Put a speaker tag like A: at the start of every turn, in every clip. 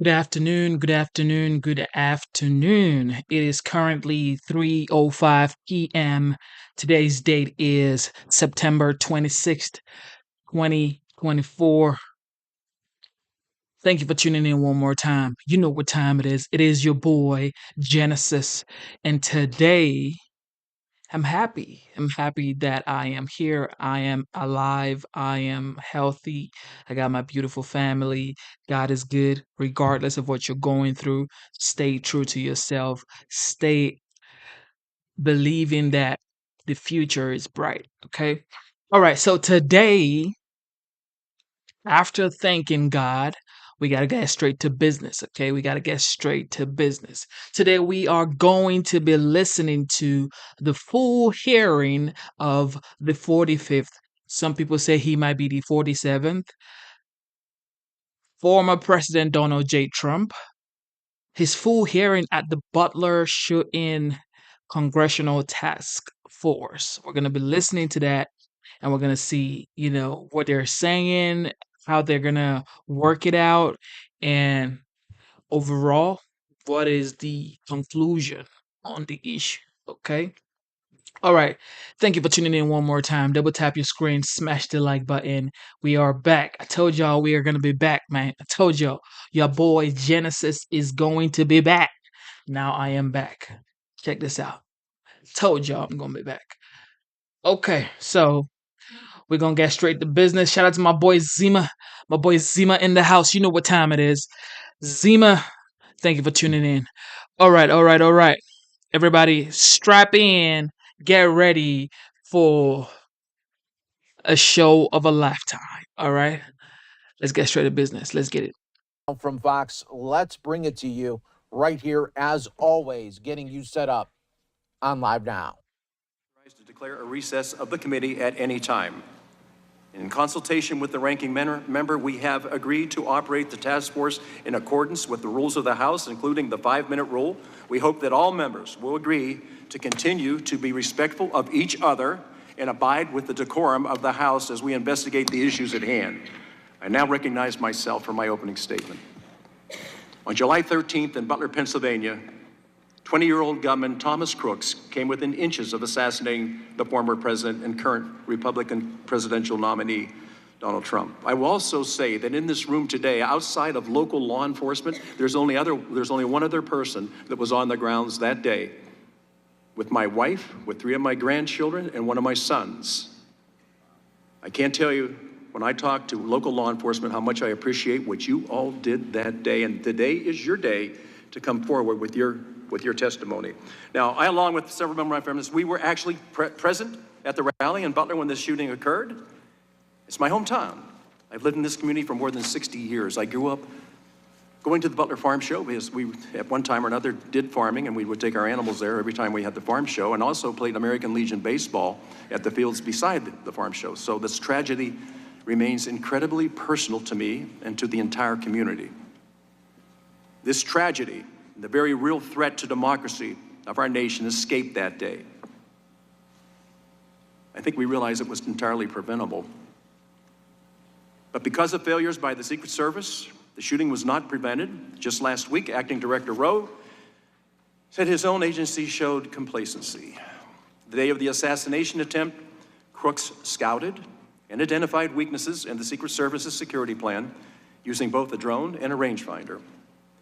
A: Good afternoon, good afternoon, good afternoon. It is currently 3:05 p.m. Today's date is September 26th, 2024. Thank you for tuning in one more time. You know what time it is. It is your boy, Genesis. And today, I'm happy. I'm happy that I am here. I am alive. I am healthy. I got my beautiful family. God is good, regardless of what you're going through. Stay true to yourself. Stay believing that the future is bright. Okay. All right. So today, after thanking God, we got to get straight to business. Okay. We got to get straight to business. Today, we are going to be listening to the full hearing of the 45th. Some people say he might be the 47th. Former President Donald J. Trump. His full hearing at the Butler Shoot-In Congressional Task Force. We're going to be listening to that and we're going to see, what they're saying, how they're going to work it out, and overall, what is the conclusion on the issue? Okay. All right. Thank you for tuning in one more time. Double tap your screen, smash the like button. We are back. I told y'all we are going to be back, man. I told y'all your boy Genesis is going to be back. Now I am back. Check this out. Told y'all I'm going to be back. Okay. So we're going to get straight to business. Shout out to my boy Zima. My boy Zima in the house. You know what time it is. Zima, thank you for tuning in. All right, all right, all right. Everybody, strap in. Get ready for a show of a lifetime. All right? Let's get straight to business. Let's get it.
B: From Fox, let's bring it to you right here, as always, getting you set up on Live Now.
C: To declare a recess of the committee at any time. In consultation with the ranking member, we have agreed to operate the task force in accordance with the rules of the House, including the 5-minute rule. We hope that all members will agree to continue to be respectful of each other and abide with the decorum of the House as we investigate the issues at hand. I now recognize myself for my opening statement. On July 13th in Butler, Pennsylvania, 20-year-old gunman Thomas Crooks came within inches of assassinating the former president and current Republican presidential nominee, Donald Trump. I will also say that in this room today, outside of local law enforcement, there's only one other person that was on the grounds that day with my wife, with 3 of my grandchildren, and 1 of my sons. I can't tell you, when I talk to local law enforcement, how much I appreciate what you all did that day, and today is your day to come forward with your testimony. Now, I, along with several members of my family, we were actually present at the rally in Butler when this shooting occurred. It's my hometown. I've lived in this community for more than 60 years. I grew up going to the Butler Farm Show because we, at one time or another, did farming, and we would take our animals there every time we had the farm show, and also played American Legion baseball at the fields beside the farm show. So this tragedy remains incredibly personal to me and to the entire community. This tragedy, the very real threat to democracy of our nation, escaped that day. I think we realized it was entirely preventable. But because of failures by the Secret Service, the shooting was not prevented. Just last week, Acting Director Rowe said his own agency showed complacency. The day of the assassination attempt, Crooks scouted and identified weaknesses in the Secret Service's security plan using both a drone and a rangefinder.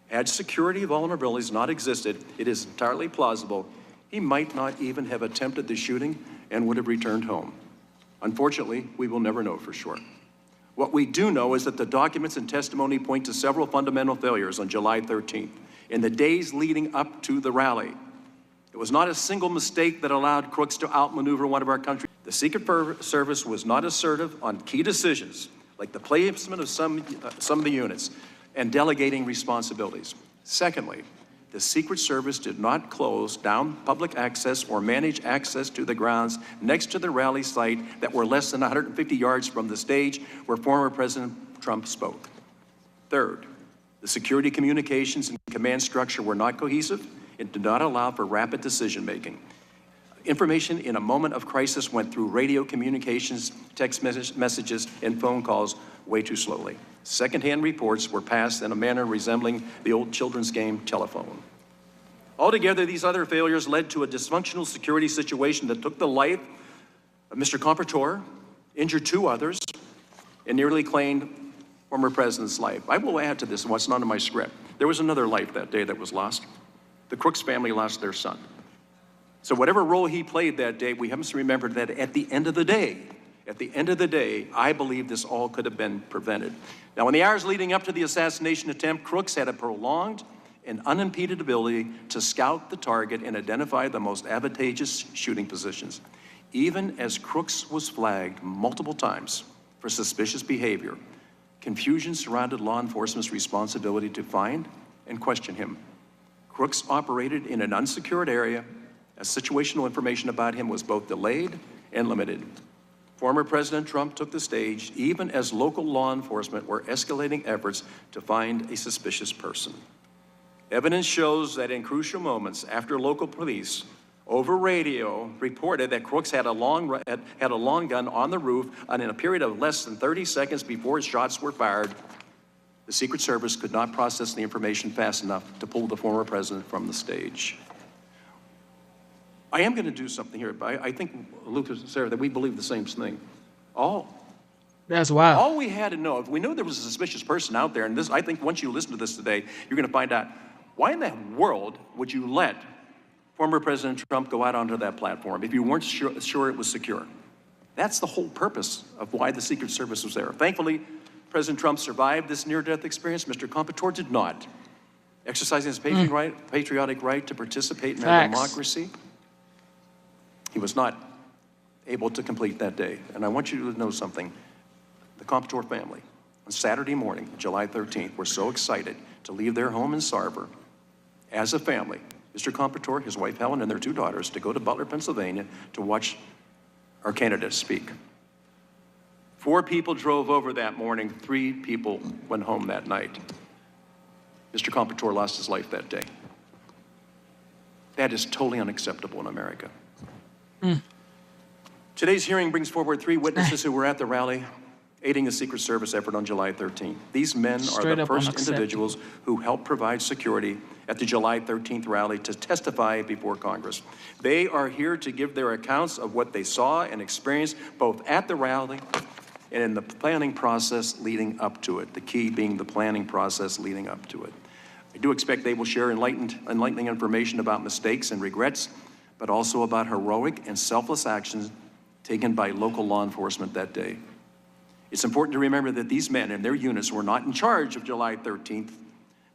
C: Had security vulnerabilities not existed, it is entirely plausible he might not even have attempted the shooting and would have returned home. Unfortunately, we will never know for sure. What we do know is that the documents and testimony point to several fundamental failures on July 13th, in the days leading up to the rally. It was not a single mistake that allowed Crooks to outmaneuver one of our country's. The Secret Service was not assertive on key decisions, like the placement of some of the units and delegating responsibilities. Secondly, the Secret Service did not close down public access or manage access to the grounds next to the rally site that were less than 150 yards from the stage where former President Trump spoke. Third, the security communications and command structure were not cohesive and did not allow for rapid decision-making. Information in a moment of crisis went through radio communications, text messages, and phone calls way too slowly. Secondhand reports were passed in a manner resembling the old children's game telephone. Altogether, these other failures led to a dysfunctional security situation that took the life of Mr. Comparative, injured 2 others, and nearly claimed former president's life. I will add to this what's not in my script. There was another life that day that was lost. The Crooks family lost their son. So whatever role he played that day, we must remember that at the end of the day, I believe this all could have been prevented. Now, in the hours leading up to the assassination attempt, Crooks had a prolonged and unimpeded ability to scout the target and identify the most advantageous shooting positions. Even as Crooks was flagged multiple times for suspicious behavior, confusion surrounded law enforcement's responsibility to find and question him. Crooks operated in an unsecured area, as situational information about him was both delayed and limited. Former President Trump took the stage even as local law enforcement were escalating efforts to find a suspicious person. Evidence shows that in crucial moments after local police over radio reported that Crooks had a long gun on the roof, and in a period of less than 30 seconds before shots were fired, the Secret Service could not process the information fast enough to pull the former president from the stage. I am going to do something here, but I think, Lucas and Sarah, that we believe the same thing.
A: That's wild.
C: All we had to know, if we knew there was a suspicious person out there, and this, I think once you listen to this today, you're going to find out, why in the world would you let former President Trump go out onto that platform if you weren't sure it was secure? That's the whole purpose of why the Secret Service was there. Thankfully, President Trump survived this near-death experience. Mr. Comparative did not. Exercising his patriotic right to participate in our democracy, he was not able to complete that day. And I want you to know something. The Comparative family, on Saturday morning, July 13th, were so excited to leave their home in Sarver as a family, Mr. Comparative, his wife Helen, and their 2 daughters, to go to Butler, Pennsylvania to watch our candidates speak. 4 people drove over that morning, 3 people went home that night. Mr. Comparative lost his life that day. That is totally unacceptable in America. Today's hearing brings forward 3 witnesses who were at the rally aiding the Secret Service effort on July 13th. These men are the first individuals who helped provide security at the July 13th rally to testify before Congress. They are here to give their accounts of what they saw and experienced both at the rally and in the planning process leading up to it, the key being the planning process leading up to it. I do expect they will share enlightening information about mistakes and regrets, but also about heroic and selfless actions taken by local law enforcement that day. It's important to remember that these men and their units were not in charge of July 13th,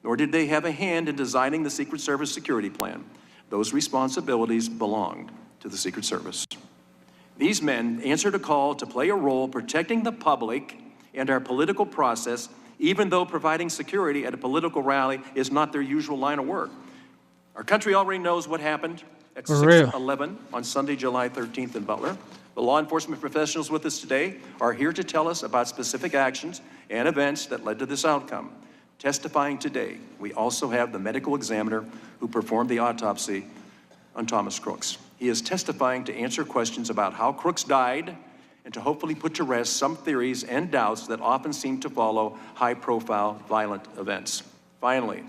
C: nor did they have a hand in designing the Secret Service security plan. Those responsibilities belonged to the Secret Service. These men answered a call to play a role protecting the public and our political process, even though providing security at a political rally is not their usual line of work. Our country already knows what happened at 6/11 on Sunday, July 13th in Butler. The law enforcement professionals with us today are here to tell us about specific actions and events that led to this outcome. Testifying today, we also have the medical examiner who performed the autopsy on Thomas Crooks. He is testifying to answer questions about how Crooks died and to hopefully put to rest some theories and doubts that often seem to follow high-profile violent events. Finally,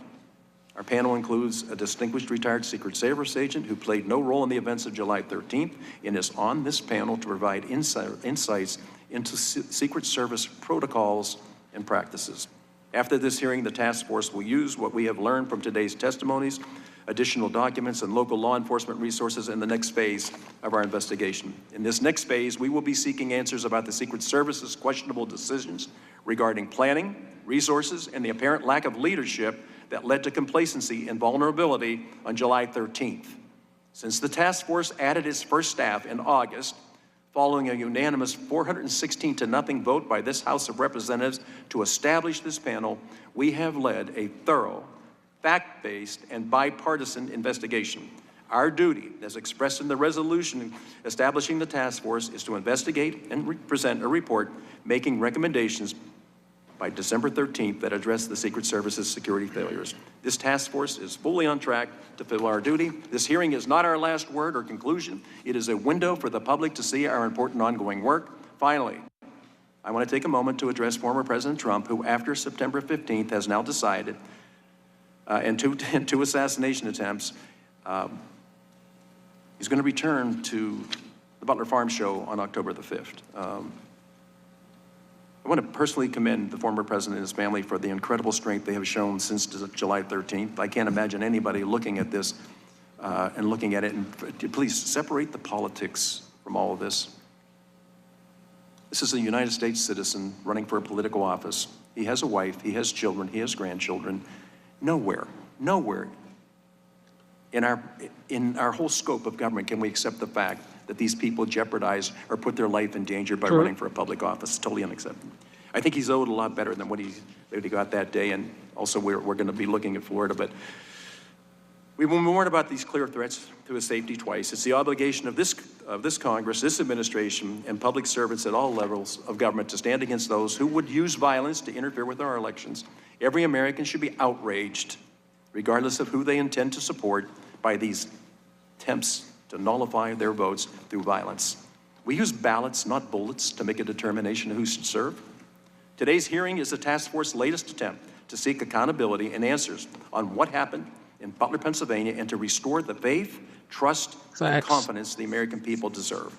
C: our panel includes a distinguished retired Secret Service agent who played no role in the events of July 13th and is on this panel to provide insights into Secret Service protocols and practices. After this hearing, the task force will use what we have learned from today's testimonies, additional documents, and local law enforcement resources in the next phase of our investigation. In this next phase, we will be seeking answers about the Secret Service's questionable decisions regarding planning, resources, and the apparent lack of leadership that led to complacency and vulnerability on July 13th. Since the task force added its first staff in August, following a unanimous 416-0 vote by this House of Representatives to establish this panel, we have led a thorough, fact-based, and bipartisan investigation. Our duty, as expressed in the resolution establishing the task force, is to investigate and present a report making recommendations by December 13th that address the Secret Service's security failures. This task force is fully on track to fulfill our duty. This hearing is not our last word or conclusion. It is a window for the public to see our important ongoing work. Finally, I want to take a moment to address former President Trump, who after September 15th has now decided, in two assassination attempts, he's going to return to the Butler Farm Show on October the 5th. I want to personally commend the former president and his family for the incredible strength they have shown since July 13th. I can't imagine anybody looking at this and looking at it, and please separate the politics from all of this. This is a United States citizen running for a political office. He has a wife, he has children, he has grandchildren. Nowhere in our whole scope of government can we accept the fact that these people jeopardize or put their life in danger by running for a public office. It's totally unacceptable. I think he's owed a lot better than what he got that day, and also we're going to be looking at Florida. But we've been warned about these clear threats to his safety twice. It's the obligation of this Congress, this administration, and public servants at all levels of government to stand against those who would use violence to interfere with our elections. Every American should be outraged, regardless of who they intend to support, by these attempts to nullify their votes through violence. We use ballots, not bullets, to make a determination of who should serve. Today's hearing is the task force's latest attempt to seek accountability and answers on what happened in Butler, Pennsylvania, and to restore the faith, trust, and confidence the American people deserve.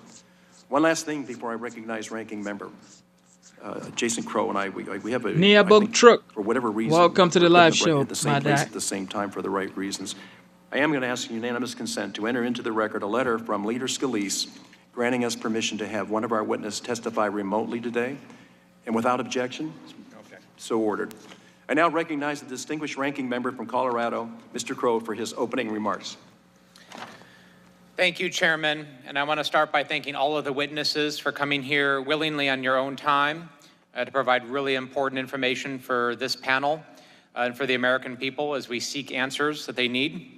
C: One last thing before I recognize Ranking Member. Jason Crow and I, we have a
A: Nearbook truck.
C: For whatever reason.
A: Welcome to the live show,
C: at the same place at the same time for the right reasons. I am going to ask unanimous consent to enter into the record a letter from Leader Scalise granting us permission to have one of our witnesses testify remotely today, and without objection, so ordered. I now recognize the distinguished Ranking Member from Colorado, Mr. Crow, for his opening remarks.
D: Thank you, Chairman, and I want to start by thanking all of the witnesses for coming here willingly on your own time to provide really important information for this panel and for the American people as we seek answers that they need.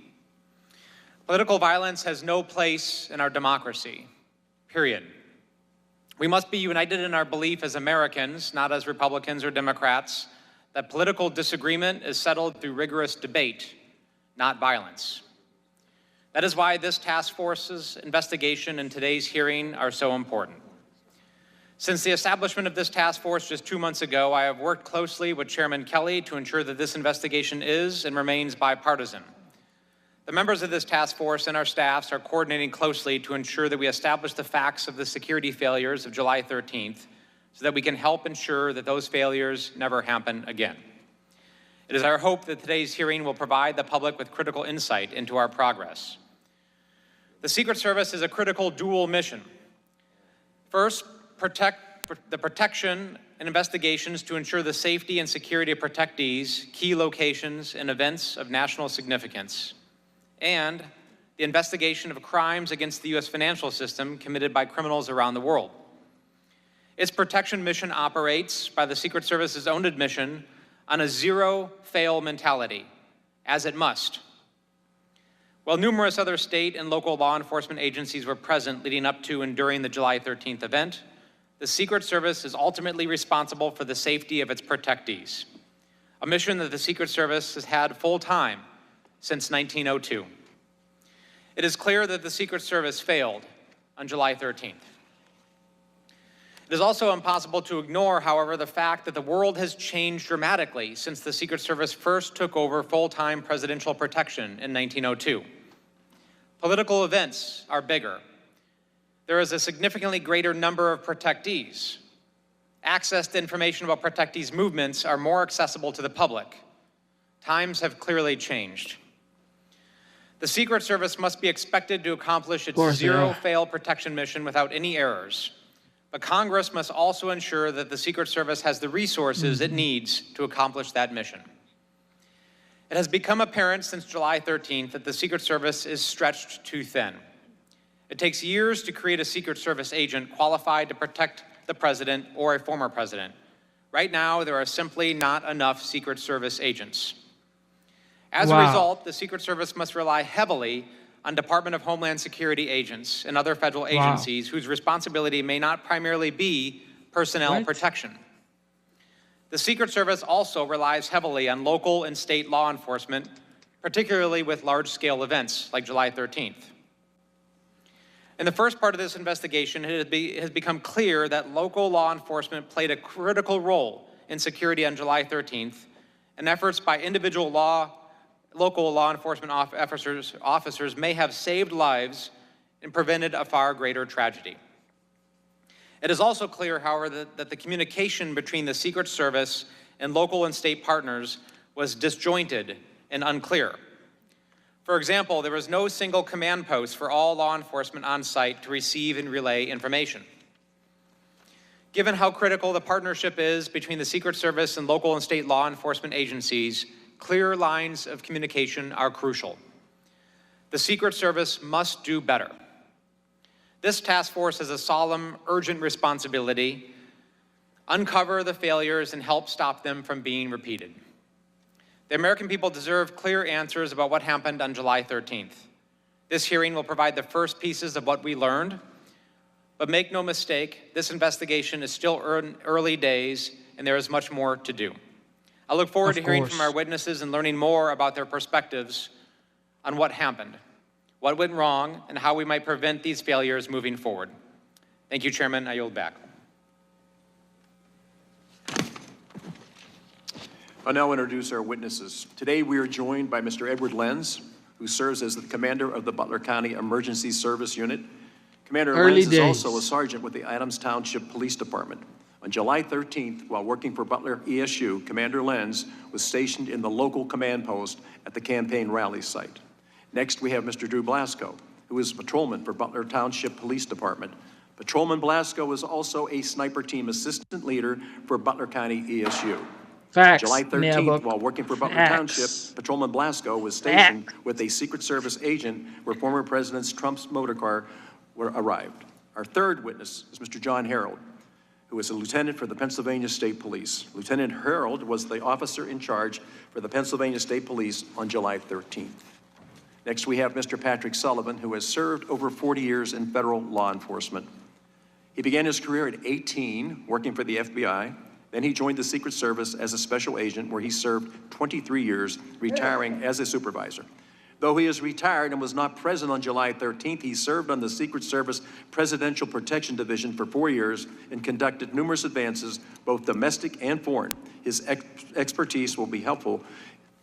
D: Political violence has no place in our democracy, period. We must be united in our belief as Americans, not as Republicans or Democrats, that political disagreement is settled through rigorous debate, not violence. That is why this task force's investigation and today's hearing are so important. Since the establishment of this task force just 2 months ago, I have worked closely with Chairman Kelly to ensure that this investigation is and remains bipartisan. The members of this task force and our staffs are coordinating closely to ensure that we establish the facts of the security failures of July 13th so that we can help ensure that those failures never happen again. It is our hope that today's hearing will provide the public with critical insight into our progress. The Secret Service is a critical dual mission. First, protect the protection and investigations to ensure the safety and security of protectees, key locations, and events of national significance, and the investigation of crimes against the U.S. financial system committed by criminals around the world. Its protection mission operates by the Secret Service's own admission on a zero-fail mentality, as it must. While numerous other state and local law enforcement agencies were present leading up to and during the July 13th event, the Secret Service is ultimately responsible for the safety of its protectees, a mission that the Secret Service has had full-time since 1902. It is clear that the Secret Service failed on July 13th. It is also impossible to ignore, however, the fact that the world has changed dramatically since the Secret Service first took over full-time presidential protection in 1902. Political events are bigger. There is a significantly greater number of protectees. Access to information about protectees' movements are more accessible to the public. Times have clearly changed. The Secret Service must be expected to accomplish its zero-fail protection mission without any errors. But Congress must also ensure that the Secret Service has the resources it needs to accomplish that mission. It has become apparent since July 13th that the Secret Service is stretched too thin. It takes years to create a Secret Service agent qualified to protect the president or a former president. Right now, there are simply not enough Secret Service agents. As a result, the Secret Service must rely heavily on Department of Homeland Security agents and other federal agencies whose responsibility may not primarily be personnel protection. The Secret Service also relies heavily on local and state law enforcement, particularly with large-scale events like July 13th. In the first part of this investigation, it has become clear that local law enforcement played a critical role in security on July 13th, and efforts by individual local law enforcement officers may have saved lives and prevented a far greater tragedy. It is also clear, however, that the communication between the Secret Service and local and state partners was disjointed and unclear. For example, there was no single command post for all law enforcement on site to receive and relay information. Given how critical the partnership is between the Secret Service and local and state law enforcement agencies, clear lines of communication are crucial. The Secret Service must do better. This task force has a solemn, urgent responsibility: uncover the failures and help stop them from being repeated. The American people deserve clear answers about what happened on July 13th. This hearing will provide the first pieces of what we learned, but make no mistake, this investigation is still early days and there is much more to do. I look forward to hearing from our witnesses and learning more about their perspectives on what happened, what went wrong, and how we might prevent these failures moving forward. Thank you, Chairman. I yield back.
C: I'll now introduce our witnesses. Today we are joined by Mr. Edward Lenz, who serves as the commander of the Butler County Emergency Service Unit. Commander Lenz is also a sergeant with the Adams Township Police Department. On July 13th, while working for Butler ESU, Commander Lenz was stationed in the local command post at the campaign rally site. Next, we have Mr. Drew Blasco, who is patrolman for Butler Township Police Department. Patrolman Blasco is also a sniper team assistant leader for Butler County ESU.
A: Facts.
C: July 13th, while working for Butler Township, Patrolman Blasco was stationed with a Secret Service agent where former President Trump's motor car arrived. Our third witness is Mr. John Herold, who is a lieutenant for the Pennsylvania State Police. Lieutenant Herold was the officer in charge for the Pennsylvania State Police on July 13th. Next, we have Mr. Patrick Sullivan, who has served over 40 years in federal law enforcement. He began his career at 18, working for the FBI. Then he joined the Secret Service as a special agent, where he served 23 years, retiring as a supervisor. Though he is retired and was not present on July 13th, he served on the Secret Service Presidential Protection Division for 4 years and conducted numerous advances, both domestic and foreign. His expertise will be helpful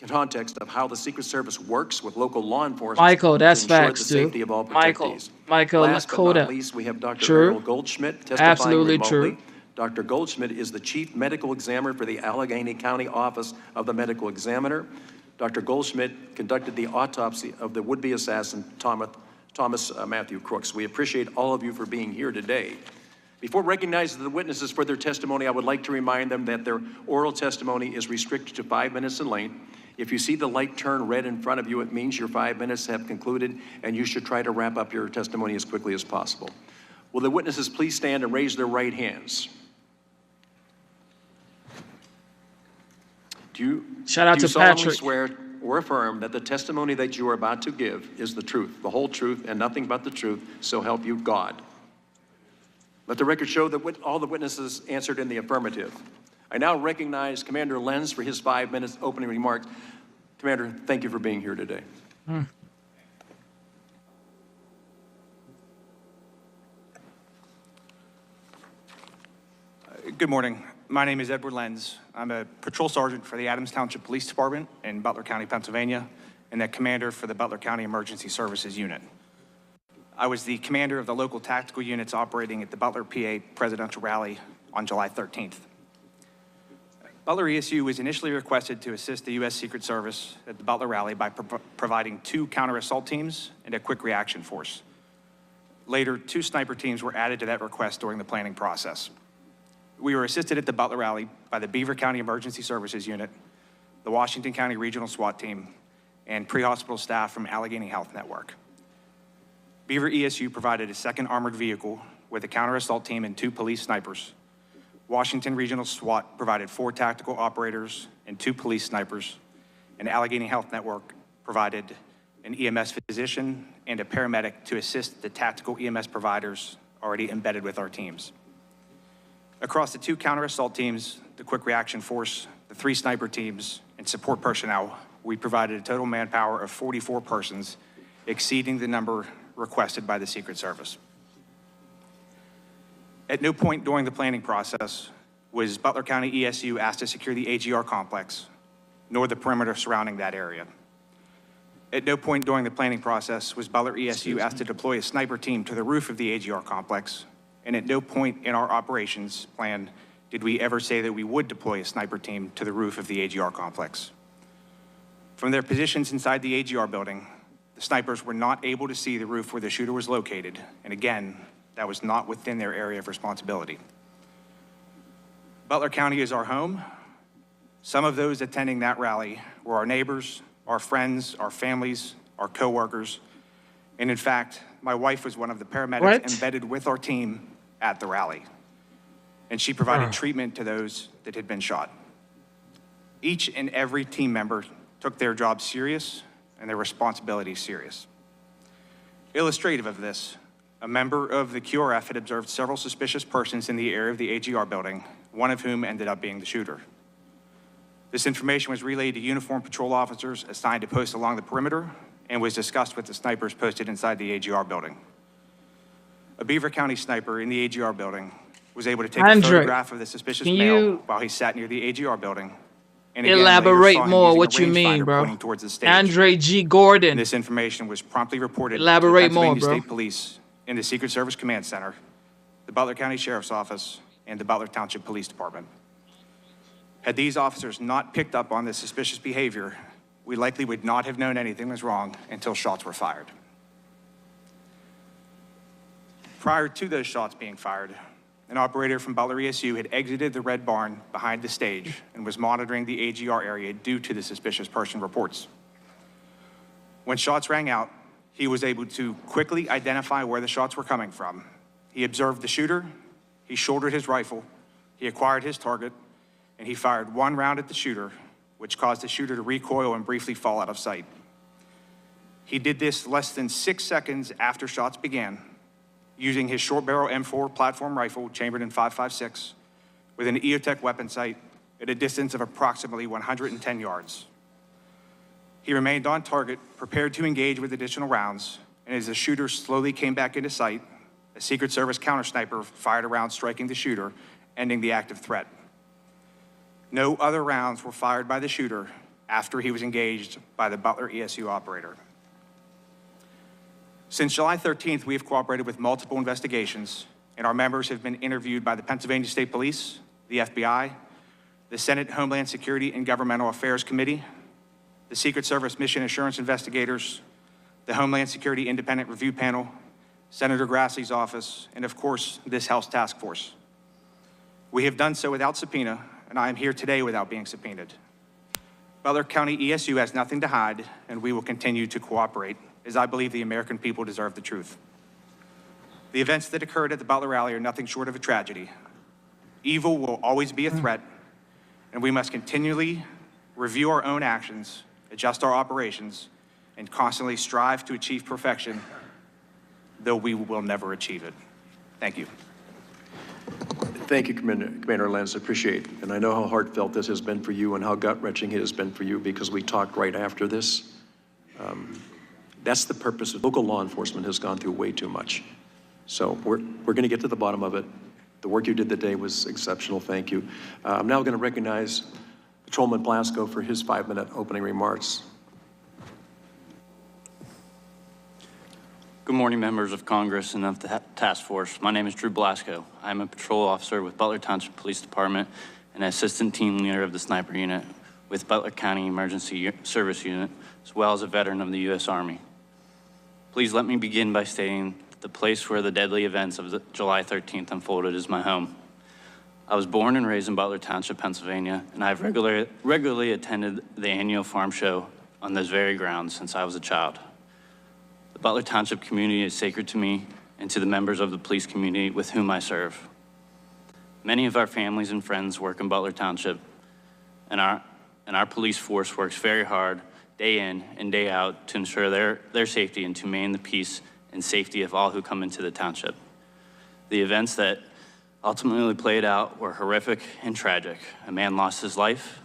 C: in context of how the Secret Service works with local law enforcement.
A: Michael, that's
C: to ensure
A: facts,
C: the safety of all protectees.
A: Michael,
C: Last but not least, we have Dr. Earl Goldschmidt testifying
A: Absolutely
C: remotely.
A: true.
C: Dr. Goldschmidt is the Chief Medical Examiner for the Allegheny County Office of the Medical Examiner. Dr. Goldschmidt conducted the autopsy of the would-be assassin, Thomas Matthew Crooks. We appreciate all of you for being here today. Before recognizing the witnesses for their testimony, I would like to remind them that their oral testimony is restricted to 5 minutes in length. If you see the light turn red in front of you, it means your 5 minutes have concluded, and you should try to wrap up your testimony as quickly as possible. Will the witnesses please stand and raise their right hands? Do you solemnly swear or affirm that the testimony that you are about to give is the truth, the whole truth, and nothing but the truth, so help you God? Let the record show that all the witnesses answered in the affirmative. I now recognize Commander Lenz for his 5 minutes opening remarks. Commander, thank you for being here today.
E: Good morning. My name is Edward Lenz. I'm a patrol sergeant for the Adams Township Police Department in Butler County, Pennsylvania, and the commander for the Butler County Emergency Services Unit. I was the commander of the local tactical units operating at the Butler, PA presidential rally on July 13th. Butler ESU was initially requested to assist the U.S. Secret Service at the Butler rally by providing 2 counter-assault teams and a quick reaction force. Later, 2 sniper teams were added to that request during the planning process. We were assisted at the Butler rally by the Beaver County Emergency Services Unit, the Washington County Regional SWAT Team, and pre-hospital staff from Allegheny Health Network. Beaver ESU provided a 2nd armored vehicle with a counter-assault team and 2 police snipers. Washington Regional SWAT provided 4 tactical operators and 2 police snipers, and Allegheny Health Network provided an EMS physician and a paramedic to assist the tactical EMS providers already embedded with our teams. Across the 2 counter-assault teams, the quick reaction force, the 3 sniper teams, and support personnel, we provided a total manpower of 44 persons, exceeding the number requested by the Secret Service. At no point during the planning process was Butler County ESU asked to secure the AGR complex, nor the perimeter surrounding that area. At no point during the planning process was Butler ESU asked to deploy a sniper team to the roof of the AGR complex, and at no point in our operations plan did we ever say that we would deploy a sniper team to the roof of the AGR complex. From their positions inside the AGR building, the snipers were not able to see the roof where the shooter was located, and again, that was not within their area of responsibility. Butler County is our home. Some of those attending that rally were our neighbors, our friends, our families, our coworkers, and in fact, my wife was one of the paramedics embedded with our team at the rally, and she provided treatment to those that had been shot. Each and every team member took their job serious and their responsibilities serious. Illustrative of this, a member of the QRF had observed several suspicious persons in the area of the AGR building, one of whom ended up being the shooter. This information was relayed to uniformed patrol officers assigned to post along the perimeter and was discussed with the snipers posted inside the AGR building. A Beaver County sniper in the AGR building was able to take a photograph of the suspicious male while he sat near the AGR building. And again,
A: Elaborate more what you mean, bro.
E: Towards the stage.
A: Andre G. Gordon.
E: And this information was promptly reported
A: Elaborate
E: to the Pennsylvania
A: more, bro.
E: State Police in the Secret Service Command Center, the Butler County Sheriff's Office, and the Butler Township Police Department. Had these officers not picked up on this suspicious behavior, we likely would not have known anything was wrong until shots were fired. Prior to those shots being fired, an operator from Butler ESU had exited the red barn behind the stage and was monitoring the AGR area due to the suspicious person reports. When shots rang out, he was able to quickly identify where the shots were coming from. He observed the shooter, he shouldered his rifle, he acquired his target, and he fired one round at the shooter, which caused the shooter to recoil and briefly fall out of sight. He did this less than 6 seconds after shots began, using his short barrel M4 platform rifle chambered in .556 with an EOTech weapon sight at a distance of approximately 110 yards. He remained on target, prepared to engage with additional rounds, and as the shooter slowly came back into sight, a Secret Service counter sniper fired a round striking the shooter, ending the active threat. No other rounds were fired by the shooter after he was engaged by the Butler ESU operator. Since July 13th, we have cooperated with multiple investigations, and our members have been interviewed by the Pennsylvania State Police, the FBI, the Senate Homeland Security and Governmental Affairs Committee, the Secret Service Mission Assurance Investigators, the Homeland Security Independent Review Panel, Senator Grassley's office, and of course, this House task force. We have done so without subpoena, and I am here today without being subpoenaed. Butler County ESU has nothing to hide, and we will continue to cooperate, as I believe the American people deserve the truth. The events that occurred at the Butler rally are nothing short of a tragedy. Evil will always be a threat, and we must continually review our own actions, adjust our operations, and constantly strive to achieve perfection, though we will never achieve it. Thank you.
F: Thank you, Commander Lenz. I appreciate it. And I know how heartfelt this has been for you and how gut-wrenching it has been for you, because we talked right after this. That's the purpose of local law enforcement has gone through way too much. So we're going to get to the bottom of it. The work you did today was exceptional. Thank you. I'm now going to recognize Patrolman Blasco for his 5-minute opening remarks.
G: Good morning, members of Congress and of the task force. My name is Drew Blasco. I'm a patrol officer with Butler Township Police Department and assistant team leader of the sniper unit with Butler County Emergency Service Unit, as well as a veteran of the U.S. Army. Please let me begin by stating that the place where the deadly events of July 13th unfolded is my home. I was born and raised in Butler Township, Pennsylvania, and I've regularly attended the annual farm show on those very grounds since I was a child. The Butler Township community is sacred to me and to the members of the police community with whom I serve. Many of our families and friends work in Butler Township, and our police force works very hard day in and day out to ensure their safety and to maintain the peace and safety of all who come into the township. The events that ultimately played out were horrific and tragic. A man lost his life,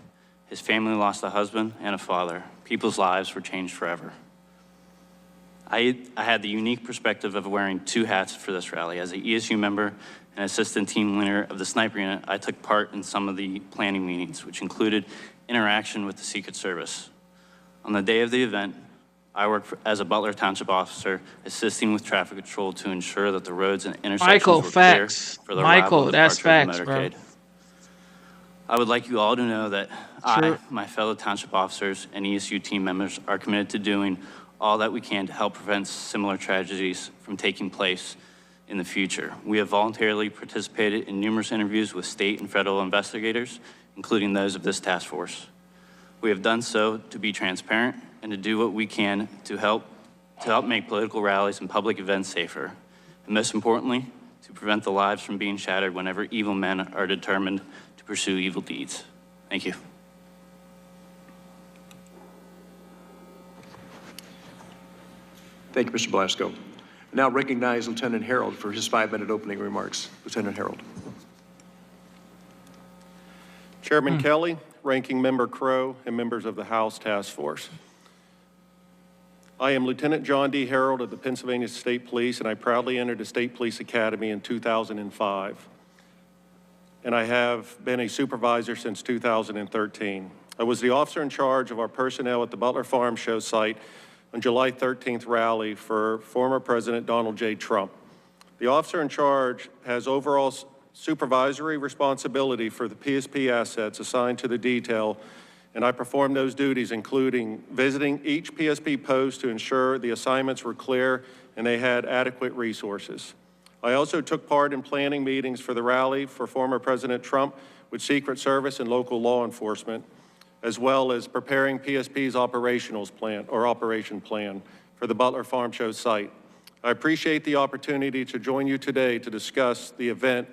G: his family lost a husband and a father. People's lives were changed forever. I had the unique perspective of wearing two hats for this rally, as an ESU member and and assistant team leader of the sniper unit, I took part in some of the planning meetings, which included interaction with the Secret Service. On the day of the event, I worked as a Butler Township officer, assisting with traffic control to ensure that the roads and intersections were clear for the arrival and departure of the motorcade. I would like you all to know that I, my fellow township officers, and ESU team members are committed to doing all that we can to help prevent similar tragedies from taking place in the future. We have voluntarily participated in numerous interviews with state and federal investigators, including those of this task force. We have done so to be transparent and to do what we can to help make political rallies and public events safer. And most importantly, to prevent the lives from being shattered whenever evil men are determined to pursue evil deeds. Thank you.
F: Thank you, Mr. Blasco. Now recognize Lieutenant Herold for his 5-minute opening remarks. Lieutenant Herold.
H: Chairman Kelly, Ranking Member Crow, and members of the House Task Force. I am Lieutenant John D. Herold of the Pennsylvania State Police, and I proudly entered the State Police Academy in 2005. And I have been a supervisor since 2013. I was the officer in charge of our personnel at the Butler Farm Show site on July 13th rally for former President Donald J. Trump. The officer in charge has overall supervisory responsibility for the PSP assets assigned to the detail, and I performed those duties, including visiting each PSP post to ensure the assignments were clear and they had adequate resources. I also took part in planning meetings for the rally for former President Trump with Secret Service and local law enforcement, as well as preparing PSP's operation plan for the Butler Farm Show site. I appreciate the opportunity to join you today to discuss the event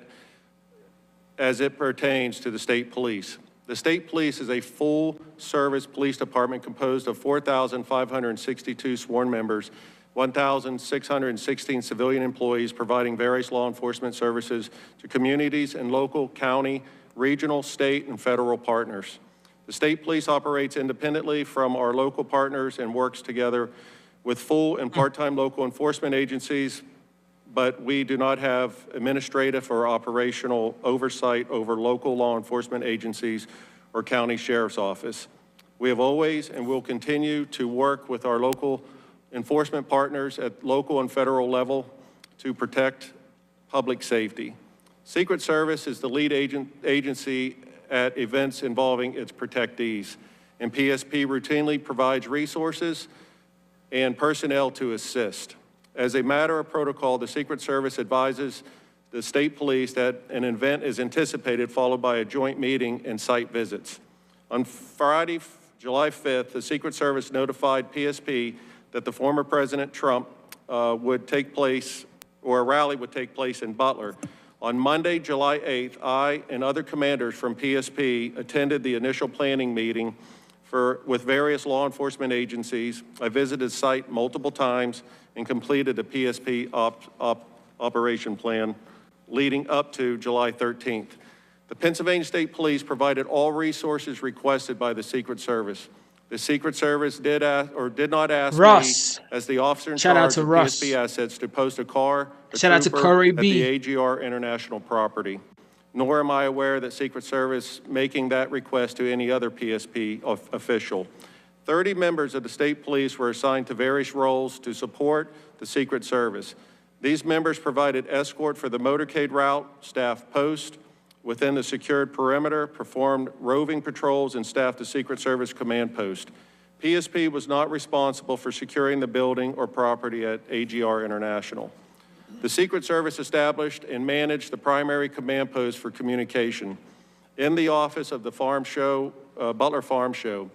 H: as it pertains to the state police. The state police is a full-service police department composed of 4,562 sworn members, 1,616 civilian employees providing various law enforcement services to communities and local, county, regional, state, and federal partners. The state police operates independently from our local partners and works together with full and part-time local enforcement agencies, but we do not have administrative or operational oversight over local law enforcement agencies or county sheriff's office. We have always and will continue to work with our local enforcement partners at local and federal level to protect public safety. Secret Service is the lead agency at events involving its protectees, and PSP routinely provides resources and personnel to assist. As a matter of protocol, the Secret Service advises the state police that an event is anticipated, followed by a joint meeting and site visits. On Friday, July 5th, the Secret Service notified PSP that the former President Trump a rally would take place in Butler. On Monday, July 8th, I and other commanders from PSP attended the initial planning meeting with various law enforcement agencies. I visited the site multiple times and completed a PSP operation plan leading up to July 13th. The Pennsylvania State Police provided all resources requested by the Secret Service. The Secret Service did not ask me, as the officer in charge of PSP assets, to post a car or trooper at the AGR International property. Nor am I aware that Secret Service making that request to any other PSP official. 30 members of the state police were assigned to various roles to support the Secret Service. These members provided escort for the motorcade route, staffed post within the secured perimeter, performed roving patrols, and staffed the Secret Service command post. PSP was not responsible for securing the building or property at AGR International. The Secret Service established and managed the primary command post for communication. In the office of the Butler Farm Show,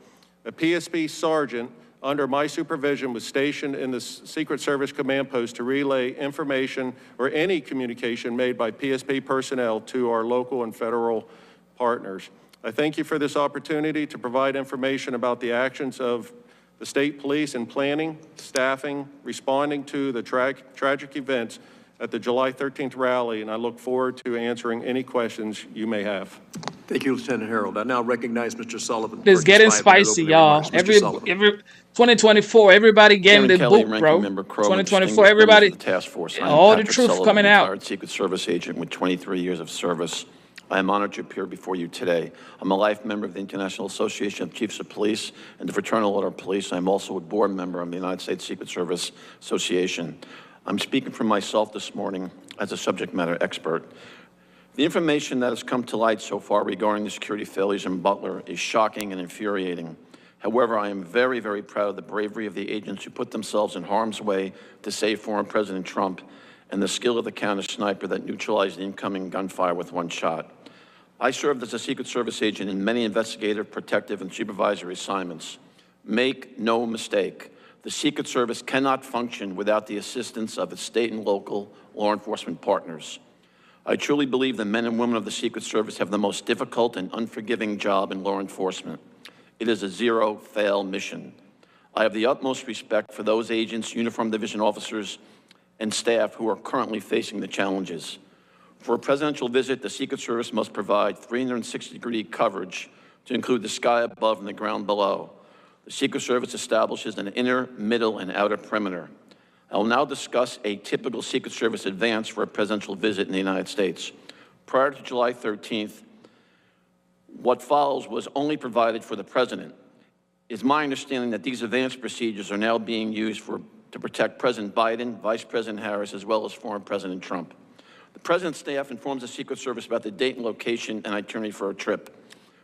H: a PSP sergeant under my supervision was stationed in the Secret Service command post to relay information or any communication made by PSP personnel to our local and federal partners. I thank you for this opportunity to provide information about the actions of the state police in planning, staffing, responding to the tragic events at the July 13th rally, and I look forward to answering any questions you may have.
F: Thank you, Lieutenant Herold. I now recognize Mr. Sullivan.
A: It's getting spicy, y'all. Every 2024, everybody getting the
I: Kelly,
A: book,
I: Ranking
A: bro.
I: Member Crow,
A: 2024,
I: distinguished members
A: everybody.
I: of the task force. I am
A: All the
I: Patrick
A: truth
I: Sullivan,
A: coming out.
I: retired Secret Service agent with 23 years of service. I am honored to appear before you today. I'm a life member of the International Association of Chiefs of Police and the Fraternal Order of Police. I'm also a board member of the United States Secret Service Association. I'm speaking for myself this morning as a subject matter expert. The information that has come to light so far regarding the security failures in Butler is shocking and infuriating. However, I am very, very proud of the bravery of the agents who put themselves in harm's way to save former President Trump and the skill of the counter sniper that neutralized the incoming gunfire with one shot. I served as a Secret Service agent in many investigative, protective, and supervisory assignments. Make no mistake, the Secret Service cannot function without the assistance of its state and local law enforcement partners. I truly believe the men and women of the Secret Service have the most difficult and unforgiving job in law enforcement. It is a zero-fail mission. I have the utmost respect for those agents, uniformed division officers, and staff who are currently facing the challenges. For a presidential visit, the Secret Service must provide 360-degree coverage to include the sky above and the ground below. The Secret Service establishes an inner, middle, and outer perimeter. I will now discuss a typical Secret Service advance for a presidential visit in the United States. Prior to July 13th, what follows was only provided for the president. It's my understanding that these advance procedures are now being used to protect President Biden, Vice President Harris, as well as former President Trump. The President's staff informs the Secret Service about the date and location and itinerary for a trip.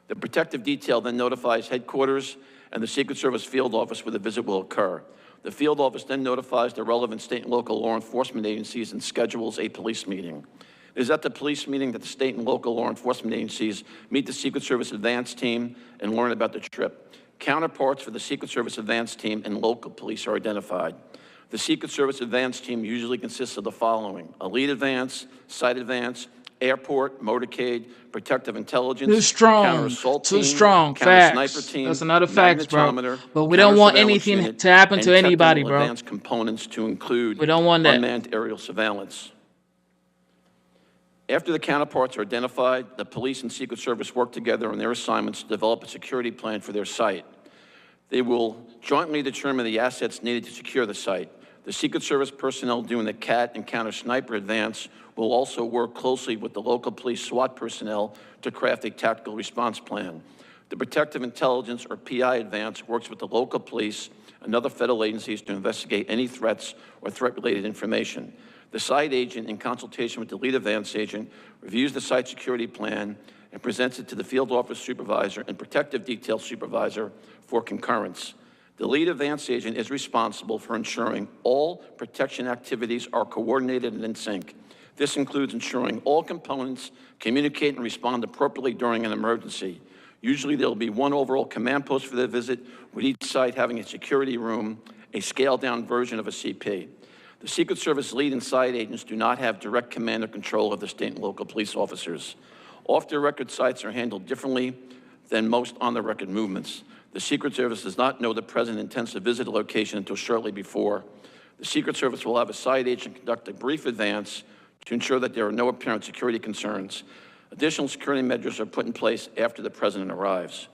I: The protective detail then notifies headquarters and the Secret Service field office where the visit will occur. The field office then notifies the relevant state and local law enforcement agencies and schedules a police meeting. It is at the police meeting that the state and local law enforcement agencies meet the Secret Service advance team and learn about the trip. Counterparts for the Secret Service advance team and local police are identified. The Secret Service advance team usually consists of the following: a lead advance, site advance, airport, motorcade, protective intelligence,
A: Too strong,
I: counter-assault
A: too
I: team,
A: strong,
I: counter-sniper
A: facts.
I: team,
A: That's another facts, bro.
I: magnetometer,
A: But we don't want
I: counter-surveillance
A: anything
I: unit,
A: to happen
I: and
A: to anybody,
I: technical
A: bro.
I: advanced components to include
A: We don't want that.
I: unmanned aerial surveillance. After the counterparts are identified, the police and Secret Service work together on their assignments to develop a security plan for their site. They will jointly determine the assets needed to secure the site. The Secret Service personnel doing the CAT and counter-sniper advance will also work closely with the local police SWAT personnel to craft a tactical response plan. The Protective Intelligence, or PI advance, works with the local police and other federal agencies to investigate any threats or threat-related information. The site agent, in consultation with the lead advance agent, reviews the site security plan and presents it to the field office supervisor and protective detail supervisor for concurrence. The lead advance agent is responsible for ensuring all protection activities are coordinated and in sync. This includes ensuring all components communicate and respond appropriately during an emergency. Usually there will be one overall command post for the visit, with each site having a security room, a scaled-down version of a CP. The Secret Service lead and site agents do not have direct command or control of the state and local police officers. Off-the-record sites are handled differently than most on-the-record movements. The Secret Service does not know the President intends to visit a location until shortly before. The Secret Service will have a site agent conduct a brief advance to ensure that there are no apparent security concerns. Additional security measures are put in place after the President arrives.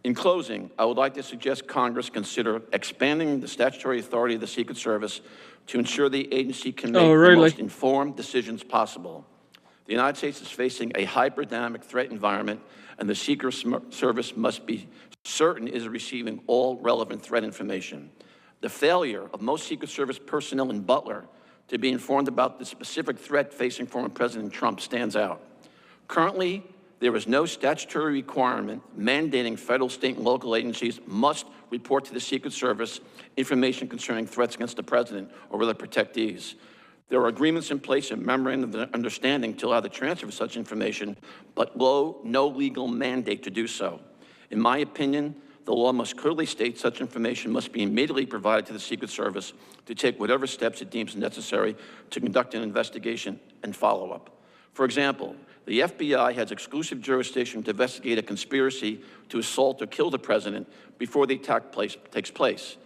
I: In closing, I would like to suggest Congress consider expanding the statutory authority of the Secret Service to ensure the agency can make the most informed decisions possible. The United States is facing a hyper-dynamic threat environment, and the Secret Service must be certain is receiving all relevant threat information. The failure of most Secret Service personnel in Butler to be informed about the specific threat facing former President Trump stands out. Currently, there is no statutory requirement mandating federal, state, and local agencies must report to the Secret Service information concerning threats against the president or other protectees. There are agreements in place and memorandum of understanding to allow the transfer of such information, but no legal mandate to do so. In my opinion, the law must clearly state such information must be immediately provided to the Secret Service to take whatever steps it deems necessary to conduct an investigation and follow-up. For example, the FBI has exclusive jurisdiction to investigate a conspiracy to assault or kill the president before the attack takes place.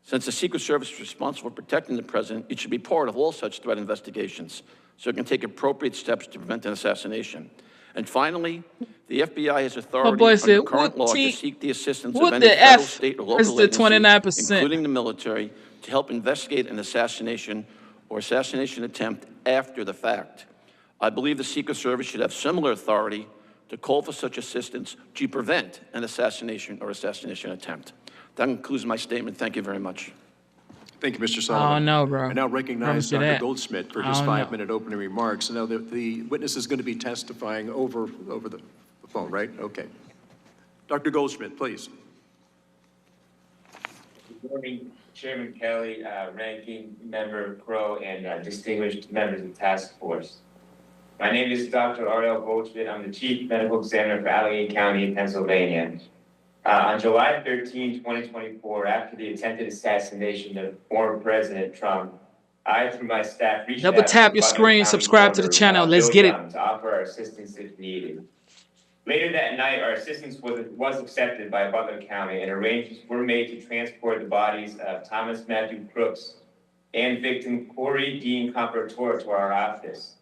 I: Since the Secret Service is responsible for protecting the president, it should be part of all such threat investigations so it can take appropriate steps to prevent an assassination. And finally, the FBI has authority
A: boy
I: under
A: said,
I: current law
A: what
I: to seek the assistance of
A: what
I: any
A: the
I: federal,
A: F
I: state, or
A: is
I: local
A: the
I: agency,
A: 29%?
I: including the military, to help investigate an assassination or assassination attempt after the fact. I believe the Secret Service should have similar authority to call for such assistance to prevent an assassination or assassination attempt. That concludes my statement. Thank you very much.
F: Thank you, Mr.
A: I
F: Sullivan.
A: don't know, bro.
F: I now recognize
A: Promise you
F: Dr.
A: that.
F: Goldschmidt for
A: I
F: his
A: don't know.
F: 5-minute opening remarks. Now, the witness is going to be testifying over the phone, right? Okay. Dr. Goldschmidt, please.
J: Good morning, Chairman Kelly, Ranking Member Crow, and distinguished members of the task force. My name is Dr. Ariel Goldschmidt. I'm the Chief Medical Examiner for Allegheny County, Pennsylvania. On July 13, 2024, after the attempted assassination of former President Trump, I, through my staff, reached
A: Double
J: out
A: tap
J: to
A: your
J: Butler
A: screen,
J: County
A: subscribe to the
J: Coroner,
A: channel. Let's
J: Bill
A: get it.
J: Young, to offer our assistance if needed. Later that night, our assistance was accepted by Butler County, and arrangements were made to transport the bodies of Thomas Matthew Crooks and victim Corey Dean Comparative to our office.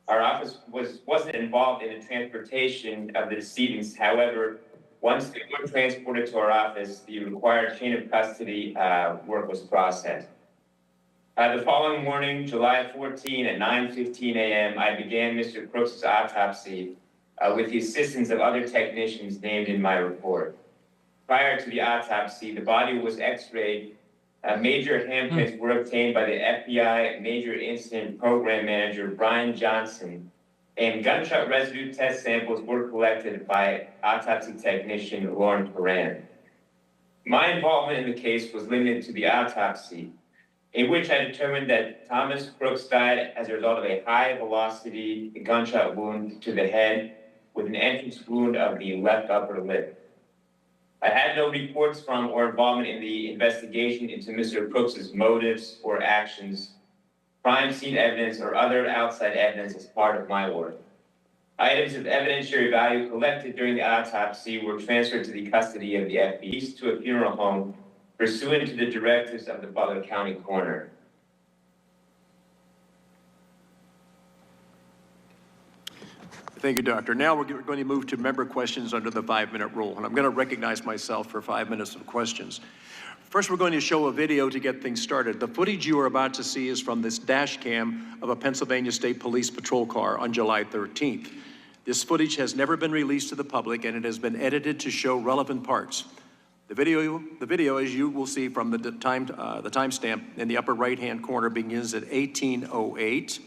J: Our office wasn't involved in the transportation of the decedents. However, once they were transported to our office, the required chain of custody work was processed. The following morning, July 14 at 9:15 a.m., I began Mr. Crooks' autopsy with the assistance of other technicians named in my report. Prior to the autopsy, the body was x-rayed. Major handprints were obtained by the FBI Major Incident Program Manager, Brian Johnson, and gunshot residue test samples were collected by autopsy technician Lauren Coran. My involvement in the case was limited to the autopsy, in which I determined that Thomas Crooks died as a result of a high-velocity gunshot wound to the head with an entrance wound of the left upper lip. I had no reports from or involvement in the investigation into Mr. Crooks' motives or actions, crime scene evidence, or other outside evidence as part of my work. Items of evidentiary value collected during the autopsy were transferred to the custody of the FBI to a funeral home pursuant to the directives of the Butler County Coroner.
F: Thank you, Doctor. Now we're going to move to member questions under the 5-minute rule, and I'm going to recognize myself for 5 minutes of questions. First, we're going to show a video to get things started. The footage you are about to see is from this dash cam of a Pennsylvania State Police patrol car on July 13th. This footage has never been released to the public, and it has been edited to show relevant parts. The video, as you will see from the timestamp in the upper right-hand corner, begins at 18:08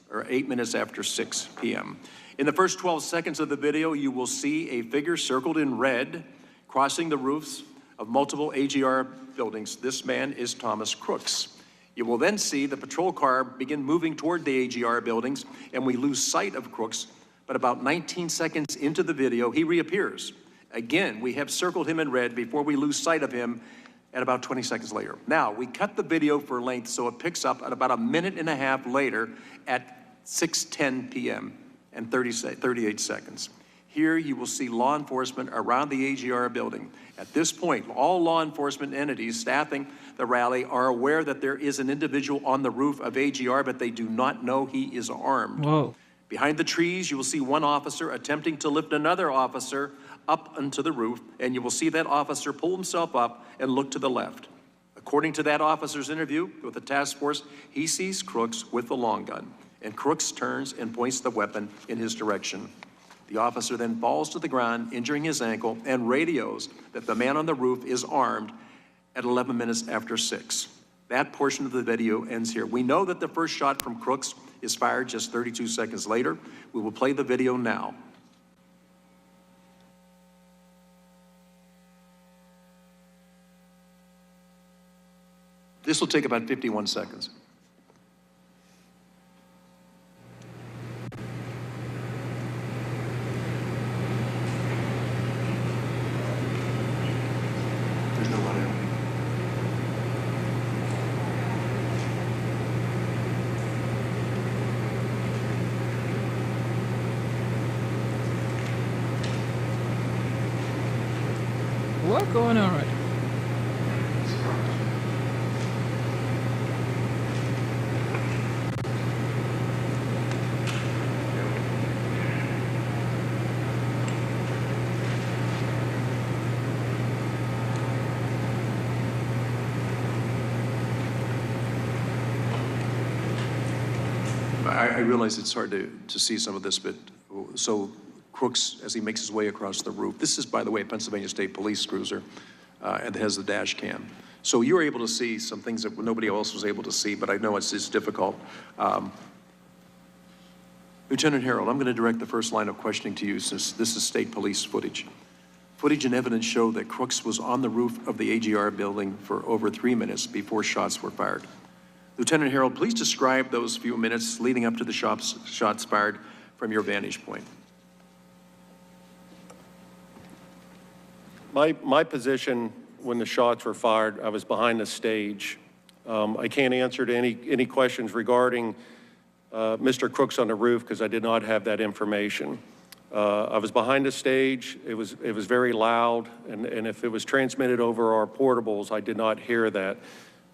F: or 8 minutes after 6 p.m. In the first 12 seconds of the video, you will see a figure circled in red crossing the roofs of multiple AGR buildings. This man is Thomas Crooks. You will then see the patrol car begin moving toward the AGR buildings, and we lose sight of Crooks, but about 19 seconds into the video, he reappears. Again, we have circled him in red before we lose sight of him at about 20 seconds later. Now, we cut the video for length so it picks up at about a minute and a half later at 6:10 p.m. and 38 seconds. Here you will see law enforcement around the AGR building. At this point, all law enforcement entities staffing the rally are aware that there is an individual on the roof of AGR, but they do not know he is armed.
A: Whoa.
F: Behind the trees, you will see one officer attempting to lift another officer up onto the roof, and you will see that officer pull himself up and look to the left. According to that officer's interview with the task force, he sees Crooks with the long gun, and Crooks turns and points the weapon in his direction. The officer then falls to the ground, injuring his ankle, and radios that the man on the roof is armed at 11 minutes after 6. That portion of the video ends here. We know that the first shot from Crooks is fired just 32 seconds later. We will play the video now. This will take about 51 seconds. There's no one in.
A: What going on right now?
F: I realize it's hard to see some of this, but so Crooks, as he makes his way across the roof, this is, by the way, a Pennsylvania State Police cruiser, and it has the dash cam. So you were able to see some things that nobody else was able to see, but I know it's difficult. Lieutenant Herold, I'm going to direct the first line of questioning to you, since this is state police footage. Footage and evidence show that Crooks was on the roof of the AGR building for over 3 minutes before shots were fired. Lieutenant Herold, please describe those few minutes leading up to the shots fired from your vantage point.
H: My position when the shots were fired, I was behind the stage. I can't answer to any questions regarding Mr. Crooks on the roof because I did not have that information. I was behind the stage. It was very loud, and if it was transmitted over our portables, I did not hear that.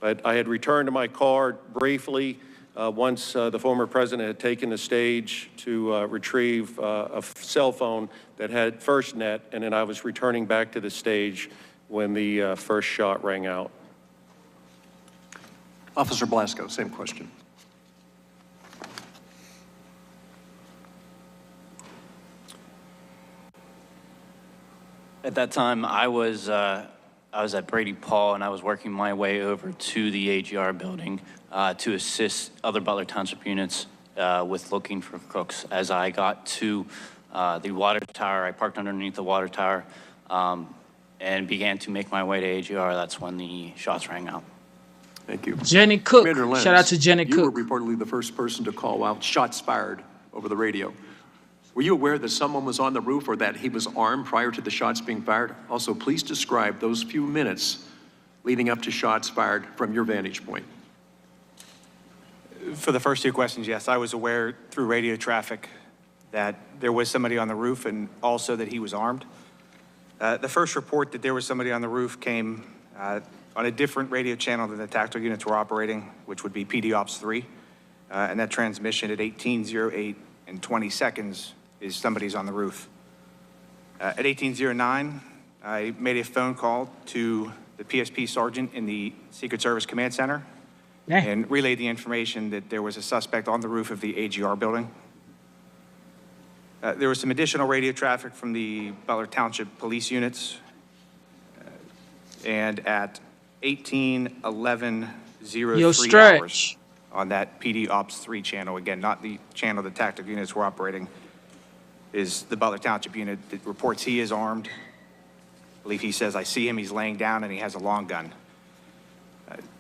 H: But I had returned to my car briefly once the former president had taken the stage to retrieve a cell phone that had FirstNet, and then I was returning back to the stage when the first shot rang out.
F: Officer Blasco, same question.
G: At that time, I was at Brady Paul, and I was working my way over to the AGR building to assist other Butler Township units with looking for Crooks. As I got to the water tower, I parked underneath the water tower and began to make my way to AGR. That's when the shots rang out.
F: Thank you.
A: Jenny Cook.
F: Commander Lenz,
A: shout out to Jenny
F: you
A: Cook.
F: were reportedly the first person to call out shots fired over the radio. Were you aware that someone was on the roof or that he was armed prior to the shots being fired? Also, please describe those few minutes leading up to shots fired from your vantage point.
E: For the first two questions, yes, I was aware through radio traffic that there was somebody on the roof and also that he was armed. The first report that there was somebody on the roof came on a different radio channel than the tactical units were operating, which would be PD Ops 3. And that transmission at 18:08 and 20 seconds is somebody's on the roof. At 18:09, I made a phone call to the PSP sergeant in the Secret Service Command Center and relayed the information that there was a suspect on the roof of the AGR building. There was some additional radio traffic from the Butler Township police units. And at 18:11:03 hours on that PD Ops 3 channel, again, not the channel the tactical units were operating, is the Butler Township unit that reports he is armed. I believe he says, I see him, he's laying down, and he has a long gun.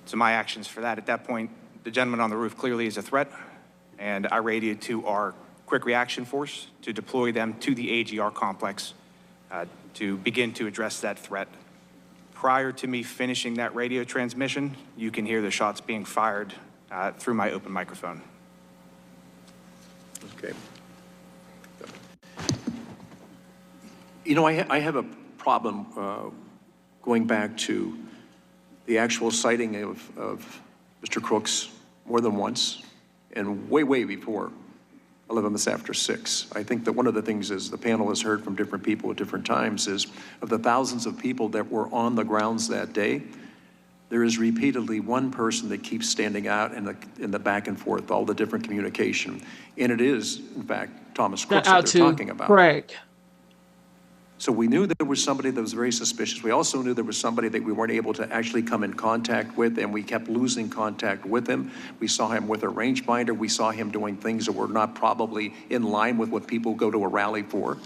E: So my actions for that, at that point, the gentleman on the roof clearly is a threat, and I radioed to our quick reaction force to deploy them to the AGR complex to begin to address that threat. Prior to me finishing that radio transmission, you can hear the shots being fired through my open microphone.
F: Okay. You know, I have a problem going back to the actual sighting of Mr. Crooks more than once and way before 11 minutes after 6. I think that one of the things is the panel has heard from different people at different times is of the thousands of people that were on the grounds that day, there is repeatedly one person that keeps standing out in the back and forth, all the different communication. And it is, in fact, Thomas Crooks that they're talking about.
A: Craig.
F: So we knew there was somebody that was very suspicious. We also knew there was somebody that we weren't able to actually come in contact with, and we kept losing contact with him. We saw him with a rangefinder. We saw him doing things that were not probably in line with what people go to a rally for.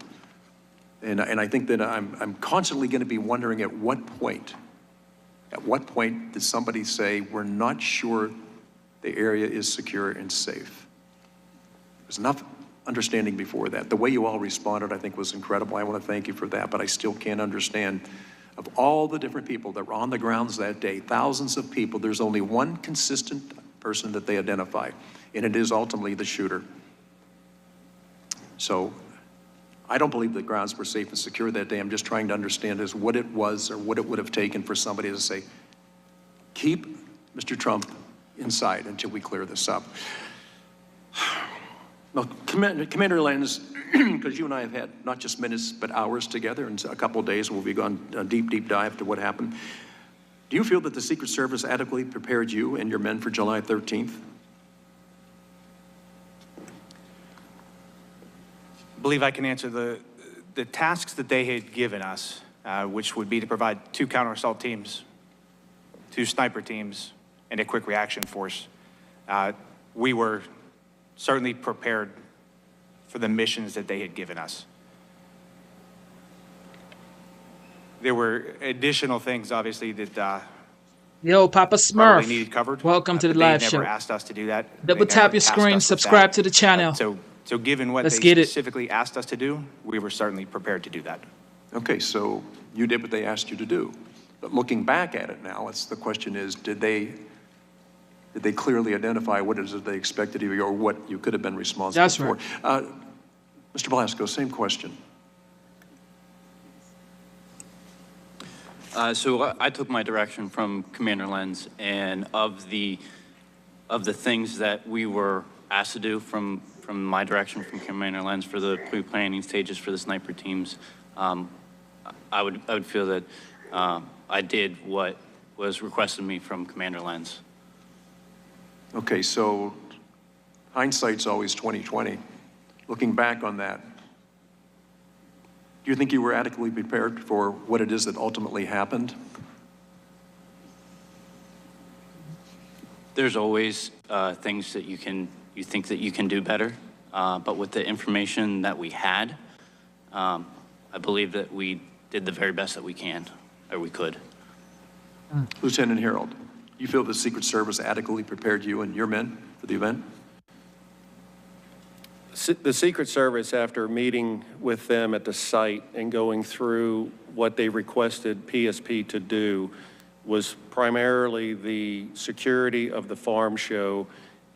F: And I think that I'm constantly going to be wondering at what point did somebody say, we're not sure the area is secure and safe? There's enough understanding before that. The way you all responded, I think, was incredible. I want to thank you for that, but I still can't understand. Of all the different people that were on the grounds that day, thousands of people, there's only one consistent person that they identify, and it is ultimately the shooter. So I don't believe the grounds were safe and secure that day. I'm just trying to understand is what it was or what it would have taken for somebody to say, keep Mr. Trump inside until we clear this up. Well, Commander Lenz, because you and I have had not just minutes, but hours together, and a couple of days we'll be gone a deep dive to what happened. Do you feel that the Secret Service adequately prepared you and your men for July 13th?
E: believe I can answer the tasks that they had given us, which would be to provide 2 counter-assault teams, 2 sniper teams, and a quick reaction force. We were certainly prepared for the missions that they had given us. There were additional things, obviously, that
A: Yo, Papa
E: probably
A: Smurf,
E: needed covered.
A: welcome to the
E: but they
A: live
E: never
A: show.
E: asked us to do that.
A: Double
E: They
A: tap
E: never
A: your
E: tasked
A: screen,
E: us with
A: subscribe
E: that.
A: to the channel.
E: So given what
A: Let's
E: they
A: get it.
E: specifically asked us to do, we were certainly prepared to do that.
F: Okay, so you did what they asked you to do. But looking back at it now, the question is, did they clearly identify what it is that they expected of you or what you could have been responsible
A: That's
F: for?
A: right.
F: Mr. Blasco, same question.
G: So I took my direction from Commander Lenz, and of the things that we were asked to do from my direction from Commander Lenz for the pre-planning stages for the sniper teams, I would feel that I did what was requested of me from Commander Lenz.
F: Okay, so hindsight's always 20/20. Looking back on that, do you think you were adequately prepared for what it is that ultimately happened?
G: There's always things that you think that you can do better, but with the information that we had, I believe that we did the very best that we can, or we could.
F: Lieutenant Herold, you feel the Secret Service adequately prepared you and your men for the event?
H: The Secret Service, after meeting with them at the site and going through what they requested PSP to do, was primarily the security of the farm show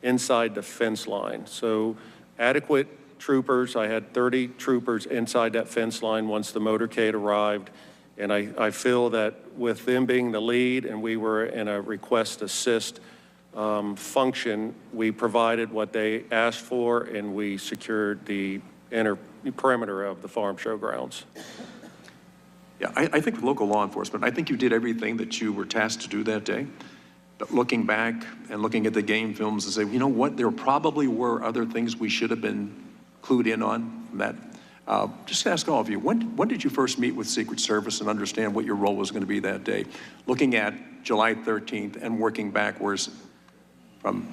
H: inside the fence line. So adequate troopers, I had 30 troopers inside that fence line once the motorcade arrived. And I feel that with them being the lead and we were in a request assist function, we provided what they asked for and we secured the inner perimeter of the farm show grounds.
F: Yeah, I think with local law enforcement, I think you did everything that you were tasked to do that day. But looking back and looking at the game films and say, you know what, there probably were other things we should have been clued in on from that. Just to ask all of you, when did you first meet with Secret Service and understand what your role was going to be that day? Looking at July 13th and working backwards from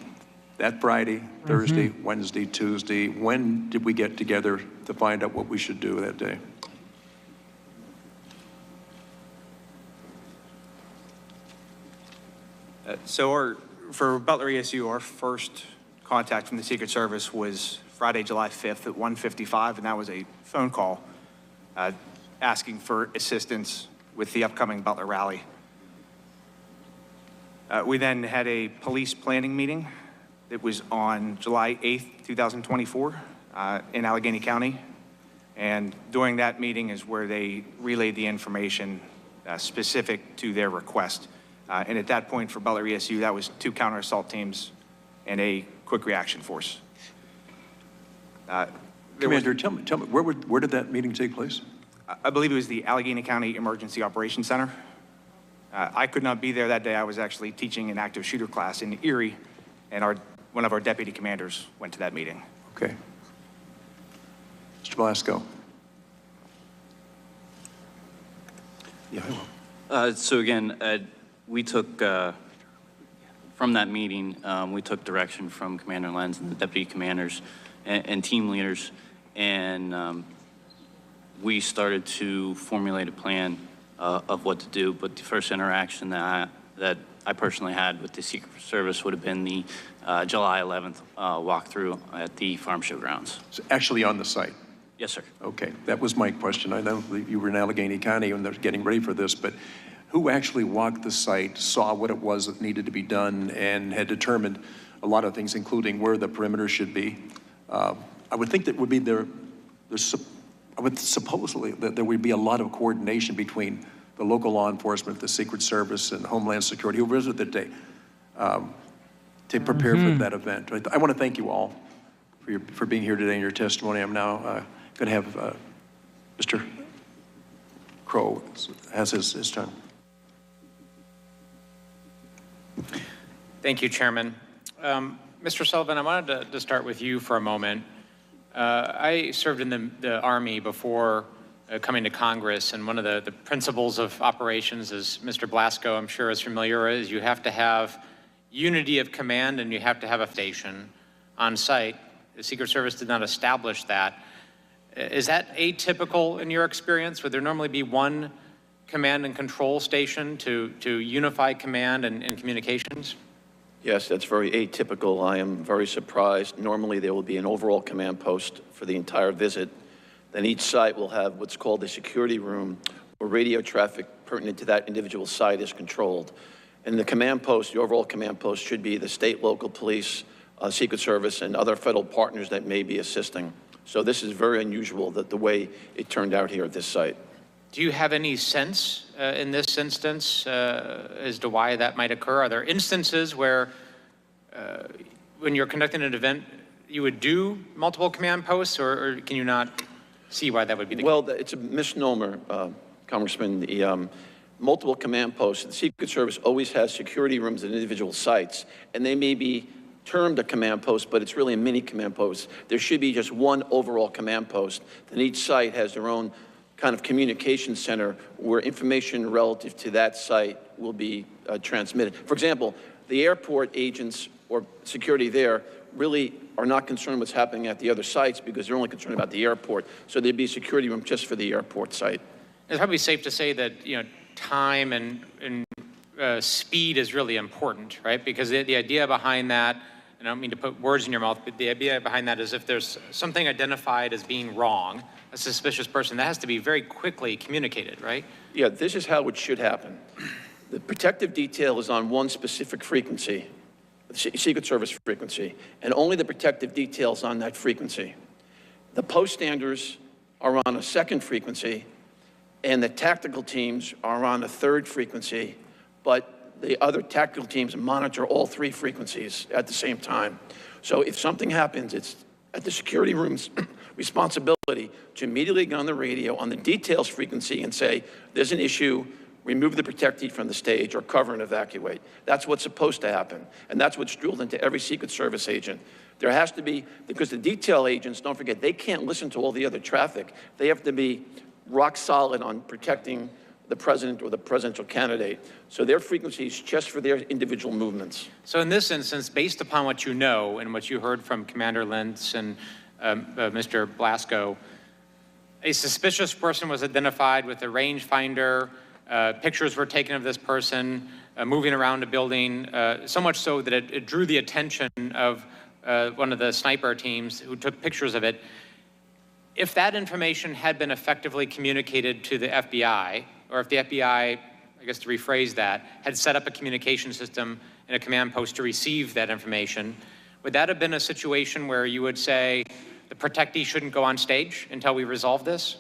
F: that Friday, Thursday, Wednesday, Tuesday, when did we get together to find out what we should do that day?
E: For Butler ESU, our first contact from the Secret Service was Friday, July 5th at 1:55, and that was a phone call asking for assistance with the upcoming Butler rally. We then had a police planning meeting that was on July 8th, 2024 in Allegheny County. And during that meeting is where they relayed the information specific to their request. And at that point for Butler ESU, that was 2 counter-assault teams and a quick reaction force.
F: Commander, tell me, where did that meeting take place?
E: I believe it was the Allegheny County Emergency Operations Center. I could not be there that day. I was actually teaching an active shooter class in Erie, and one of our deputy commanders went to that meeting.
F: Okay. Mr. Blasco. Yeah, I will.
G: So again, we took, from that meeting, we took direction from Commander Lenz and the deputy commanders and team leaders, and we started to formulate a plan of what to do. But the first interaction that I personally had with the Secret Service would have been the July 11th walkthrough at the farm show grounds.
F: So actually on the site?
G: Yes, sir.
F: Okay, that was my question. I know that you were in Allegheny County and they're getting ready for this, but who actually walked the site, saw what it was that needed to be done, and had determined a lot of things, including where the perimeter should be? I would think that would be I would supposedly that there would be a lot of coordination between the local law enforcement, the Secret Service, and Homeland Security, who visited that day, to prepare for that event. I want to thank you all for being here today in your testimony. I'm now going to have Mr. Crow has his turn.
D: Thank you, Chairman. Mr. Sullivan, I wanted to start with you for a moment. I served in the Army before coming to Congress, and one of the principles of operations, as Mr. Blasco, I'm sure, is familiar, is you have to have unity of command and you have to have a station on site. The Secret Service did not establish that. Is that atypical in your experience? Would there normally be one command and control station to unify command and communications?
I: Yes, that's very atypical. I am very surprised. Normally, there will be an overall command post for the entire visit. Then each site will have what's called a security room, where radio traffic pertinent to that individual site is controlled. And the command post, the overall command post, should be the state, local police, Secret Service, and other federal partners that may be assisting. So this is very unusual, that the way it turned out here at this site.
D: Do you have any sense in this instance as to why that might occur? Are there instances where when you're conducting an event, you would do multiple command posts, or can you not see why that would be the case?
I: Well, it's a misnomer, Congressman. The multiple command posts, the Secret Service always has security rooms at individual sites, and they may be termed a command post, but it's really a mini command post. There should be just one overall command post, and each site has their own kind of communication center where information relative to that site will be transmitted. For example, the airport agents or security there really are not concerned what's happening at the other sites because they're only concerned about the airport. So there'd be a security room just for the airport site.
D: It's probably safe to say that, you know, time and speed is really important, right? Because the idea behind that, and I don't mean to put words in your mouth, but the idea behind that is if there's something identified as being wrong, a suspicious person, that has to be very quickly communicated, right?
I: Yeah, this is how it should happen. The protective detail is on one specific frequency, the Secret Service frequency, and only the protective details on that frequency. The post standers are on a second frequency, and the tactical teams are on a third frequency, but the other tactical teams monitor all three frequencies at the same time. So if something happens, it's at the security room's responsibility to immediately get on the radio on the details frequency and say, there's an issue, remove the protectee from the stage or cover and evacuate. That's what's supposed to happen. And that's what's drilled into every Secret Service agent. There has to be, because the detail agents, don't forget, they can't listen to all the other traffic. They have to be rock solid on protecting the president or the presidential candidate. So their frequency is just for their individual movements.
D: So in this instance, based upon what you know and what you heard from Commander Lenz and Mr. Blasco, a suspicious person was identified with a rangefinder. Pictures were taken of this person moving around a building, so much so that it drew the attention of one of the sniper teams who took pictures of it. If that information had been effectively communicated to the FBI, or if the FBI, I guess to rephrase that, had set up a communication system and a command post to receive that information, would that have been a situation where you would say the protectee shouldn't go on stage until we resolve this?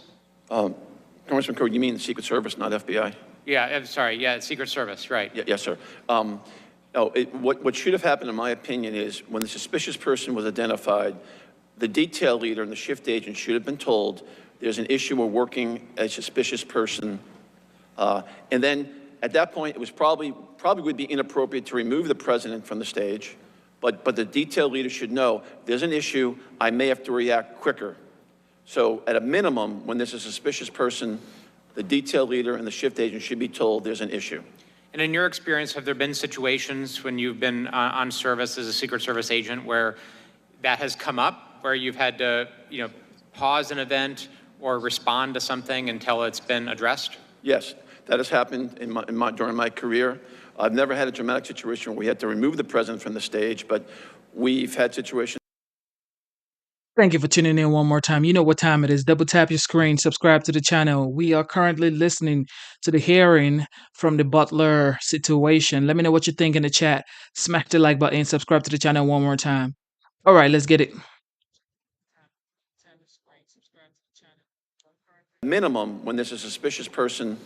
I: Congressman Kerr, you mean the Secret Service, not FBI?
D: Yeah, I'm sorry, yeah, Secret Service, right.
I: Yes, sir. What should have happened, in my opinion, is when the suspicious person was identified, the detail leader and the shift agent should have been told there's an issue, we're working a suspicious person. And then at that point, it was probably would be inappropriate to remove the president from the stage, but the detail leader should know there's an issue, I may have to react quicker. So at a minimum, when there's a suspicious person, the detail leader and the shift agent should be told there's an issue.
D: And in your experience, have there been situations when you've been on service as a Secret Service agent where that has come up, where you've had to, you know, pause an event or respond to something until it's been addressed?
I: Yes, that has happened during my career. I've never had a dramatic situation where we had to remove the president from the stage, but we've had situations.
A: Thank you for tuning in one more time. You know what time it is. Double tap your screen, subscribe to the channel. We are currently listening to the hearing from the Butler situation. Let me know what you think in the chat. Smack the like button, subscribe to the channel one more time. All right, let's get it.
I: Minimum, when there's a suspicious person,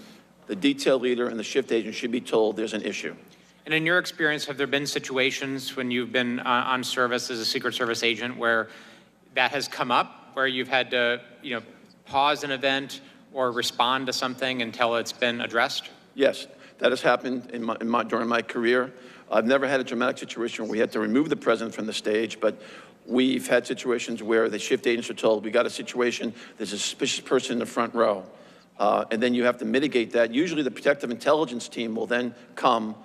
I: the detail leader and the shift agent should be told there's an issue.
D: And in your experience, have there been situations when you've been on service as a Secret Service agent where that has come up, where you've had to, you know, pause an event or respond to something until it's been addressed?
I: Yes, that has happened during my career. I've never had a dramatic situation where we had to remove the president from the stage, but We've had situations where the shift agents are told, we got a situation, there's a suspicious person in the front row. And then you have to mitigate that. Usually the protective intelligence team will then come,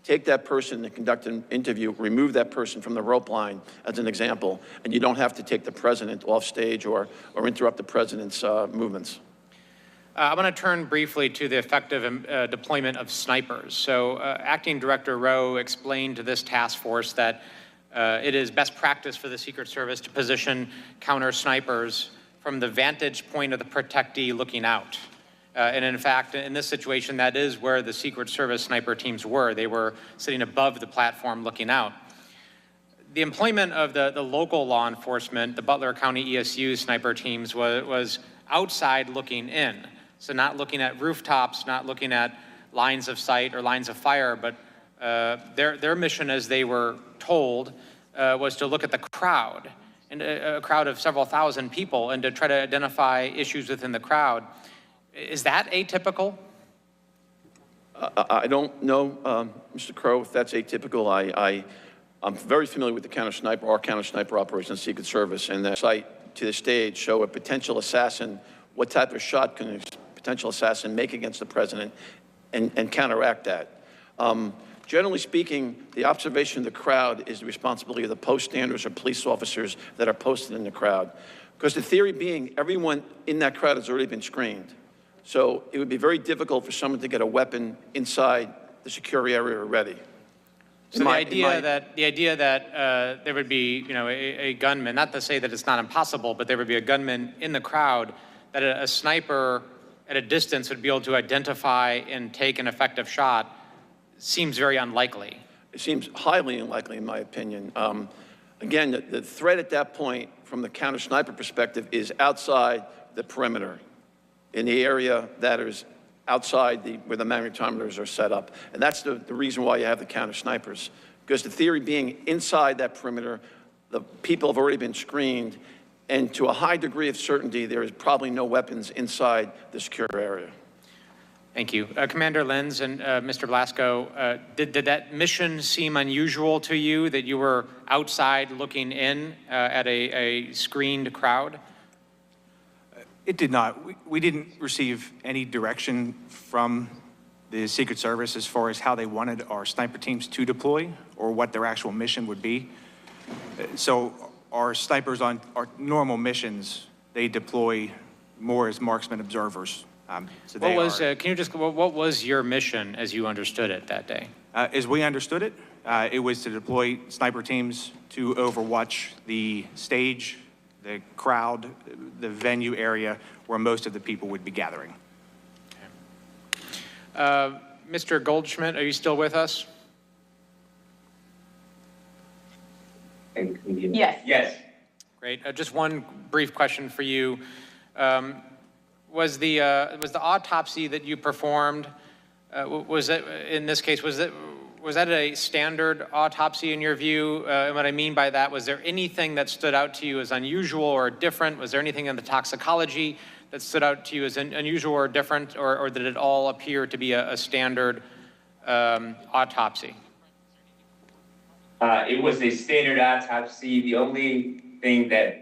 I: take that person and conduct an interview, remove that person from the rope line, as an example, and you don't have to take the president off stage or interrupt the president's movements.
D: I want to turn briefly to the effective deployment of snipers. So Acting Director Rowe explained to this task force that it is best practice for the Secret Service to position counter snipers from the vantage point of the protectee looking out. And in fact, in this situation, that is where the Secret Service sniper teams were. They were sitting above the platform looking out. The employment of the local law enforcement, the Butler County ESU sniper teams, was outside looking in. So not looking at rooftops, not looking at lines of sight or lines of fire, but their mission, as they were told, was to look at the crowd, and a crowd of several thousand people, and to try to identify issues within the crowd. Is that atypical?
I: I don't know, Mr. Crow, if that's atypical. I'm very familiar with the counter-sniper, our counter-sniper operation, Secret Service, and the sight to the stage show a potential assassin, what type of shot can a potential assassin make against the president, and counteract that. Generally speaking, the observation of the crowd is the responsibility of the poststanders or police officers that are posted in the crowd. Because the theory being, everyone in that crowd has already been screened. So it would be very difficult for someone to get a weapon inside the secure area already.
D: So the idea that there would be, a gunman, not to say that it's not impossible, but there would be a gunman in the crowd, that a sniper at a distance would be able to identify and take an effective shot, seems very unlikely.
I: It seems highly unlikely, in my opinion. Again, the threat at that point, from the counter-sniper perspective, is outside the perimeter, in the area that is outside where the magnetometers are set up. And that's the reason why you have the counter-snipers. Because the theory being, inside that perimeter, the people have already been screened, and to a high degree of certainty, there is probably no weapons inside the secure area.
D: Thank you. Commander Lenz and Mr. Blasco, did that mission seem unusual to you, that you were outside looking in at a screened crowd?
E: It did not. We didn't receive any direction from the Secret Service as far as how they wanted our sniper teams to deploy or what their actual mission would be. So our snipers on our normal missions, they deploy more as marksman observers. So what was your mission as you understood it that day?
B: As we understood it, it was to deploy sniper teams to overwatch the stage, the crowd, the venue area where most of the people would be gathering.
D: Okay. Mr. Goldschmidt, are you still with us?
J: Yes. Yes.
D: Great. Just one brief question for you. Was the autopsy that you performed, was it, in this case, was that a standard autopsy in your view? And what I mean by that, was there anything that stood out to you as unusual or different? Was there anything in the toxicology that stood out to you as unusual or different, or did it all appear to be a standard autopsy?
J: It was a standard autopsy. The only thing that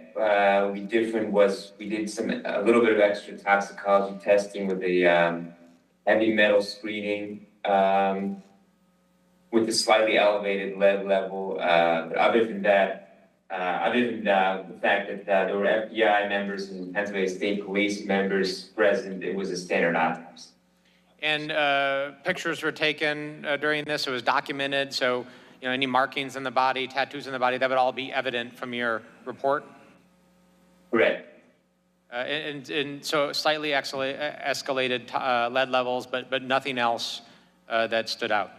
J: we different was we did a little bit of extra toxicology testing with a heavy metal screening with a slightly elevated lead level. But other than that, the fact that there were FBI members and Pennsylvania State Police members present, it was a standard autopsy.
D: And pictures were taken during this. It was documented. So, any markings in the body, tattoos in the body, that would all be evident from your report?
J: Correct.
D: And so slightly escalated lead levels, but nothing else that stood out.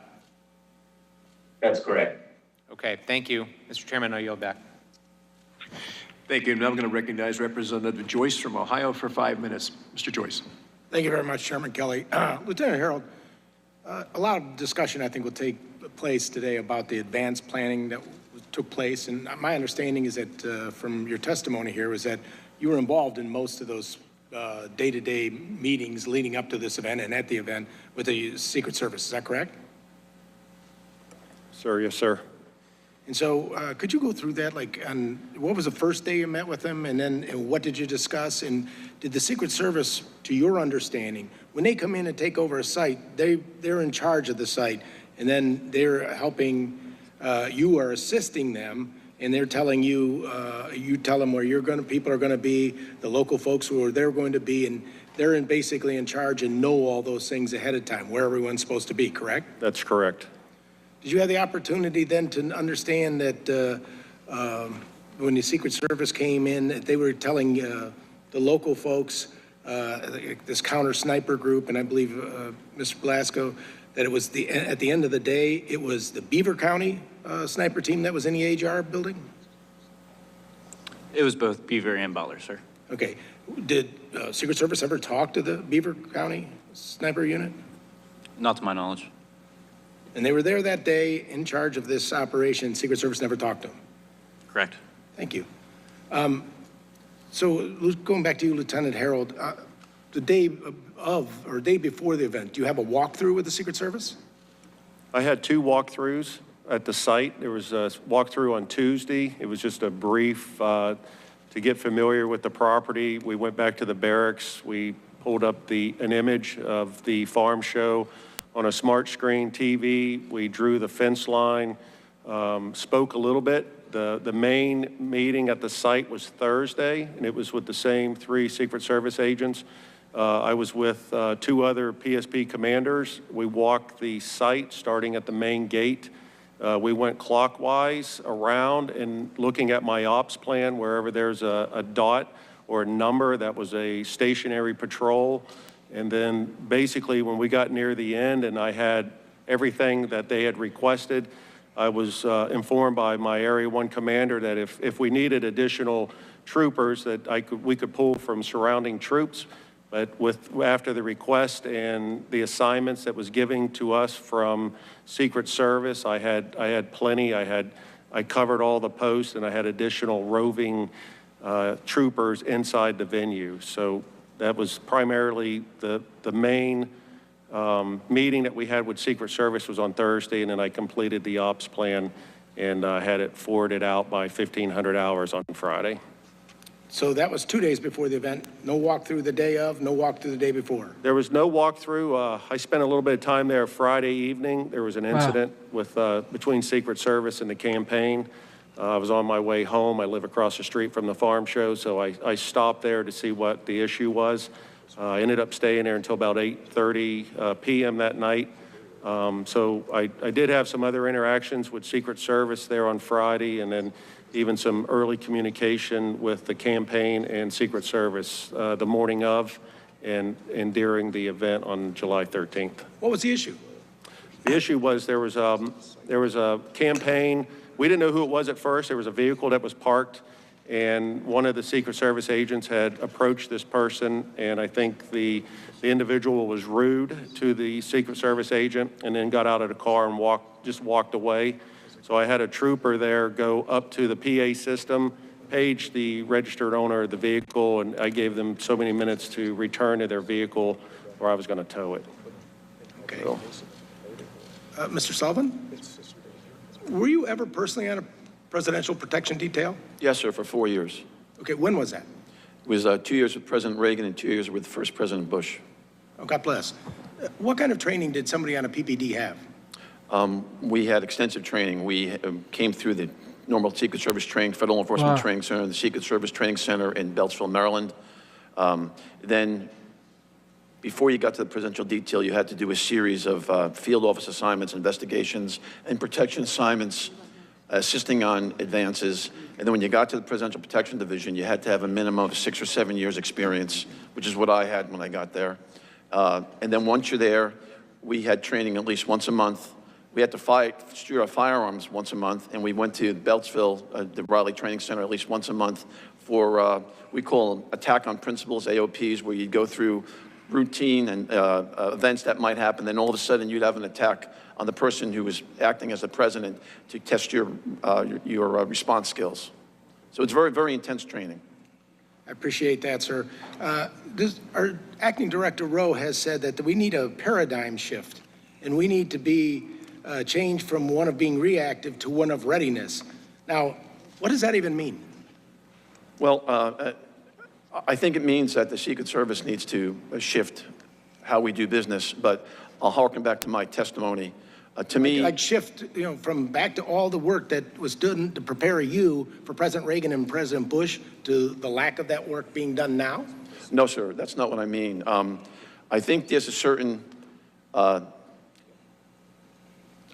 J: That's correct.
D: Okay, thank you. Mr. Chairman, I'll yield back.
F: Thank you. Now I'm going to recognize Representative Joyce from Ohio for 5 minutes. Mr. Joyce.
K: Thank you very much, Chairman Kelly. Lieutenant Herold, a lot of discussion, I think, will take place today about the advanced planning that took place. And my understanding is that from your testimony here was that you were involved in most of those day-to-day meetings leading up to this event and at the event with the Secret Service. Is that correct?
H: Sir, yes, sir.
K: And so could you go through that, like, on what was the first day you met with them, and then what did you discuss? And did the Secret Service, to your understanding, when they come in and take over a site, they're in charge of the site, and then they're helping, you are assisting them, and they're telling you, you tell them where people are gonna be, the local folks who are there going to be, and they're basically in charge and know all those things ahead of time, where everyone's supposed to be, correct?
H: That's correct.
K: Did you have the opportunity then to understand that when the Secret Service came in, that they were telling the local folks, this counter sniper group, and I believe Mr. Blasco, that it was at the end of the day, it was the Beaver County sniper team that was in the HR building?
G: It was both Beaver and Butler, sir.
K: Okay. Did Secret Service ever talk to the Beaver County sniper unit?
G: Not to my knowledge.
K: And they were there that day in charge of this operation. Secret Service never talked to them?
G: Correct.
K: Thank you. So going back to you, Lieutenant Herold, the day of or day before the event, do you have a walkthrough with the Secret Service?
H: I had 2 walkthroughs at the site. There was a walkthrough on Tuesday. It was just a brief to get familiar with the property. We went back to the barracks. We pulled up an image of the farm show on a smart screen TV. We drew the fence line, spoke a little bit. The main meeting at the site was Thursday, and it was with the same 3 Secret Service agents. I was with 2 other PSP commanders. We walked the site starting at the main gate. We went clockwise around and looking at my ops plan, wherever there's a dot or a number, that was a stationary patrol. And then basically when we got near the end and I had everything that they had requested, I was informed by my Area 1 commander that if we needed additional troopers, that we could pull from surrounding troops. But after the request and the assignments that was given to us from Secret Service, I had plenty. I covered all the posts, and I had additional roving troopers inside the venue. So that was primarily the main meeting that we had with Secret Service was on Thursday, and then I completed the ops plan and had it forwarded out by 1,500 hours on Friday.
K: So that was 2 days before the event. No walkthrough the day of, no walkthrough the day before.
H: There was no walkthrough. I spent a little bit of time there Friday evening. There was an incident with between Secret Service and the campaign. I was on my way home. I live across the street from the farm show, so I stopped there to see what the issue was. I ended up staying there until about 8:30 p.m. that night. So I did have some other interactions with Secret Service there on Friday, and then even some early communication with the campaign and Secret Service the morning of and during the event on July 13th.
K: What was the issue?
H: The issue was there was a campaign. We didn't know who it was at first. There was a vehicle that was parked, and one of the Secret Service agents had approached this person, and I think the individual was rude to the Secret Service agent and then got out of the car and walked away. So I had a trooper there go up to the PA system, page the registered owner of the vehicle, and I gave them so many minutes to return to their vehicle or I was going to tow it.
K: Okay. So. Mr. Sullivan, were you ever personally on a presidential protection detail?
C: Yes, sir, for 4 years.
K: Okay, when was that?
C: It was 2 years with President Reagan and 2 years with First President Bush.
K: Oh, God bless. What kind of training did somebody on a PPD have?
C: We had extensive training. We came through the normal Secret Service training, Federal Enforcement Training Center, the Secret Service Training Center in Beltsville, Maryland. Then before you got to the presidential detail, you had to do a series of field office assignments, investigations, and protection assignments, assisting on advances. And then when you got to the Presidential Protection Division, you had to have a minimum of 6 or 7 years experience, which is what I had when I got there. And then once you're there, we had training at least once a month. We had to shoot our firearms once a month, and we went to Beltsville, the Riley Training Center, at least once a month for, we call them attack on principles, AOPs, where you go through routine and events that might happen, then all of a sudden you'd have an attack on the person who was acting as the president to test your response skills. So it's very, very intense training.
K: I appreciate that, sir. Our acting director, Rowe, has said that we need a paradigm shift, and we need to be change from one of being reactive to one of readiness. Now, what does that even mean?
C: Well, I think it means that the Secret Service needs to shift how we do business, but I'll harken back to my testimony. To me,
K: Like shift, from back to all the work that was done to prepare you for President Reagan and President Bush to the lack of that work being done now?
C: no, sir, that's not what I mean. I think there's a certain, I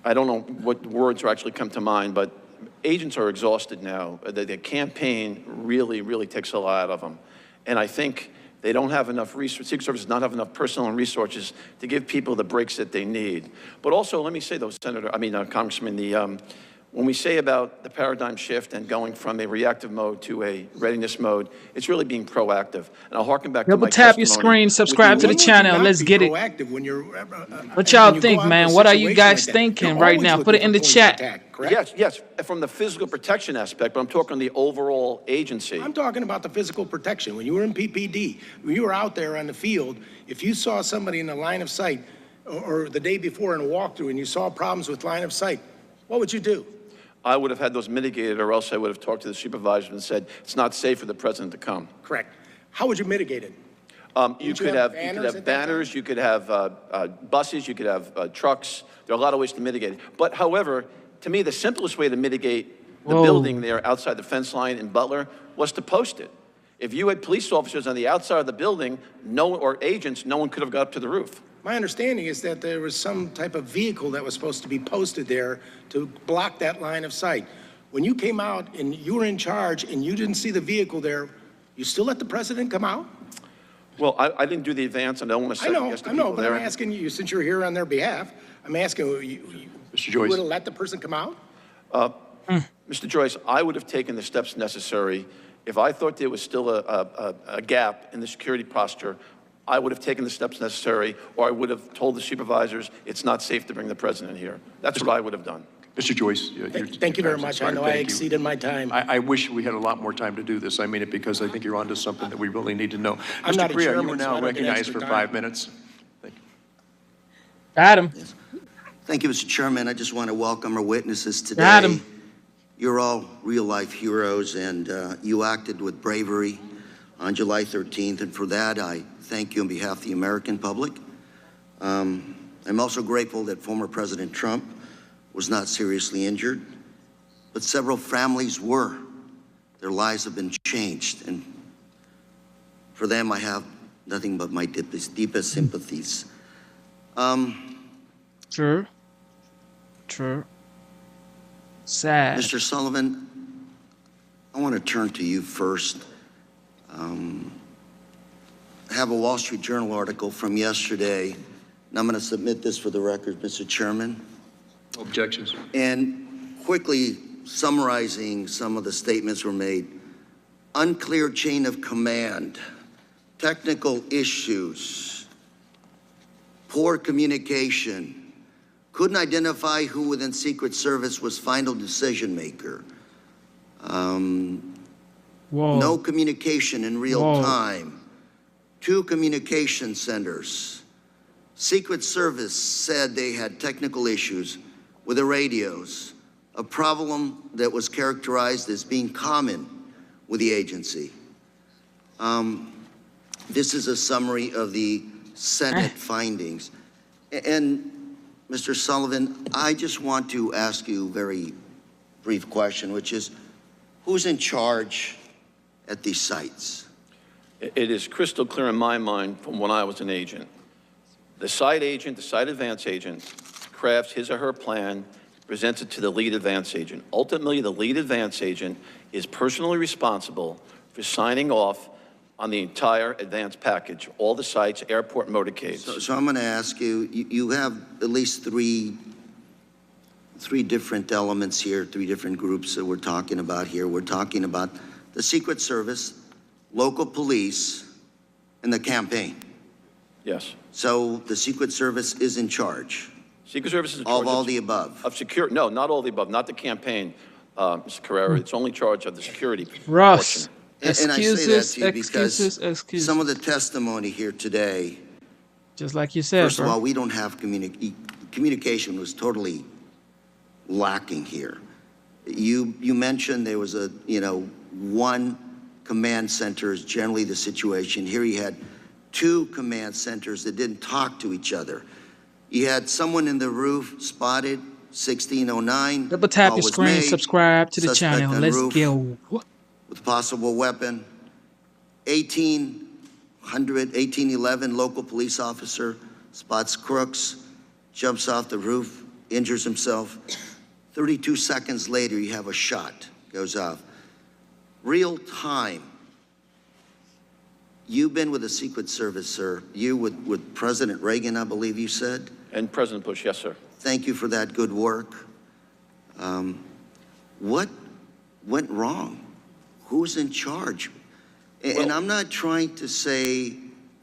C: don't know what words are actually come to mind, but agents are exhausted now. The campaign really, really takes a lot out of them. And I think they don't have enough resources, Secret Service does not have enough personnel and resources to give people the breaks that they need. But also, let me say though, Congressman, when we say about the paradigm shift and going from a reactive mode to a readiness mode, it's really being proactive. And I'll harken back to my
A: Double tap your
C: testimony.
A: screen, subscribe to the channel, let's get it.
K: When you're,
A: What y'all think, man? What are you guys thinking right now? Put it in the chat.
C: Yes, from the physical protection aspect, but I'm talking the overall agency.
K: I'm talking about the physical protection. When you were in PPD, when you were out there on the field, if you saw somebody in the line of sight or the day before in a walkthrough and you saw problems with line of sight, what would you do?
C: I would have had those mitigated, or else I would have talked to the supervisor and said, it's not safe for the president to come.
K: Correct. How would you mitigate it?
C: You could have banners, you could have buses, you could have trucks. There are a lot of ways to mitigate it. But however, to me, the simplest way to mitigate the building there outside the fence line in Butler was to post it. If you had police officers on the outside of the building, or agents, no one could have got up to the roof.
K: My understanding is that there was some type of vehicle that was supposed to be posted there to block that line of sight. When you came out and you were in charge and you didn't see the vehicle there, you still let the president come out?
C: Well, I didn't do the advance, and I don't want to second guess the people
K: but
C: there.
K: I'm asking you, since you're here on their behalf, I'm asking you,
F: Mr.
K: you
F: Joyce.
K: would have let the person come out?
C: Mr. Joyce, I would have taken the steps necessary. If I thought there was still a gap in the security posture, I would have taken the steps necessary, or I would have told the supervisors it's not safe to bring the president here. That's what I would have done.
F: Mr. Joyce.
K: Thank you very much. I know I exceeded my time.
F: I wish we had a lot more time to do this. I mean it because I think you're onto something that we really need to know.
K: I'm not
F: Mr.
K: a
F: Correa, you
K: chairman,
F: are
K: so I
F: now
K: don't get
F: recognized
K: extra
F: for
K: time.
F: 5 minutes. Thank you.
A: Adam.
L: Thank you, Mr. Chairman. I just want to welcome our witnesses today.
A: Adam.
L: You're all real-life heroes, and you acted with bravery on July 13th, and for that, I thank you on behalf of the American public. I'm also grateful that former President Trump was not seriously injured, but several families were. Their lives have been changed, and for them, I have nothing but my deepest sympathies.
A: True. Sad.
L: Mr. Sullivan, I want to turn to you first. I have a Wall Street Journal article from yesterday, and I'm going to submit this for the record, Mr. Chairman.
F: Objections.
L: And quickly summarizing some of the statements were made. Unclear chain of command, technical issues, poor communication, couldn't identify who within Secret Service was final decision maker. No communication in real time. 2 communication centers. Secret Service said they had technical issues with the radios, a problem that was characterized as being common with the agency. This is a summary of the Senate findings. And Mr. Sullivan, I just want to ask you a very brief question, which is, who's in charge at these sites?
C: It is crystal clear in my mind from when I was an agent. The site agent, the site advance agent, crafts his or her plan, presents it to the lead advance agent. Ultimately, the lead advance agent is personally responsible for signing off on the entire advance package, all the sites, airport motorcades.
L: So I'm going to ask you, you have at least three different elements here, 3 different groups that we're talking about here. We're talking about the Secret Service, local police, and the campaign.
C: Yes.
L: So the Secret Service is in charge.
C: Secret Service is in charge
L: Of all the above.
C: Of security. No, not all the above, not the campaign, Mr. Carrera. It's only charge of the security
A: Russ.
C: portion.
L: And I say that to you because
A: excuses.
L: some of the testimony here today,
A: Just like you said,
L: first of
A: bro.
L: all, we don't have communication was totally lacking here. You mentioned there was a, one command center is generally the situation. Here you had two command centers that didn't talk to each other. You had someone in the roof spotted, 1609.
A: Double tap
L: call
A: your
L: was
A: screen,
L: made,
A: subscribe to the
L: suspect
A: channel.
L: on
A: Let's
L: roof
A: go.
L: with possible weapon. 1811, local police officer spots crooks, jumps off the roof, injures himself. 32 seconds later, you have a shot, goes off. Real time. You've been with the Secret Service, sir. You with President Reagan, I believe you said?
I: And President Bush, yes, sir.
L: Thank you for that good work. What went wrong? Who's in charge? And I'm not trying to say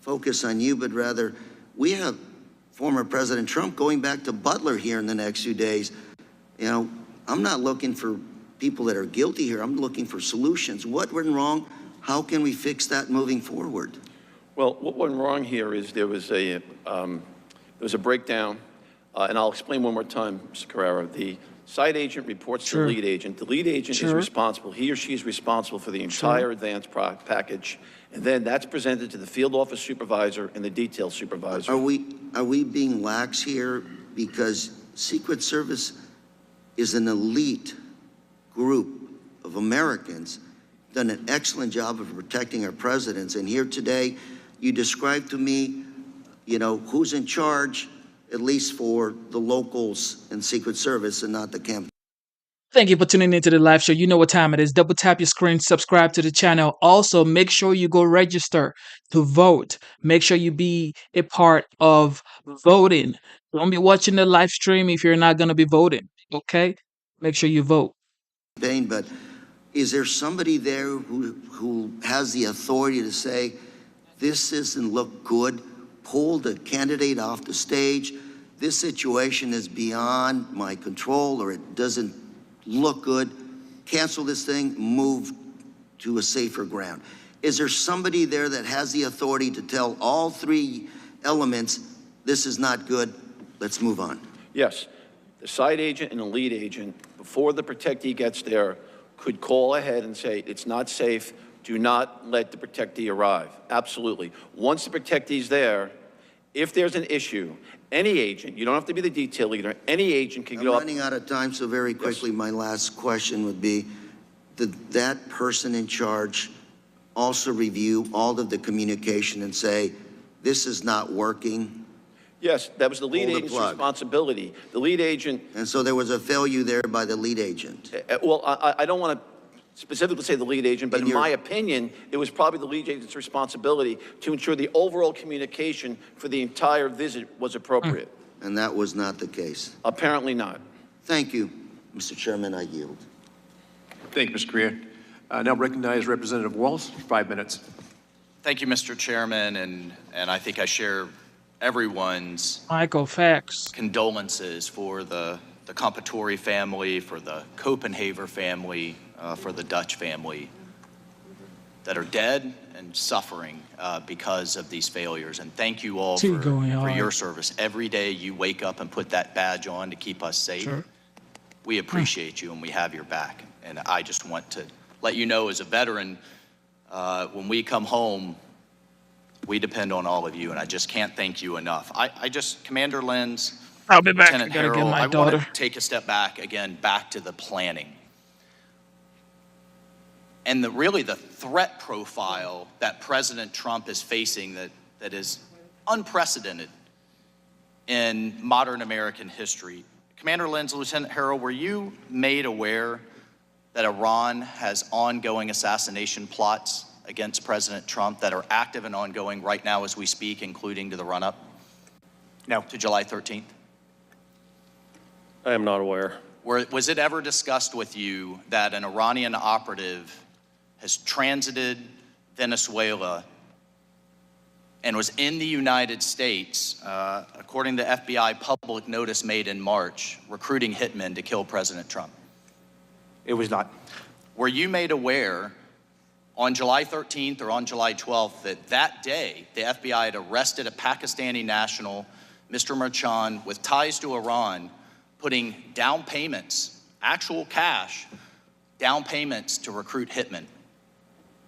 L: focus on you, but rather we have former President Trump going back to Butler here in the next few days. I'm not looking for people that are guilty here. I'm looking for solutions. What went wrong? How can we fix that moving forward?
I: Well, what went wrong here is there was a breakdown, and I'll explain one more time, Mr. Carrera. The site agent reports to the lead agent. The lead agent is responsible. He or she is responsible for the entire advance package, and then that's presented to the field office supervisor and the detail supervisor.
L: Are we being lax here? Because Secret Service is an elite group of Americans, done an excellent job of protecting our presidents. And here today, you described to me, who's in charge, at least for the locals in Secret Service and not the campaign.
A: Thank you for tuning into the live show. You know what time it is. Double tap your screen, subscribe to the channel. Also, make sure you go register to vote. Make sure you be a part of voting. Don't be watching the live stream if you're not going to be voting, okay? Make sure you vote.
L: But is there somebody there who has the authority to say, this doesn't look good, pull the candidate off the stage, this situation is beyond my control, or it doesn't look good, cancel this thing, move to a safer ground? Is there somebody there that has the authority to tell all three elements, this is not good, let's move on?
I: Yes, the site agent and the lead agent, before the protectee gets there, could call ahead and say, it's not safe, do not let the protectee arrive. Absolutely. Once the protectee's there, if there's an issue, any agent, you don't have to be the detail leader, any agent can go up.
L: I'm running out of time, so very quickly, my last question would be, did that person in charge also review all of the communication and say, this is not working?
I: Yes, that was the lead agent's responsibility. The lead agent.
L: And so there was a failure there by the lead agent.
I: Well, I don't want to specifically say the lead agent, but in my opinion, it was probably the lead agent's responsibility to ensure the overall communication for the entire visit was appropriate.
L: And that was not the case?
I: Apparently not.
L: Thank you, Mr. Chairman, I yield.
F: Thank you, Mr. Correa. Now recognize Representative Walz for 5 minutes.
M: Thank you, Mr. Chairman, and I think I share everyone's condolences for the Comparative family, for the Copenhagen family, for the Dutch family that are dead and suffering because of these failures. And thank you all for your service. Every day you wake up and put that badge on to keep us safe. We appreciate you and we have your back. And I just want to let you know, as a veteran, when we come home, we depend on all of you, and I just can't thank you enough. Commander Lenz,
A: I'll be back.
M: Lieutenant Herold, I want to take a step back again, back to the planning. And really the threat profile that President Trump is facing that is unprecedented in modern American history. Commander Lenz, Lieutenant Herold, were you made aware that Iran has ongoing assassination plots against President Trump that are active and ongoing right now as we speak, including to the run-up?
E: No.
M: To July 13th?
H: I am not aware.
M: Was it ever discussed with you that an Iranian operative has transited Venezuela and was in the United States, according to FBI public notice made in March, recruiting hitmen to kill President Trump?
E: It was not.
M: Were you made aware on July 13th or on July 12th that day the FBI had arrested a Pakistani national, Mr. Merchan, with ties to Iran, putting down payments, actual cash, down payments to recruit hitmen?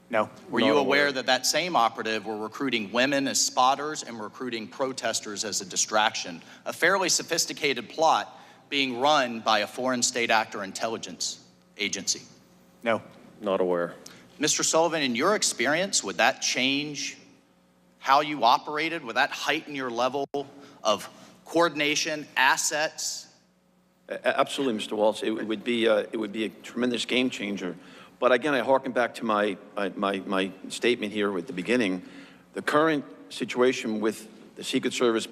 E: No.
M: Were you aware that that same operative were recruiting women as spotters and recruiting protesters as a distraction? A fairly sophisticated plot being run by a foreign state actor intelligence agency.
E: No.
H: Not aware.
M: Mr. Sullivan, in your experience, would that change how you operated? Would that heighten your level of coordination, assets?
I: Absolutely, Mr. Waltz. It would be a tremendous game changer. But again, I harken back to my statement here at the beginning. The current situation with the Secret Service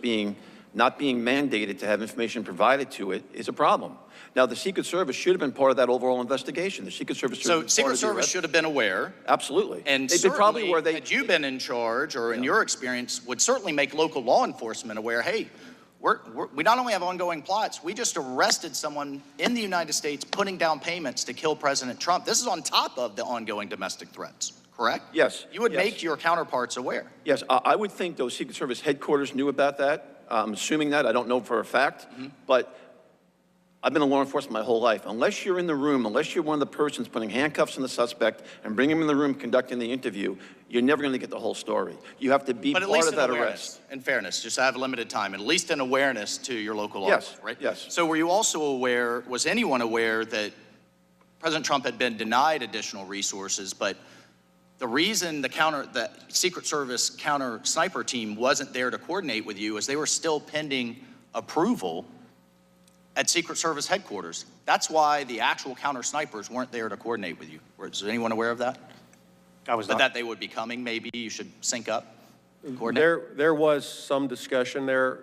I: not being mandated to have information provided to it is a problem. Now, the Secret Service should have been part of that overall investigation. The Secret Service should have been
M: Secret Service should have been aware.
I: Absolutely.
M: And
I: they've been probably where they,
M: had you been in charge, or in your experience, would certainly make local law enforcement aware, hey, we not only have ongoing plots, we just arrested someone in the United States putting down payments to kill President Trump. This is on top of the ongoing domestic threats, correct?
I: Yes.
M: You would make your counterparts aware.
I: Yes, I would think those Secret Service headquarters knew about that. I'm assuming that. I don't know for a fact. But I've been in law enforcement my whole life. Unless you're in the room, unless you're one of the persons putting handcuffs on the suspect and bringing him in the room conducting the interview, you're never going to get the whole story. You have to be part of that arrest.
M: In fairness, just I have limited time, at least an awareness to your local law, right?
I: Yes.
M: So were you also aware, was anyone aware that President Trump had been denied additional resources, but the reason the Secret Service counter sniper team wasn't there to coordinate with you is they were still pending approval at Secret Service headquarters. That's why the actual counter snipers weren't there to coordinate with you. Was anyone aware of that?
E: I was not.
M: But that they would be coming, maybe you should sync up, coordinate?
H: There was some discussion there,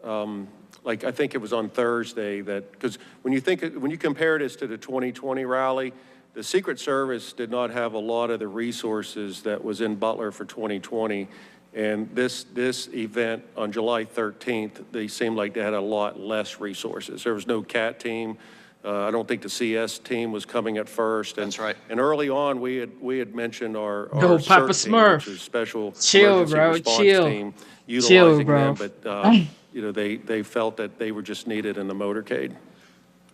H: like I think it was on Thursday, that because when you compare this to the 2020 rally, the Secret Service did not have a lot of the resources that was in Butler for 2020. And this event on July 13th, they seemed like they had a lot less resources. There was no CAT team. I don't think the CS team was coming at first.
M: That's right.
H: And early on, we had mentioned our
A: Papa
H: CERT team,
A: Smurf.
H: which is Special
A: Chill,
H: Emergency
A: bro.
H: Response
A: Chill.
H: Team,
A: Chill,
H: utilizing
A: bro.
H: them. But you know, they felt that they were just needed in the motorcade.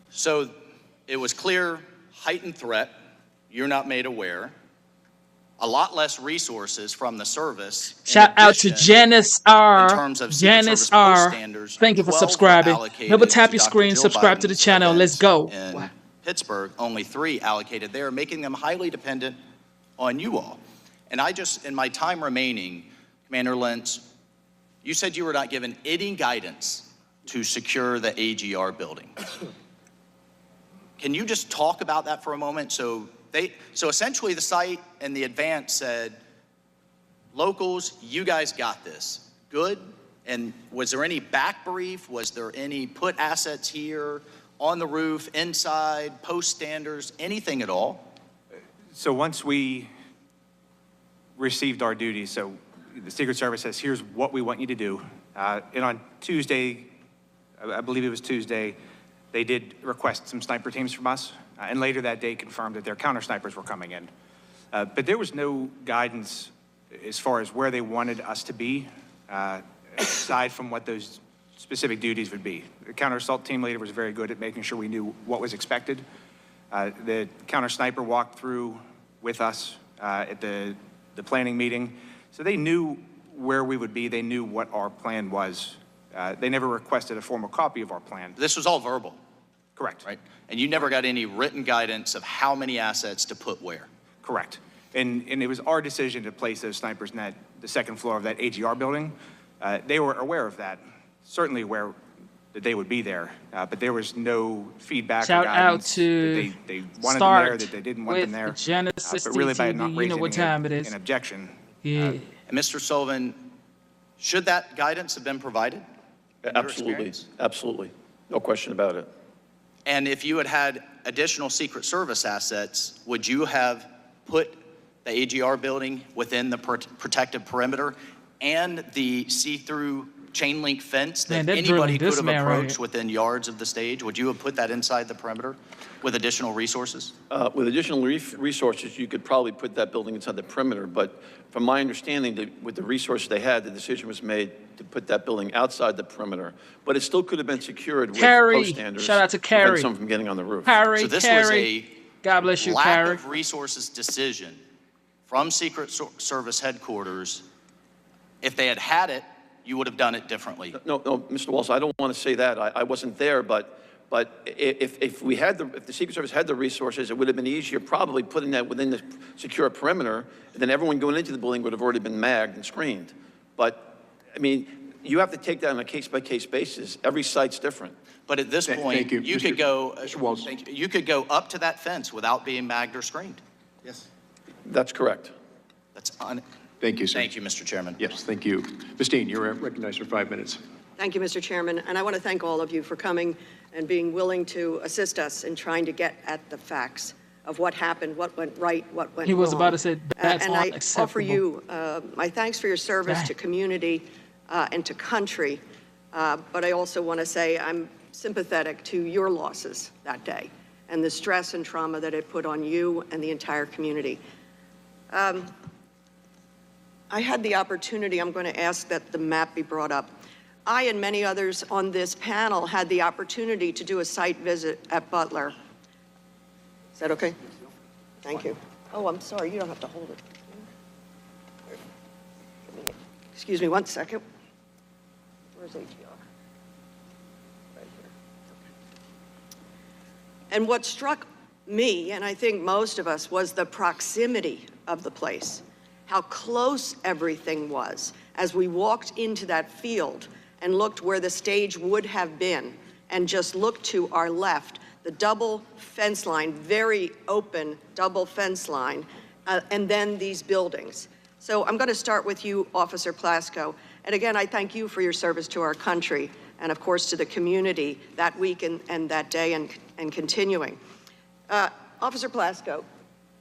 M: So it was clear, heightened threat, you're not made aware. A lot less resources from the service.
A: Shout out to Janice R.
M: In terms of
A: Janice
M: Secret Service
A: R.
M: post standards,
A: Thank you for
M: 12
A: subscribing.
M: allocated
A: Double tap
M: to
A: your
M: Dr.
A: screen,
M: Jill
A: subscribe to the
M: Biden's
A: channel. Let's go.
M: In Pittsburgh, only 3 allocated there, making them highly dependent on you all. And I just, in my time remaining, Commander Lenz, you said you were not given any guidance to secure the AGR building. Can you just talk about that for a moment? So essentially the site and the advance said, locals, you guys got this. Good. And was there any back brief? Was there any put assets here, on the roof, inside, post standards, anything at all?
E: So once we received our duties, so the Secret Service says, here's what we want you to do. And on Tuesday, I believe it was Tuesday, they did request some sniper teams from us. And later that day confirmed that their counter snipers were coming in. But there was no guidance as far as where they wanted us to be, aside from what those specific duties would be. The counter assault team leader was very good at making sure we knew what was expected. The counter sniper walked through with us at the planning meeting. So they knew where we would be. They knew what our plan was. They never requested a formal copy of our plan.
M: This was all verbal.
E: Correct.
M: Right? And you never got any written guidance of how many assets to put where?
E: Correct. And it was our decision to place those snipers in the second floor of that AGR building. They were aware of that, certainly aware that they would be there, but there was no feedback
A: Shout
E: or guidance
A: out to
E: that they wanted them there, that they didn't want them there.
A: Genesis
E: But really by
A: TV,
E: not
A: you
E: raising
A: know what time it is.
E: an objection.
A: Yeah.
M: And Mr. Sullivan, should that guidance have been provided?
I: Absolutely. Absolutely. No question about it.
M: And if you had had additional Secret Service assets, would you have put the AGR building within the protective perimeter and the see-through chain link fence
A: Man,
M: that
A: they're drilling
M: anybody could
A: this
M: have
A: man right
M: approached
A: here.
M: within yards of the stage? Would you have put that inside the perimeter with additional resources?
I: With additional resources, you could probably put that building inside the perimeter, but from my understanding, with the resources they had, the decision was made to put that building outside the perimeter. But it still could have been secured with
A: Carrie,
I: post standards.
A: shout out to
I: prevent
A: Carrie.
I: someone from getting on the roof.
A: Carrie,
M: So this
A: Carrie.
M: was a
A: God bless you,
M: lack
A: Carrie.
M: of resources decision from Secret Service headquarters. If they had had it, you would have done it differently.
I: No, Mr. Walsh, I don't want to say that. I wasn't there, but if the Secret Service had the resources, it would have been easier probably putting that within the secure perimeter, and then everyone going into the building would have already been magged and screened. But, I mean, you have to take that on a case-by-case basis. Every site's different.
M: But at this point, you could go,
F: Mr. Walsh.
M: you could go up to that fence without being magged or screened.
F: Yes.
I: That's correct.
F: Thank you, sir.
M: Thank you, Mr. Chairman.
F: Yes, thank you. Ms. Dean, you're recognized for 5 minutes.
N: Thank you, Mr. Chairman, and I want to thank all of you for coming and being willing to assist us in trying to get at the facts of what happened, what went right, what went wrong.
A: He was about to say that's
N: and I
A: unacceptable.
N: offer you my thanks for your service to community and to country, but I also want to say I'm sympathetic to your losses that day and the stress and trauma that it put on you and the entire community. I had the opportunity, I'm going to ask that the map be brought up. I and many others on this panel had the opportunity to do a site visit at Butler. Is that okay? Thank you. Oh, I'm sorry, you don't have to hold it. Excuse me 1 second. Where's ATR? Right here. And what struck me, and I think most of us, was the proximity of the place, how close everything was as we walked into that field and looked where the stage would have been and just looked to our left, the double fence line, very open double fence line, and then these buildings. So I'm going to start with you, Officer Blasco. And again, I thank you for your service to our country and, of course, to the community that week and that day and continuing. Officer Blasco,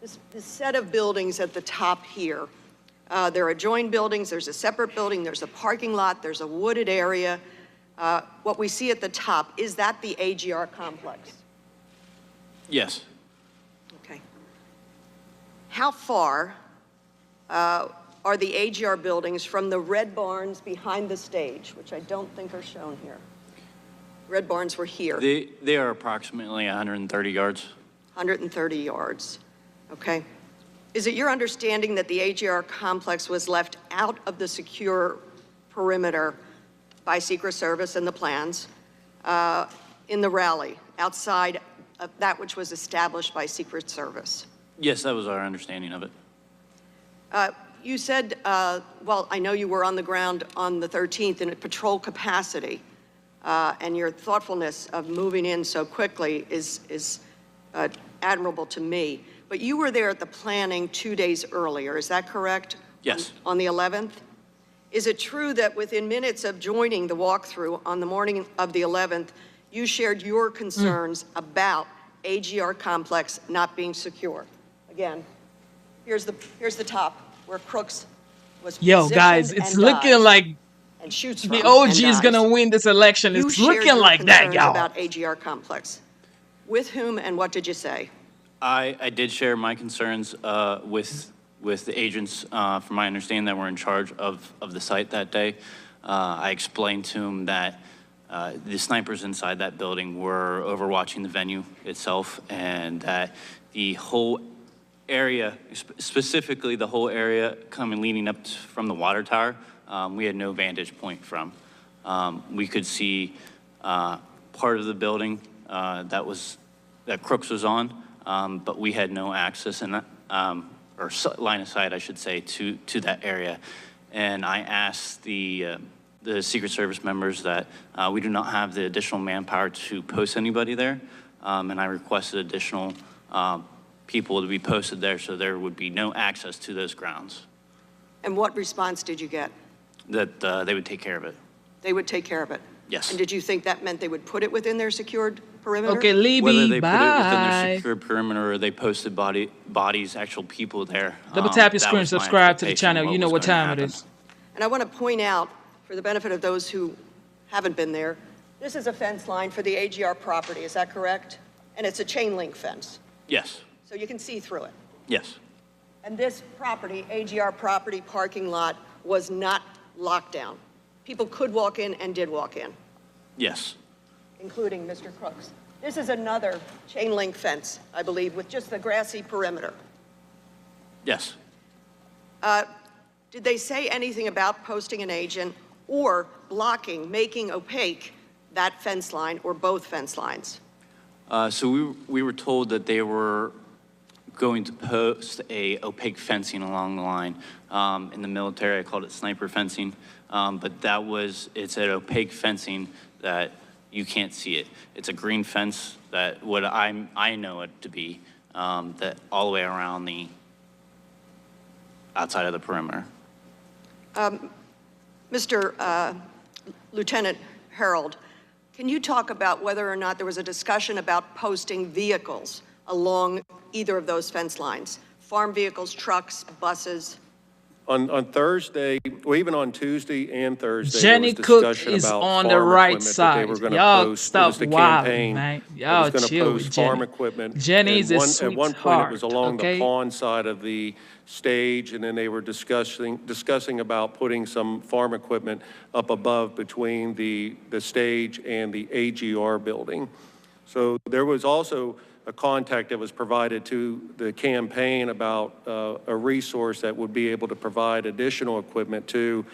N: this set of buildings at the top here, there are adjoined buildings, there's a separate building, there's a parking lot, there's a wooded area. What we see at the top, is that the AGR complex?
G: Yes.
N: Okay. How far are the AGR buildings from the red barns behind the stage, which I don't think are shown here? Red barns were here.
G: They are approximately 130 yards.
N: 130 yards, okay. Is it your understanding that the AGR complex was left out of the secure perimeter by Secret Service and the plans in the rally, outside of that which was established by Secret Service?
G: Yes, that was our understanding of it.
N: You said, well, I know you were on the ground on the 13th in a patrol capacity, and your thoughtfulness of moving in so quickly is admirable to me. But you were there at the planning 2 days earlier, is that correct?
G: Yes.
N: On the 11th? Is it true that within minutes of joining the walkthrough on the morning of the 11th, you shared your concerns about AGR complex not being secure? Again, here's the top where Crooks was
A: Yo, guys, it's looking like
N: and shoots
A: the
N: from
A: OG
N: and
A: is
N: dies.
A: gonna win this election.
N: You
A: It's
N: shared
A: looking
N: your
A: like that,
N: concerns
A: y'all.
N: about AGR complex. With whom and what did you say?
G: I did share my concerns with the agents, from my understanding, that were in charge of the site that day. I explained to them that the snipers inside that building were overwatching the venue itself, and that the whole area, specifically the whole area coming leading up from the water tower, we had no vantage point from. We could see part of the building that Crooks was on, but we had no access and or line of sight, I should say, to that area. And I asked the Secret Service members that we do not have the additional manpower to post anybody there, and I requested additional people to be posted there so there would be no access to those grounds.
N: And what response did you get?
G: That they would take care of it.
N: They would take care of it?
G: Yes.
N: And did you think that meant they would put it within their secured perimeter?
A: Okay, Libby,
G: Whether they put it within their
A: bye.
G: secure perimeter or they posted bodies, actual people there.
A: Double tap your
G: that
A: screen,
G: was my
A: subscribe to the
G: expectation of
A: channel.
G: what
A: You know
G: was
A: what
G: going to
A: time it
G: happen.
A: is.
N: And I want to point out, for the benefit of those who haven't been there, this is a fence line for the AGR property, is that correct? And it's a chain link fence,
G: Yes,
N: so you can see through it.
G: yes,
N: And this property, AGR property parking lot, was not locked down. People could walk in and did walk in,
G: yes,
N: including Mr. Crooks. This is another chain link fence, I believe, with just the grassy perimeter.
G: yes.
N: Did they say anything about posting an agent or blocking, making opaque that fence line or both fence lines?
G: So we were told that they were going to post a opaque fencing along the line. In the military, I called it sniper fencing, but it's an opaque fencing that you can't see it. It's a green fence that what I know it to be, that all the way around the outside of the perimeter.
N: Mr. Lieutenant Herold, can you talk about whether or not there was a discussion about posting vehicles along either of those fence lines? Farm vehicles, trucks, buses?
H: On Thursday, or even on Tuesday and Thursday,
A: Jenny
H: there was
A: Cook
H: discussion
A: is
H: about
A: on the
H: farm
A: right
H: equipment that
A: side.
H: they were going to
A: Y'all
H: post. It
A: stop
H: was the
A: wilding,
H: campaign
A: man.
H: that
A: Y'all
H: was going to
A: chill with
H: post farm
A: Jenny.
H: equipment.
A: Jenny's
H: And
A: a
H: at one point, it was
A: sweetheart,
H: along
A: okay?
H: the pond side of the stage, and then they were discussing about putting some farm equipment up above between the stage and the AGR building. So there was also a contact that was provided to the campaign about a resource that would be able to provide additional equipment to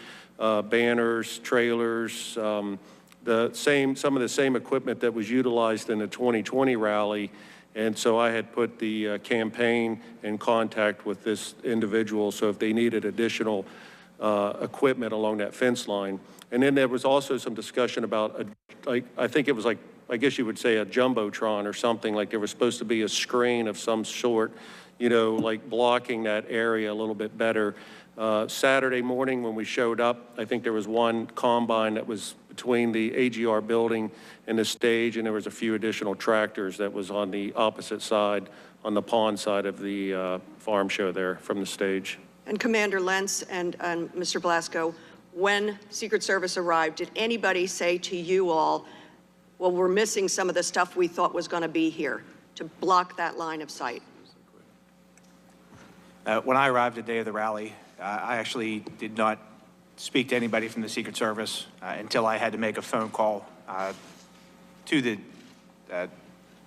H: banners, trailers, some of the same equipment that was utilized in the 2020 rally. And so I had put the campaign in contact with this individual, so if they needed additional equipment along that fence line. And then there was also some discussion about, I think it was like, I guess you would say a jumbotron or something, like there was supposed to be a screen of some sort, like blocking that area a little bit better. Saturday morning when we showed up, I think there was one combine that was between the AGR building and the stage, and there was a few additional tractors that was on the opposite side, on the pond side of the farm show there from the stage.
N: And Commander Lenz and Mr. Blasco, when Secret Service arrived, did anybody say to you all, well, we're missing some of the stuff we thought was going to be here, to block that line of sight?
E: When I arrived the day of the rally, I actually did not speak to anybody from the Secret Service until I had to make a phone call to the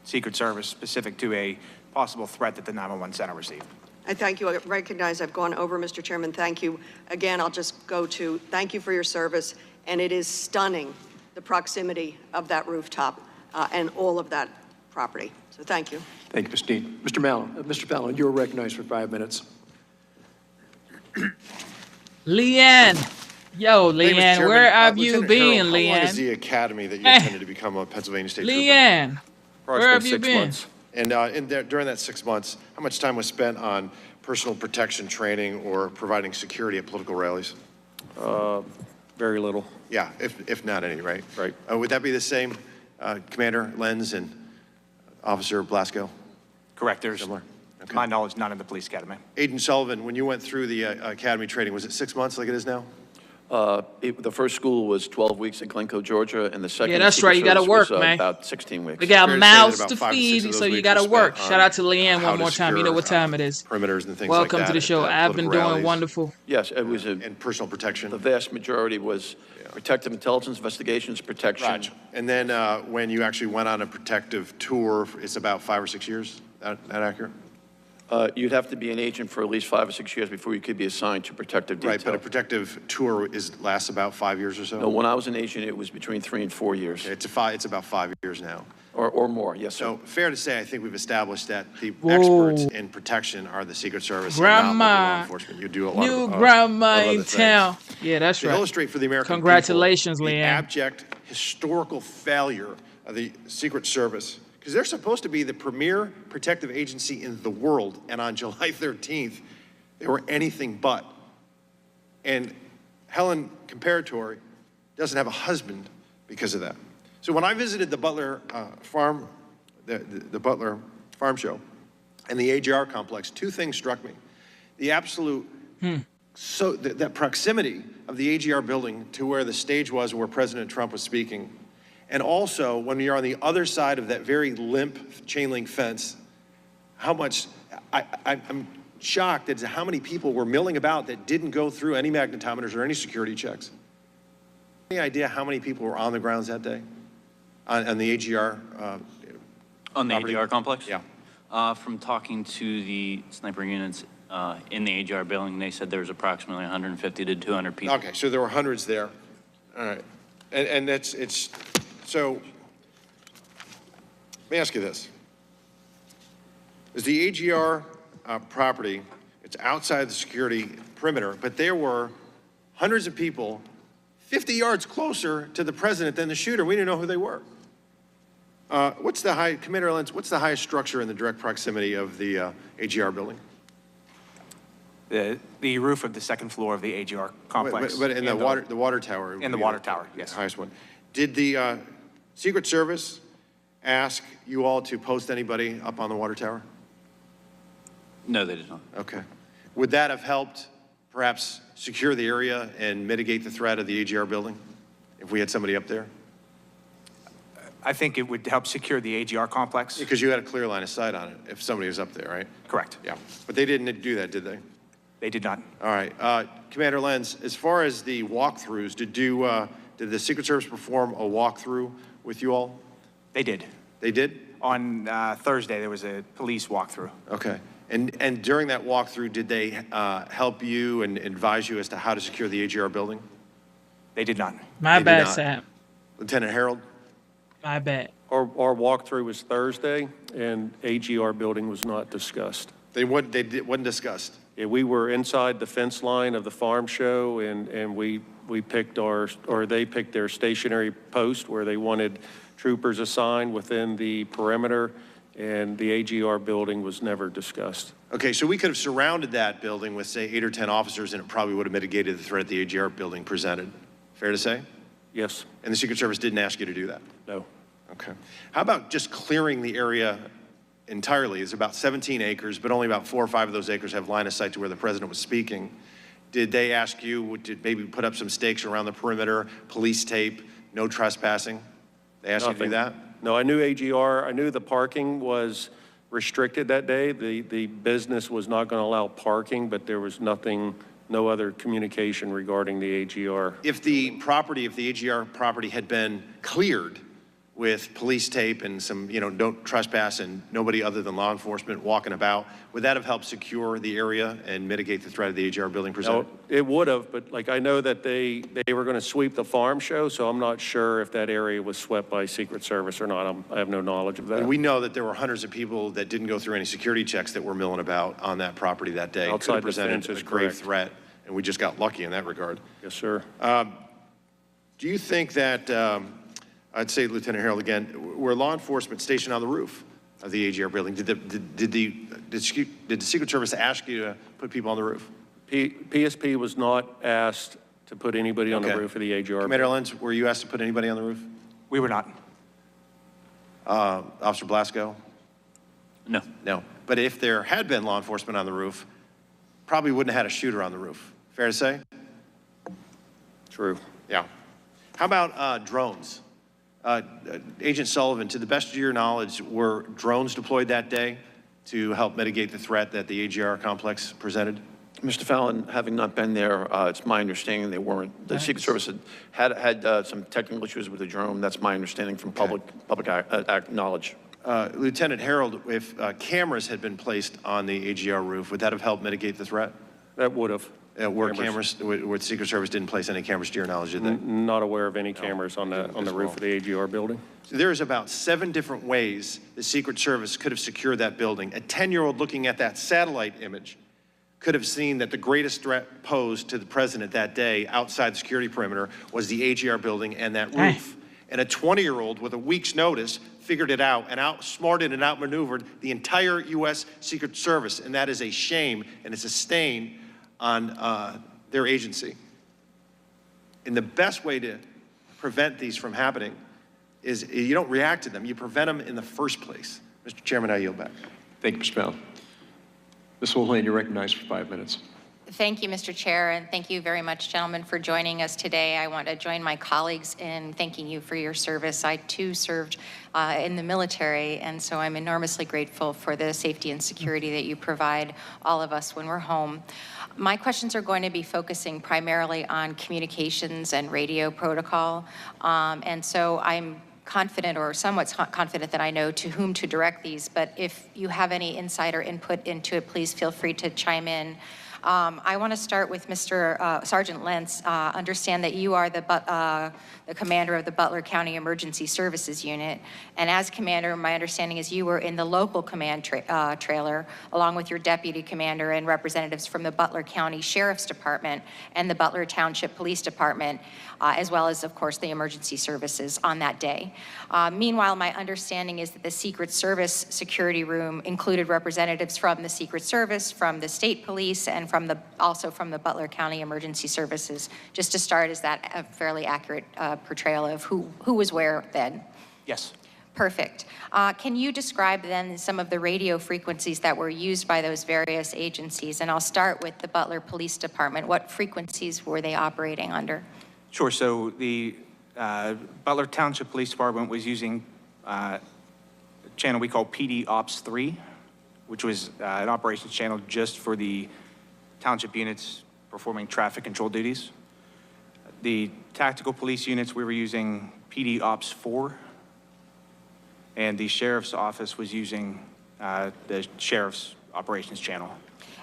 E: Secret Service specific to a possible threat that the 911 center received.
N: I thank you. I recognize I've gone over, Mr. Chairman. Thank you. Again, I'll just go to thank you for your service, and it is stunning, the proximity of that rooftop and all of that property. So thank you.
F: Thank you, Ms. Dean. Mr. Fallon, you are recognized for 5 minutes.
A: Leanne. Yo, Leanne, where have you been,
O: How long is the
A: Leanne?
O: academy that you attended to become a Pennsylvania State Trooper?
A: Leanne, where have you
H: 6
A: been?
H: months.
O: And during that 6 months, how much time was spent on personal protection training or providing security at political rallies?
H: Very little.
O: Yeah, if not any, right?
H: Right.
O: Would that be the same, Commander Lenz and Officer Blasco?
E: Correct. There's,
O: Similar?
E: to my knowledge, none in the police academy.
O: Agent Sullivan, when you went through the academy training, was it 6 months like it is now?
C: The first school was 12 weeks at Glencoe, Georgia, and the second
A: Yeah, that's
C: Secret
A: right. You gotta
C: Service
A: work,
C: was,
A: man.
C: about 16 weeks.
A: We got
O: Fair to say that
A: mouths
O: about
A: to
O: 5 to 6
A: feed,
O: of
A: so
O: those
A: you
O: weeks
A: gotta
O: were
A: work.
O: spent
A: Shout
O: on
A: out to Leanne
O: how
A: one
O: to
A: more time. You know what
O: secure,
A: time it is.
O: Perimeters and things
A: Welcome
O: like that.
A: to the show.
O: at
A: I've been
O: political
A: doing
O: rallies.
A: wonderful.
C: Yes, it was
O: And personal protection.
C: the vast majority was protective intelligence, investigations, protection.
O: Gotcha. And then when you actually went on a protective tour, it's about 5 or 6 years? That accurate?
C: You'd have to be an agent for at least 5 or 6 years before you could be assigned to protective detail.
O: Right, but a protective tour lasts about 5 years or so?
C: No, when I was an agent, it was between 3 and 4 years.
O: It's about 5 years now.
C: Or more, yes, sir.
O: So fair to say, I think we've established that the
A: Whoa.
O: experts in protection are the Secret Service and not local law
A: Grandma.
O: enforcement. You do a lot
A: New
O: of
A: grandma
O: other
A: in
O: things.
A: town. Yeah, that's
O: To
A: right.
O: illustrate for the American
A: Congratulations,
O: people, the
A: Leanne.
O: abject historical failure of the Secret Service, because they're supposed to be the premier protective agency in the world, and on July 13th, they were anything but. And Helen Comparative doesn't have a husband because of that. So when I visited the Butler farm, the Butler farm show and the AGR complex, two things struck me. The absolute so that proximity of the AGR building to where the stage was and where President Trump was speaking. And also, when you're on the other side of that very limp chain link fence, how much, I'm shocked at how many people were milling about that didn't go through any magnetometers or any security checks. Any idea how many people were on the grounds that day on the AGR?
G: On the
O: property?
G: AGR complex?
O: Yeah.
G: From talking to the sniper units in the AGR building, they said there was approximately 150 to 200 people.
O: Okay, so there were hundreds there. All right. And so, let me ask you this. Is the AGR property, it's outside the security perimeter, but there were hundreds of people 50 yards closer to the president than the shooter. We didn't know who they were. Commander Lenz, what's the highest structure in the direct proximity of the AGR building?
E: The roof of the second floor of the AGR complex.
O: But in the water tower.
E: In the water tower, yes.
O: The highest one. Did the Secret Service ask you all to post anybody up on the water tower?
G: No, they did not.
O: Okay. Would that have helped perhaps secure the area and mitigate the threat of the AGR building if we had somebody up there?
E: I think it would help secure the AGR complex.
O: Because you had a clear line of sight on it if somebody was up there, right?
E: Correct.
O: Yeah. But they didn't do that, did they?
E: They did not.
O: All right. Commander Lenz, as far as the walkthroughs, did the Secret Service perform a walkthrough with you all?
E: They did.
O: They did?
E: On Thursday, there was a police walkthrough.
O: Okay. And during that walkthrough, did they help you and advise you as to how to secure the AGR building?
E: They did not.
A: My bad, Sam.
O: Lieutenant Herold?
A: My bad.
H: Our walkthrough was Thursday, and AGR building was not discussed.
O: Wasn't discussed?
H: Yeah, we were inside the fence line of the farm show, and we picked they picked their stationary post where they wanted troopers assigned within the perimeter, and the AGR building was never discussed.
O: Okay, so we could have surrounded that building with, say, 8 or 10 officers, and it probably would have mitigated the threat the AGR building presented. Fair to say?
H: Yes.
O: And the Secret Service didn't ask you to do that?
H: No.
O: Okay. How about just clearing the area entirely? It's about 17 acres, but only about 4 or 5 of those acres have line of sight to where the president was speaking. Did they ask you to maybe put up some stakes around the perimeter, police tape, no trespassing? They asked you to do that?
H: No, I knew AGR, I knew the parking was restricted that day. The business was not going to allow parking, but there was nothing, no other communication regarding the AGR.
O: If the AGR property had been cleared with police tape and some, don't trespass and nobody other than law enforcement walking about, would that have helped secure the area and mitigate the threat of the AGR building presented?
H: No, it would have, but I know that they were going to sweep the farm show, so I'm not sure if that area was swept by Secret Service or not. I have no knowledge of that.
O: And we know that there were hundreds of people that didn't go through any security checks that were milling about on that property that day.
H: Outside
O: Could have
H: the fence
O: presented
H: is
O: a grave
H: correct.
O: threat, and we just got lucky in that regard.
H: Yes, sir.
O: Do you think that, I'd say, Lieutenant Herold again, were law enforcement stationed on the roof of the AGR building? Did the Secret Service ask you to put people on the roof?
H: PSP was not asked to put anybody on the roof of the AGR.
O: Commander Lenz, were you asked to put anybody on the roof?
E: We were not.
O: Officer Blasco?
G: No.
O: No. But if there had been law enforcement on the roof, probably wouldn't have had a shooter on the roof. Fair to say?
H: True.
O: Yeah. How about drones? Agent Sullivan, to the best of your knowledge, were drones deployed that day to help mitigate the threat that the AGR complex presented?
C: Mr. Fallon, having not been there, it's my understanding they weren't. The Secret Service had some technical issues with the drone. That's my understanding from public knowledge.
O: Lieutenant Herold, if cameras had been placed on the AGR roof, would that have helped mitigate the threat?
H: That would have.
O: Where the Secret Service didn't place any cameras to your knowledge, did they?
H: Not aware of any cameras on the roof of the AGR building.
O: So there's about 7 different ways the Secret Service could have secured that building. A 10-year-old looking at that satellite image could have seen that the greatest threat posed to the president that day outside the security perimeter was the AGR building and that roof. And a 20-year-old with a week's notice figured it out and outsmarted and outmaneuvered the entire U.S. Secret Service. And that is a shame, and it's a stain on their agency. And the best way to prevent these from happening is you don't react to them, you prevent them in the first place. Mr. Chairman, I yield back.
F: Thank you, Mr. Fallon. Ms. Holhane, you're recognized for 5 minutes.
P: Thank you, Mr. Chair, and thank you very much, gentlemen, for joining us today. I want to join my colleagues in thanking you for your service. I, too, served in the military, and so I'm enormously grateful for the safety and security that you provide all of us when we're home. My questions are going to be focusing primarily on communications and radio protocol, and so I'm confident or somewhat confident that I know to whom to direct these, but if you have any insider input into it, please feel free to chime in. I want to start with Mr. Sergeant Lenz. Understand that you are the commander of the Butler County Emergency Services Unit, and as commander, my understanding is you were in the local command trailer, along with your deputy commander and representatives from the Butler County Sheriff's Department and the Butler Township Police Department, as well as, of course, the emergency services on that day. Meanwhile, my understanding is that the Secret Service security room included representatives from the Secret Service, from the state police, and also from the Butler County Emergency Services. Just to start, is that a fairly accurate portrayal of who was where then?
E: Yes.
P: Perfect. Can you describe then some of the radio frequencies that were used by those various agencies? And I'll start with the Butler Police Department. What frequencies were they operating under?
E: Sure. So the Butler Township Police Department was using a channel we call PD Ops 3, which was an operations channel just for the township units performing traffic control duties. The tactical police units, we were using PD Ops 4, and the sheriff's office was using the sheriff's operations channel.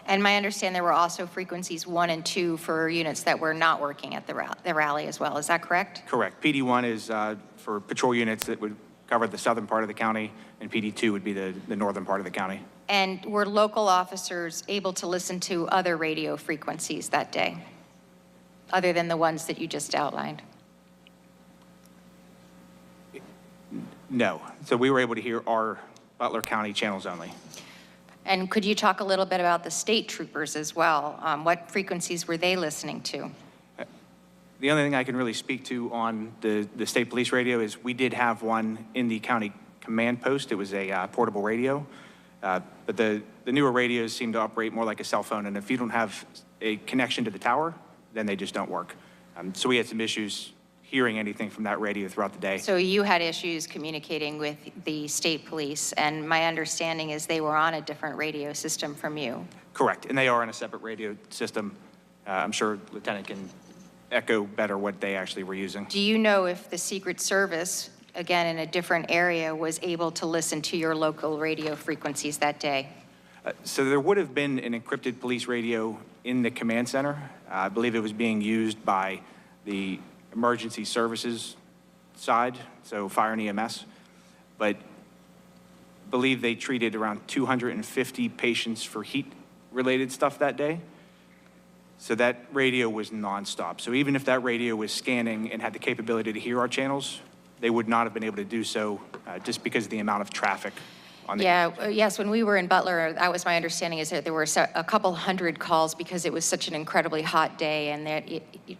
P: And my understanding there were also frequencies 1 and 2 for units that were not working at the rally as well. Is that correct?
E: Correct. PD 1 is for patrol units that would cover the southern part of the county, and PD 2 would be the northern part of the county.
P: And were local officers able to listen to other radio frequencies that day, other than the ones that you just outlined?
E: No. So we were able to hear our Butler County channels only.
P: And could you talk a little bit about the state troopers as well? What frequencies were they listening to?
E: The only thing I can really speak to on the state police radio is we did have one in the county command post. It was a portable radio. But the newer radios seem to operate more like a cell phone, and if you don't have a connection to the tower, then they just don't work. So we had some issues hearing anything from that radio throughout the day.
P: So you had issues communicating with the state police, and my understanding is they were on a different radio system from you.
E: Correct, and they are on a separate radio system. I'm sure Lieutenant can echo better what they actually were using.
P: Do you know if the Secret Service, again in a different area, was able to listen to your local radio frequencies that day?
E: So there would have been an encrypted police radio in the command center. I believe it was being used by the emergency services side, so fire and EMS, but I believe they treated around 250 patients for heat-related stuff that day. So that radio was nonstop. So even if that radio was scanning and had the capability to hear our channels, they would not have been able to do so just because of the amount of traffic.
P: Yes, when we were in Butler, that was my understanding, is that there were a couple hundred calls because it was such an incredibly hot day, and that,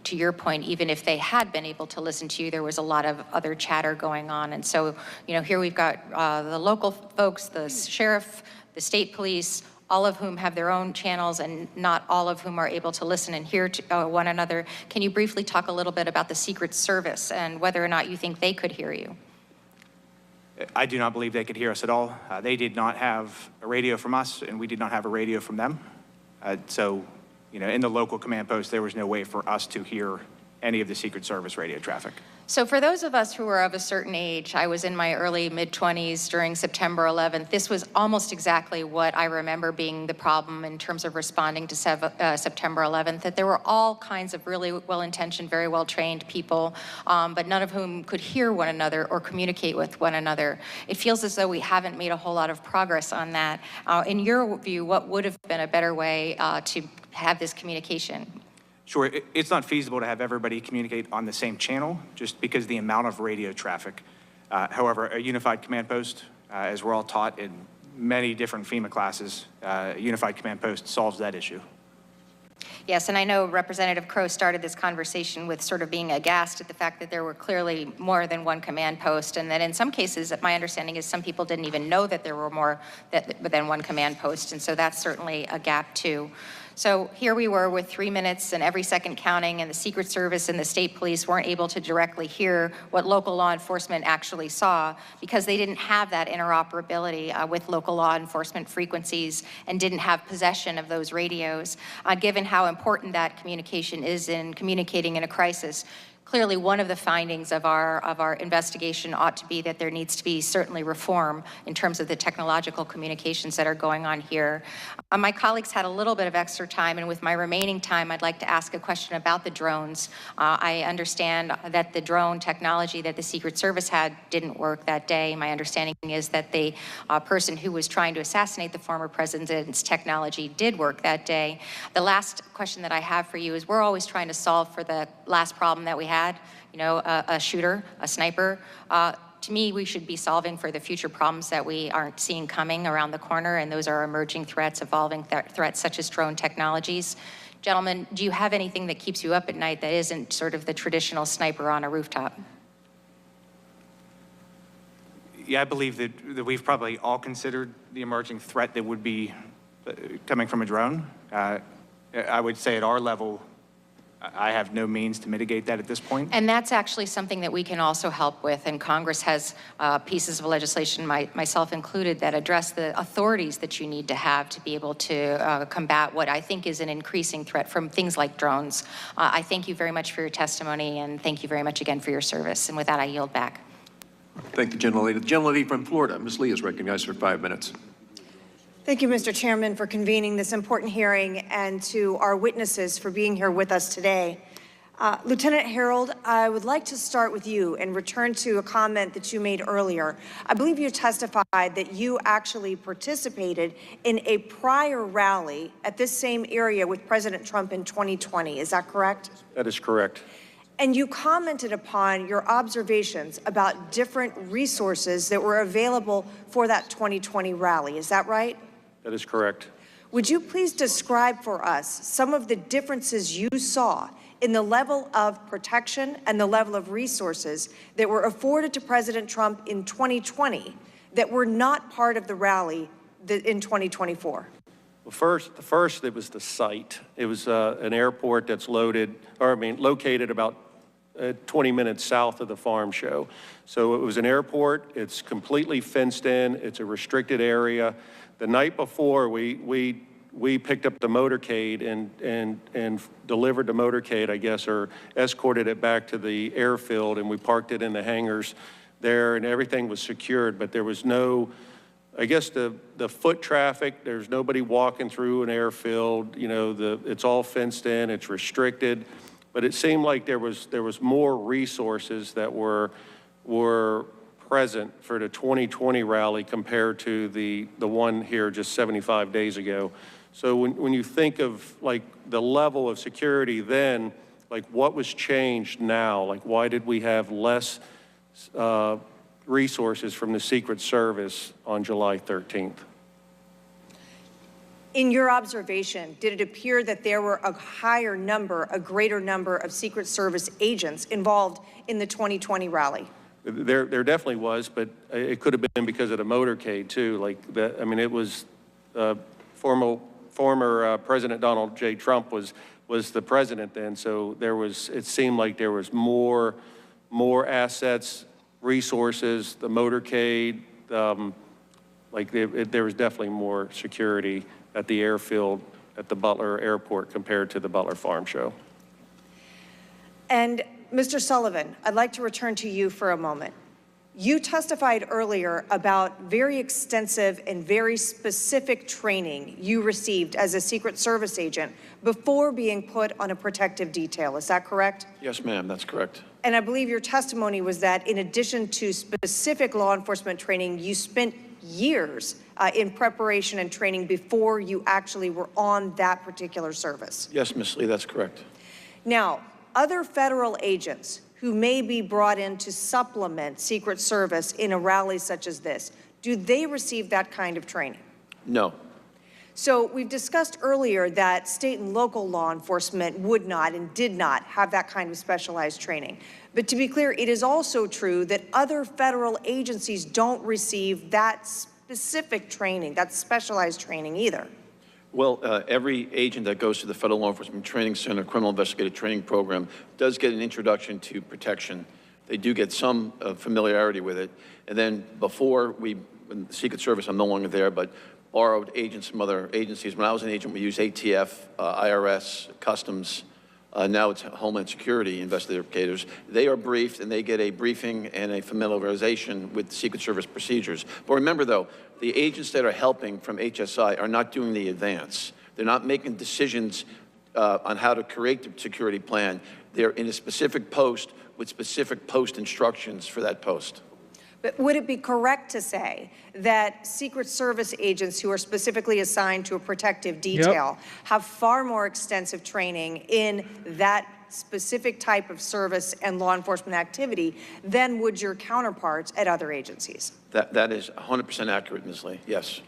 P: to your point, even if they had been able to listen to you, there was a lot of other chatter going on. And so, here we've got the local folks, the sheriff, the state police, all of whom have their own channels, and not all of whom are able to listen and hear to one another. Can you briefly talk a little bit about the Secret Service and whether or not you think they could hear you?
E: I do not believe they could hear us at all. They did not have a radio from us, and we did not have a radio from them. So, in the local command post, there was no way for us to hear any of the Secret Service radio traffic.
P: So for those of us who are of a certain age, I was in my early mid-20s during September 11th. This was almost exactly what I remember being the problem in terms of responding to September 11th, that there were all kinds of really well-intentioned, very well-trained people, but none of whom could hear one another or communicate with one another. It feels as though we haven't made a whole lot of progress on that. In your view, what would have been a better way to have this communication?
E: Sure, it's not feasible to have everybody communicate on the same channel just because of the amount of radio traffic. However, a unified command post, as we're all taught in many different FEMA classes, a unified command post solves that issue.
P: Yes, and I know Representative Crow started this conversation with sort of being aghast at the fact that there were clearly more than one command post, and that in some cases, my understanding is some people didn't even know that there were more than one command post, and so that's certainly a gap too. So here we were with 3 minutes and every second counting, and the Secret Service and the state police weren't able to directly hear what local law enforcement actually saw because they didn't have that interoperability with local law enforcement frequencies and didn't have possession of those radios. Given how important that communication is in communicating in a crisis, clearly one of the findings of our investigation ought to be that there needs to be certainly reform in terms of the technological communications that are going on here. My colleagues had a little bit of extra time, and with my remaining time, I'd like to ask a question about the drones. I understand that the drone technology that the Secret Service had didn't work that day. My understanding is that the person who was trying to assassinate the former president's technology did work that day. The last question that I have for you is we're always trying to solve for the last problem that we had, a shooter, a sniper. To me, we should be solving for the future problems that we aren't seeing coming around the corner, and those are emerging threats, evolving threats such as drone technologies. Gentlemen, do you have anything that keeps you up at night that isn't sort of the traditional sniper on a rooftop?
E: Yeah, I believe that we've probably all considered the emerging threat that would be coming from a drone. I would say at our level, I have no means to mitigate that at this point.
P: And that's actually something that we can also help with, and Congress has pieces of legislation, myself included, that address the authorities that you need to have to be able to combat what I think is an increasing threat from things like drones. I thank you very much for your testimony, and thank you very much again for your service. And with that, I yield back.
F: Thank the gentlelady. The gentlelady from Florida, Ms. Lee, is recognized for 5 minutes.
Q: Thank you, Mr. Chairman, for convening this important hearing, and to our witnesses for being here with us today. Lieutenant Herold, I would like to start with you and return to a comment that you made earlier. I believe you testified that you actually participated in a prior rally at this same area with President Trump in 2020. Is that correct?
H: That is correct.
Q: And you commented upon your observations about different resources that were available for that 2020 rally. Is that right?
H: That is correct.
Q: Would you please describe for us some of the differences you saw in the level of protection and the level of resources that were afforded to President Trump in 2020 that were not part of the rally in 2024?
H: Well, first, it was the site. It was an airport that's located about 20 minutes south of the farm show. So it was an airport. It's completely fenced in. It's a restricted area. The night before, we picked up the motorcade and delivered the motorcade, I guess, or escorted it back to the airfield, and we parked it in the hangars there, and everything was secured. But there was no, I guess, the foot traffic. There's nobody walking through an airfield. It's all fenced in. It's restricted. But it seemed like there was more resources that were present for the 2020 rally compared to the one here just 75 days ago. So when you think of like the level of security then, like what was changed now? Like why did we have less resources from the Secret Service on July 13th?
Q: In your observation, did it appear that there were a greater number of Secret Service agents involved in the 2020 rally?
H: There definitely was, but it could have been because of the motorcade too. Like that, I mean, it was former President Donald J. Trump was the president then, so it seemed like there was more assets, resources, the motorcade, there was definitely more security at the airfield at the Butler Airport compared to the Butler Farm Show.
Q: And Mr. Sullivan, I'd like to return to you for a moment. You testified earlier about very extensive and very specific training you received as a Secret Service agent before being put on a protective detail. Is that correct?
F: Yes, ma'am, that's correct.
Q: And I believe your testimony was that in addition to specific law enforcement training, you spent years in preparation and training before you actually were on that particular service.
F: Yes, Ms. Lee, that's correct.
Q: Now, other federal agents who may be brought in to supplement Secret Service in a rally such as this, do they receive that kind of training?
F: No.
Q: So we've discussed earlier that state and local law enforcement would not and did not have that kind of specialized training. But to be clear, it is also true that other federal agencies don't receive that specific training, that specialized training either.
I: Well, every agent that goes to the Federal Law Enforcement Training Center Criminal Investigative Training Program does get an introduction to protection. They do get some familiarity with it. And then before when the Secret Service, I'm no longer there, but borrowed agents from other agencies. When I was an agent, we used ATF, IRS, Customs. Now it's Homeland Security investigators. They are briefed, and they get a briefing and a familiarization with Secret Service procedures. But remember, though, the agents that are helping from HSI are not doing the advance. They're not making decisions on how to create the security plan. They're in a specific post with specific post instructions for that post.
Q: But would it be correct to say that Secret Service agents who are specifically assigned to a protective detail have far more extensive training in that specific type of service and law enforcement activity than would your counterparts at other agencies?
I: That is 100% accurate, Ms. Lee, yes.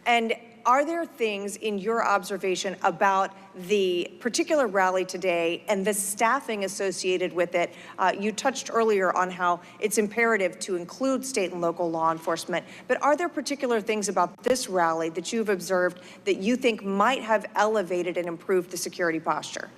Q: And are there things in your observation about the particular rally today and the staffing associated with it? You touched earlier on how it's imperative to include state and local law enforcement, but are there particular things about this rally that you've observed that you think might have elevated and improved the security posture?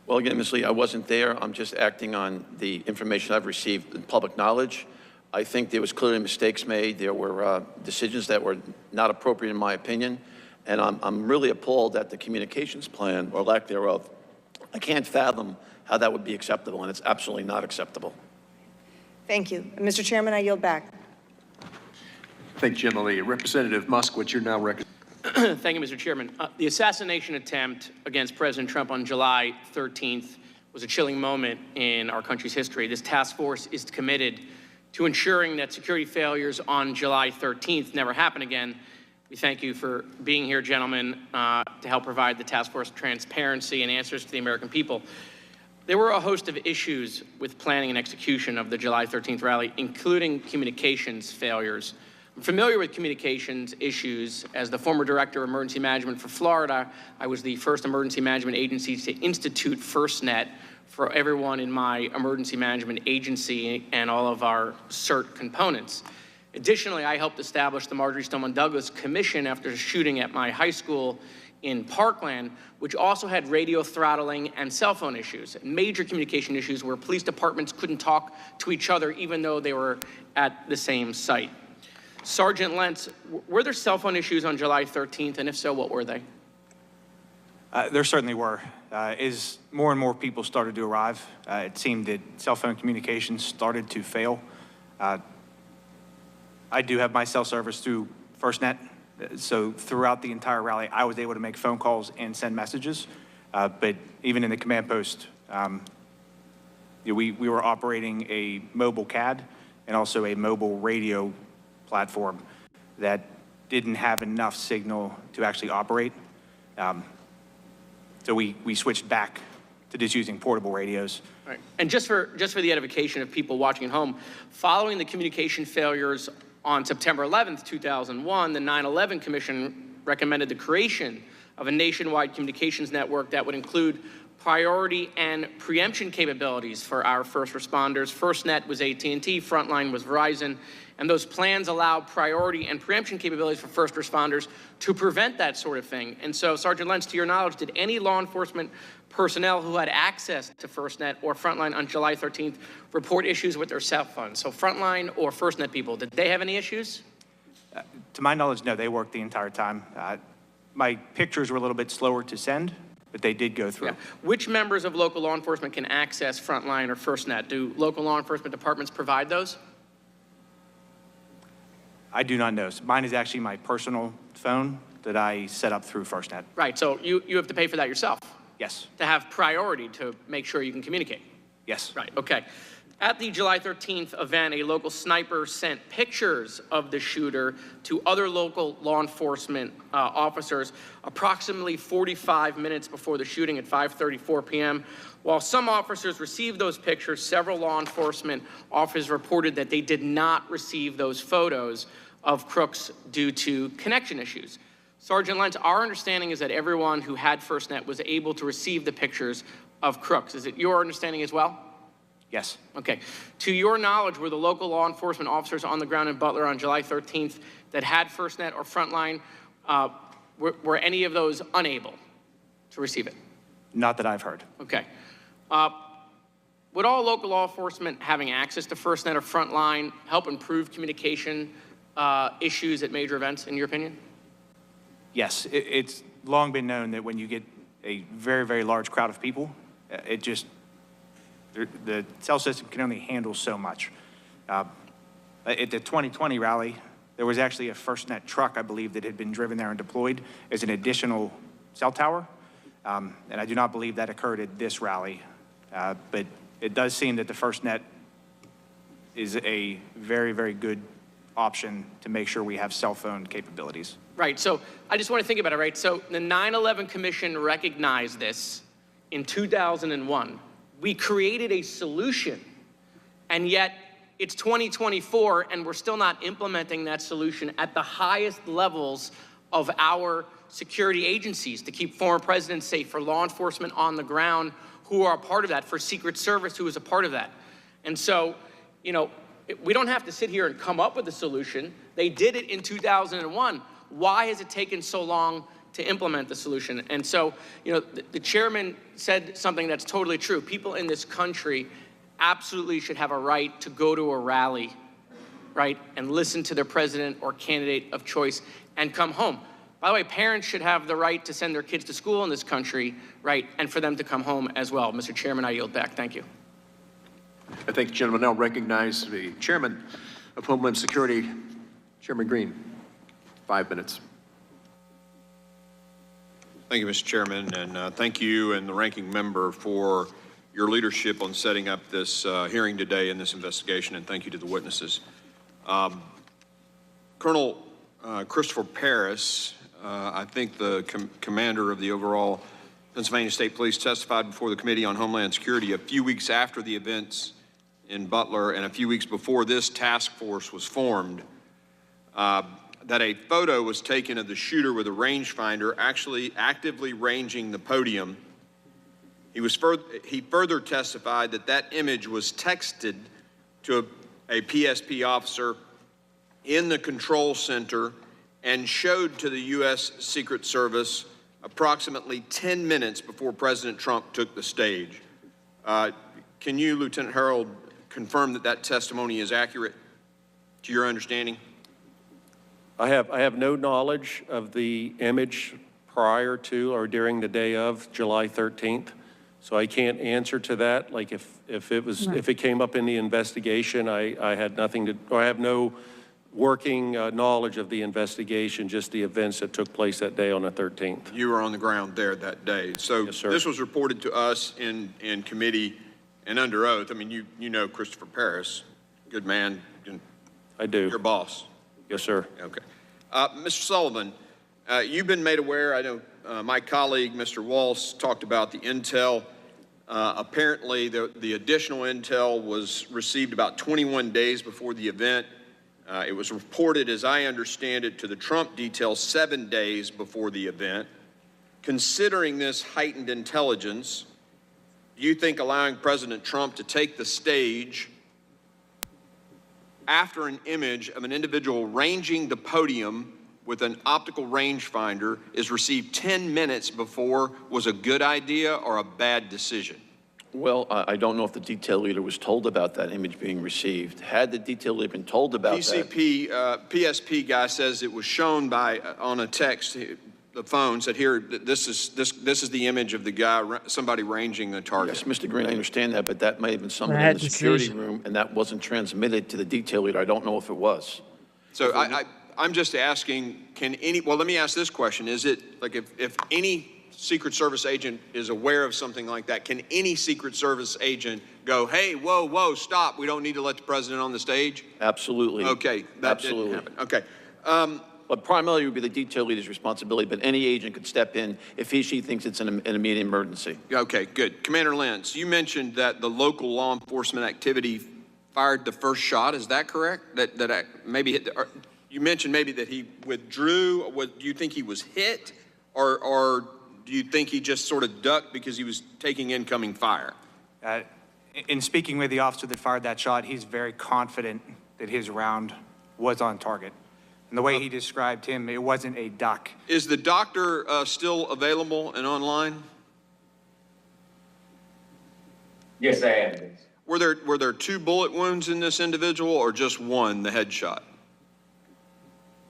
I: Well, again, Ms. Lee, I wasn't there. I'm just acting on the information I've received in public knowledge. I think there was clearly mistakes made. There were decisions that were not appropriate in my opinion. And I'm really appalled at the communications plan, or lack thereof. I can't fathom how that would be acceptable, and it's absolutely not acceptable.
Q: Thank you. Mr. Chairman, I yield back.
F: Thank you, General Lee. Representative Moskowitz, you're now recognized.
R: Thank you, Mr. Chairman. The assassination attempt against President Trump on July 13th was a chilling moment in our country's history. This task force is committed to ensuring that security failures on July 13th never happen again. We thank you for being here, gentlemen, to help provide the task force transparency and answers to the American people. There were a host of issues with planning and execution of the July 13th rally, including communications failures. I'm familiar with communications issues. As the former director of emergency management for Florida, I was the first emergency management agency to institute FirstNet for everyone in my emergency management agency and all of our CERT components. Additionally, I helped establish the Marjorie Stoneman Douglas Commission after a shooting at my high school in Parkland, which also had radio throttling and cell phone issues, major communication issues where police departments couldn't talk to each other even though they were at the same site. Sergeant Lenz, were there cell phone issues on July 13th, and if so, what were they?
E: There certainly were. As more and more people started to arrive, it seemed that cell phone communications started to fail. I do have my cell service through FirstNet, so throughout the entire rally, I was able to make phone calls and send messages. But even in the command post, we were operating a mobile CAD and also a mobile radio platform that didn't have enough signal to actually operate. So we switched back to just using portable radios.
R: All right. And just for the edification of people watching at home, following the communication failures on September 11th, 2001, the 9/11 Commission recommended the creation of a nationwide communications network that would include priority and preemption capabilities for our first responders. FirstNet was AT&T, Frontline was Verizon, and those plans allow priority and preemption capabilities for first responders to prevent that sort of thing. And so, Sergeant Lenz, to your knowledge, did any law enforcement personnel who had access to FirstNet or Frontline on July 13th report issues with their cell phones? So Frontline or FirstNet people, did they have any issues?
E: To my knowledge, no, they worked the entire time. My pictures were a little bit slower to send, but they did go through.
R: Yeah. Which members of local law enforcement can access Frontline or FirstNet? Do local law enforcement departments provide those?
E: I do not know. So mine is actually my personal phone that I set up through FirstNet.
R: Right, so you have to pay for that yourself?
E: Yes.
R: To have priority to make sure you can communicate?
E: Yes.
R: Right, okay. At the July 13th event, a local sniper sent pictures of the shooter to other local law enforcement officers approximately 45 minutes before the shooting at 5:34 p.m. While some officers received those pictures, several law enforcement officers reported that they did not receive those photos of crooks due to connection issues. Sergeant Lenz, our understanding is that everyone who had FirstNet was able to receive the pictures of crooks. Is it your understanding as well?
E: Yes.
R: Okay. To your knowledge, were the local law enforcement officers on the ground in Butler on July 13th that had FirstNet or Frontline Were any of those unable to receive it?
E: Not that I've heard.
R: Okay. Would all local law enforcement having access to FirstNet or Frontline help improve communication issues at major events, in your opinion?
E: Yes, it's long been known that when you get a very, very large crowd of people, the cell system can only handle so much. At the 2020 rally, there was actually a FirstNet truck, I believe, that had been driven there and deployed as an additional cell tower. And I do not believe that occurred at this rally. But it does seem that the FirstNet is a very, very good option to make sure we have cell phone capabilities.
R: Right, so I just want to think about it, right? So the 9/11 Commission recognized this in 2001. We created a solution, and yet it's 2024, and we're still not implementing that solution at the highest levels of our security agencies to keep former presidents safe, for law enforcement on the ground who are a part of that, for Secret Service who is a part of that. And so, you know, we don't have to sit here and come up with a solution. They did it in 2001. Why has it taken so long to implement the solution? And so, you know, the chairman said something that's totally true. People in this country absolutely should have a right to go to a rally, right, and listen to their president or candidate of choice and come home. By the way, parents should have the right to send their kids to school in this country, right, and for them to come home as well. Mr. Chairman, I yield back. Thank you.
F: I thank the gentleman. Now recognize the Chairman of Homeland Security, Chairman Green. 5 minutes.
H: Thank you, Mr. Chairman, and thank you and the ranking member for your leadership on setting up this hearing today in this investigation, and thank you to the witnesses. Colonel Christopher Paris, I think the commander of the overall Pennsylvania State Police, testified before the Committee on Homeland Security a few weeks after the events in Butler and a few weeks before this task force was formed, that a photo was taken of the shooter with a rangefinder actually actively ranging the podium. He further testified that that image was texted to a PSP officer in the control center and showed to the U.S. Secret Service approximately 10 minutes before President Trump took the stage. Can you, Lieutenant Herold, confirm that that testimony is accurate to your understanding?
F: I have no knowledge of the image prior to or during the day of July 13th, so I can't answer to that. Like if it came up in the investigation, I had nothing to, or I have no working knowledge of the investigation, just the events that took place that day on the 13th.
H: You were on the ground there that day. So
F: yes, sir.
H: This was reported to us in committee and under oath. I mean, you know Christopher Paris, good man.
F: I do.
H: Your boss.
F: Yes, sir.
H: Okay. Mr. Sullivan, you've been made aware, I know my colleague, Mr. Walsh, talked about the intel. Apparently, the additional intel was received about 21 days before the event. It was reported, as I understand it, to the Trump detail 7 days before the event. Considering this heightened intelligence, do you think allowing President Trump to take the stage after an image of an individual ranging the podium with an optical rangefinder is received 10 minutes before was a good idea or a bad decision?
I: Well, I don't know if the detail leader was told about that image being received. Had the detail leader been told about
H: PSP guy says it was shown by on a text. The phone said, "Here, this is the image of the guy, somebody ranging the target."
I: Yes, Mr. Green, I understand that, but that may have been somebody in the security room, and that wasn't transmitted to the detail leader. I don't know if it was.
H: So I'm just asking, well, let me ask this question. Is it, like, if any Secret Service agent is aware of something like that, can any Secret Service agent go, "Hey, whoa, stop, we don't need to let the president on the stage"?
I: Absolutely.
H: Okay, that
I: Absolutely.
H: didn't happen. Okay.
I: But primarily it would be the detail leader's responsibility, but any agent could step in if she thinks it's an immediate emergency.
H: Okay, good. Commander Lenz, you mentioned that the local law enforcement activity fired the first shot. Is that correct? That maybe hit you mentioned maybe that he withdrew. Do you think he was hit, or do you think he just sort of ducked because he was taking incoming fire?
E: In speaking with the officer that fired that shot, he's very confident that his round was on target. And the way he described him, it wasn't a duck.
I: Is the doctor still available and online?
J: Yes, I am.
I: Were there 2 bullet wounds in this individual or just one, the headshot?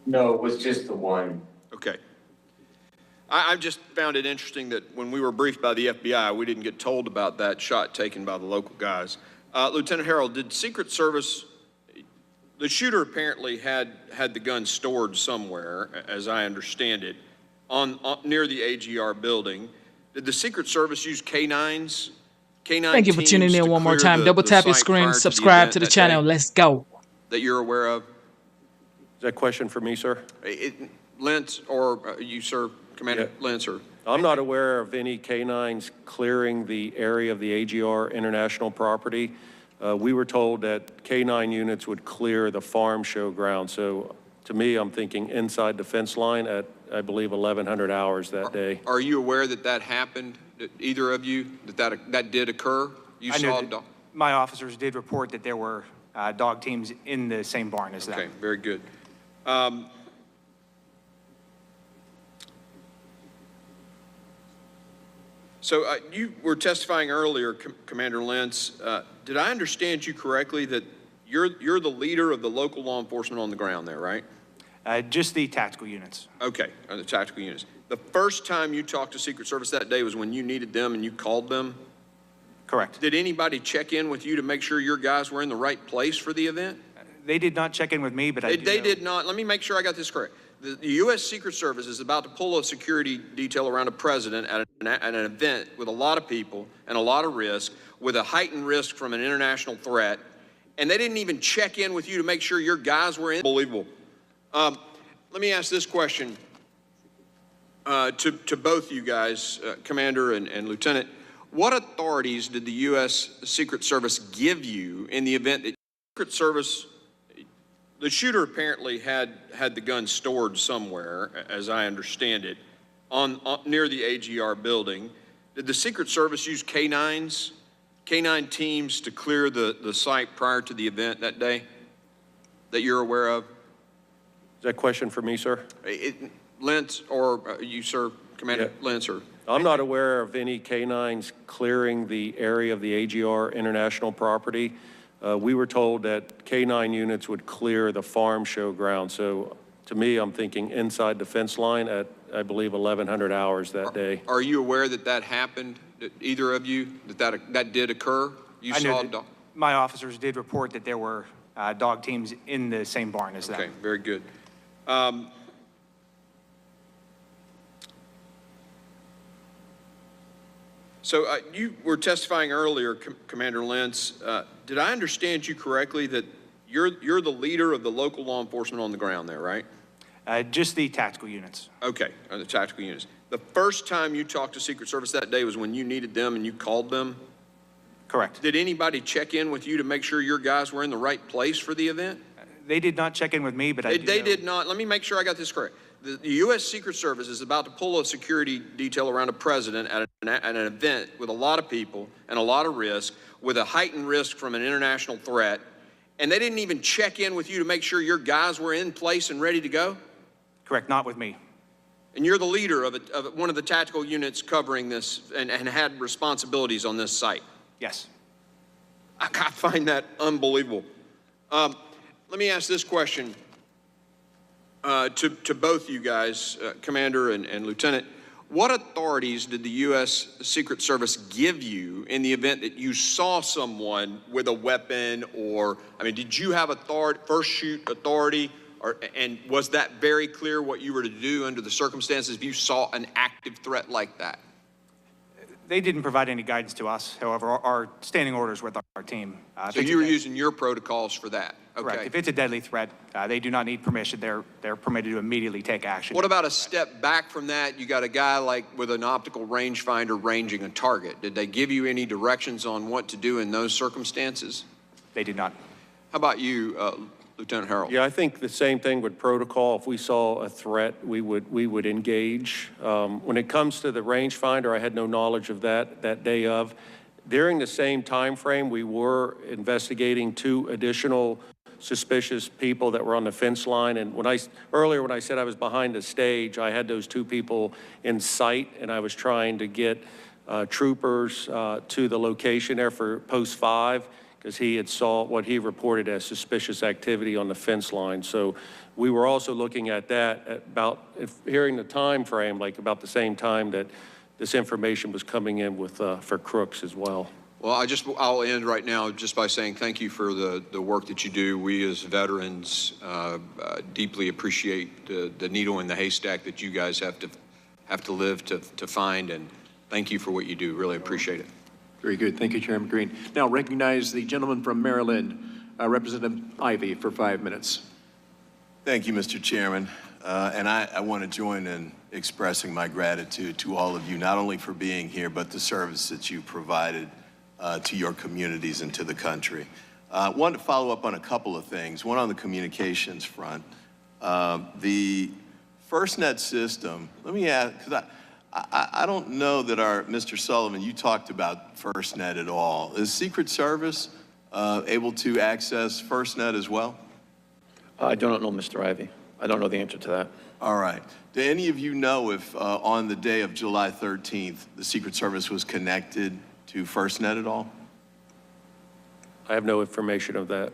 J: No, it was just the one.
I: Okay. I just found it interesting that when we were briefed by the FBI, we didn't get told about that shot taken by the local guys. Lieutenant Herold, did Secret Service, the shooter apparently had the gun stored somewhere, as I understand it, on near the AGR building. Did the Secret Service use canines?
A: Thank you for tuning in one more time. Double tap your screen, subscribe to the channel. Let's go.
I: That you're aware of?
H: Is that a question for me, sir?
I: Lenz, or you, sir, Commander Lenz, or?
H: I'm not aware of any canines clearing the area of the AGR international property. We were told that K9 units would clear the farm show ground. So to me, I'm thinking inside the fence line at, I believe, 1100 hours that day.
I: Are you aware that that happened? Either of you, that did occur? You saw
E: that my officers did report that there were dog teams in the same barn as them.
I: Okay, very good. So you were testifying earlier, Commander Lenz. Did I understand you correctly that you're the leader of the local law enforcement on the ground there, right?
E: Just the tactical units.
I: Okay, the tactical units. The first time you talked to Secret Service that day was when you needed them and you called them?
E: Correct.
I: Did anybody check in with you to make sure your guys were in the right place for the event?
E: They did not check in with me, but
I: They did not. Let me make sure I got this correct. The U.S. Secret Service is about to pull a security detail around a president at an event with a lot of people and a lot of risk, with a heightened risk from an international threat, and they didn't even check in with you to make sure your guys were in. Unbelievable. Let me ask this question to both you guys, Commander and Lieutenant. What authorities did the U.S. Secret Service give you in the event that Secret Service, the shooter apparently had the gun stored somewhere, as I understand it, on near the AGR building? Did the Secret Service use canine teams to clear the site prior to the event that day that you're aware of?
H: Is that a question for me, sir?
I: Lenz, or you, sir, Commander Lenz, or?
H: I'm not aware of any canines clearing the area of the AGR international property. We were told that K9 units would clear the farm show ground. So to me, I'm thinking inside the fence line at, I believe, 1100 hours that day.
I: Are you aware that that happened, either of you, that did occur? You saw
E: my officers did report that there were dog teams in the same barn as them.
I: Okay, very good. So you were testifying earlier, Commander Lenz. Did I understand you correctly that you're the leader of the local law enforcement on the ground there, right?
E: Just the tactical units.
I: Okay, the tactical units. The first time you talked to Secret Service that day was when you needed them and you called them?
E: Correct.
I: Did anybody check in with you to make sure your guys were in the right place for the event?
E: They did not check in with me, but
I: They did not. Let me make sure I got this correct. The U.S. Secret Service is about to pull a security detail around a president at an event with a lot of people and a lot of risk, with a heightened risk from an international threat, and they didn't even check in with you to make sure your guys were in place and ready to go?
E: Correct, not with me.
I: And you're the leader of one of the tactical units covering this and had responsibilities on this site?
E: Yes.
I: I find that unbelievable. Let me ask this question to both you guys, Commander and Lieutenant. What authorities did the U.S. Secret Service give you in the event that you saw someone with a weapon, or, I mean, did you have authority, first shoot authority, and was that very clear what you were to do under the circumstances if you saw an active threat like that?
E: They didn't provide any guidance to us. However, our standing orders with our team.
I: So you were using your protocols for that? Okay.
E: Correct. If it's a deadly threat, they do not need permission. They're permitted to immediately take action.
I: What about a step back from that? You got a guy like with an optical rangefinder ranging a target. Did they give you any directions on what to do in those circumstances?
E: They did not.
I: How about you, Lieutenant Herold?
H: Yeah, I think the same thing with protocol. If we saw a threat, we would engage. When it comes to the rangefinder, I had no knowledge of that day of. During the same time frame, we were investigating 2 additional suspicious people that were on the fence line. And earlier when I said I was behind the stage, I had those two people in sight, and I was trying to get troopers to the location there for post 5, because he had saw what he reported as suspicious activity on the fence line. So we were also looking at that at about, hearing the time frame, like about the same time that this information was coming in with for crooks as well.
S: Well, I'll end right now just by saying thank you for the work that you do. We as veterans deeply appreciate the needle in the haystack that you guys have to live to find, and thank you for what you do. Really appreciate it.
F: Very good. Thank you, Chairman Green. Now recognize the gentleman from Maryland, Representative Ivey, for 5 minutes.
T: Thank you, Mr. Chairman. And I want to join in expressing my gratitude to all of you, not only for being here, but the service that you provided to your communities and to the country. I wanted to follow up on a couple of things. One on the communications front. The FirstNet system, let me ask, because I don't know that Mr. Sullivan, you talked about FirstNet at all. Is Secret Service able to access FirstNet as well?
C: I don't know, Mr. Ivey. I don't know the answer to that.
T: All right. Do any of you know if on the day of July 13th, the Secret Service was connected to FirstNet at all?
H: I have no information of that,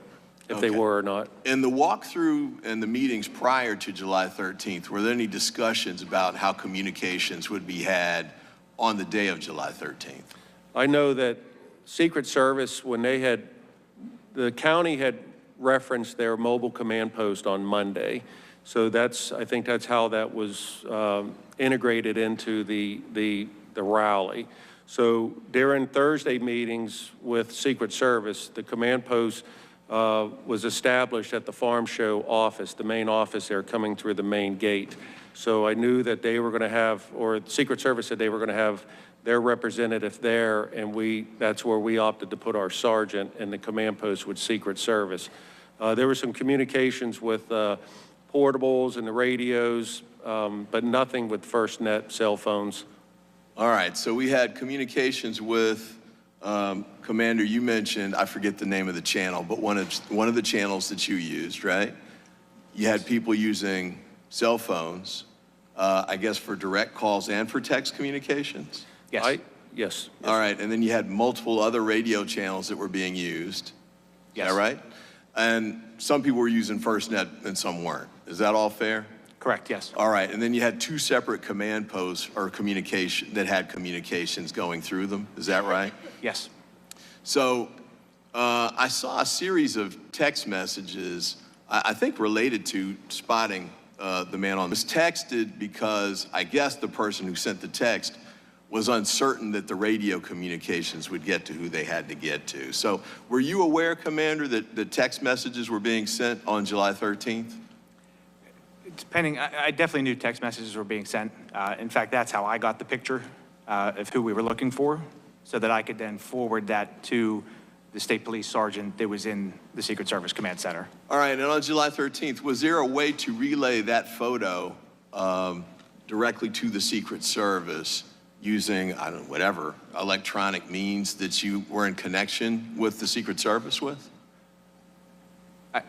H: if they were or not.
T: In the walkthrough and the meetings prior to July 13th, were there any discussions about how communications would be had on the day of July 13th?
H: I know that Secret Service, when the county had referenced their mobile command post on Monday. So I think that's how that was integrated into the rally. So during Thursday meetings with Secret Service, the command post was established at the Farm Show office, the main office there coming through the main gate. So I knew that they were going to have, or Secret Service said they were going to have their representative there, and that's where we opted to put our sergeant in the command post with Secret Service. There were some communications with portables and the radios, but nothing with FirstNet cell phones.
T: All right, so we had communications with, Commander, you mentioned, I forget the name of the channel, but one of the channels that you used, right? You had people using cell phones, I guess for direct calls and for text communications?
E: Yes.
H: Yes.
T: All right, and then you had multiple other radio channels that were being used.
E: Yes.
T: Is that right? And some people were using FirstNet and some weren't. Is that all fair?
E: Correct, yes.
T: All right, and then you had two separate command posts or that had communications going through them. Is that right?
E: Yes.
T: So I saw a series of text messages, I think related to spotting the man on this. Texted because I guess the person who sent the text was uncertain that the radio communications would get to who they had to get to. So were you aware, Commander, that the text messages were being sent on July 13th?
E: Depending, I definitely knew text messages were being sent. In fact, that's how I got the picture of who we were looking for, so that I could then forward that to the state police sergeant that was in the Secret Service Command Center.
T: All right, and on July 13th, was there a way to relay that photo directly to the Secret Service using, I don't know, whatever electronic means that you were in connection with the Secret Service with?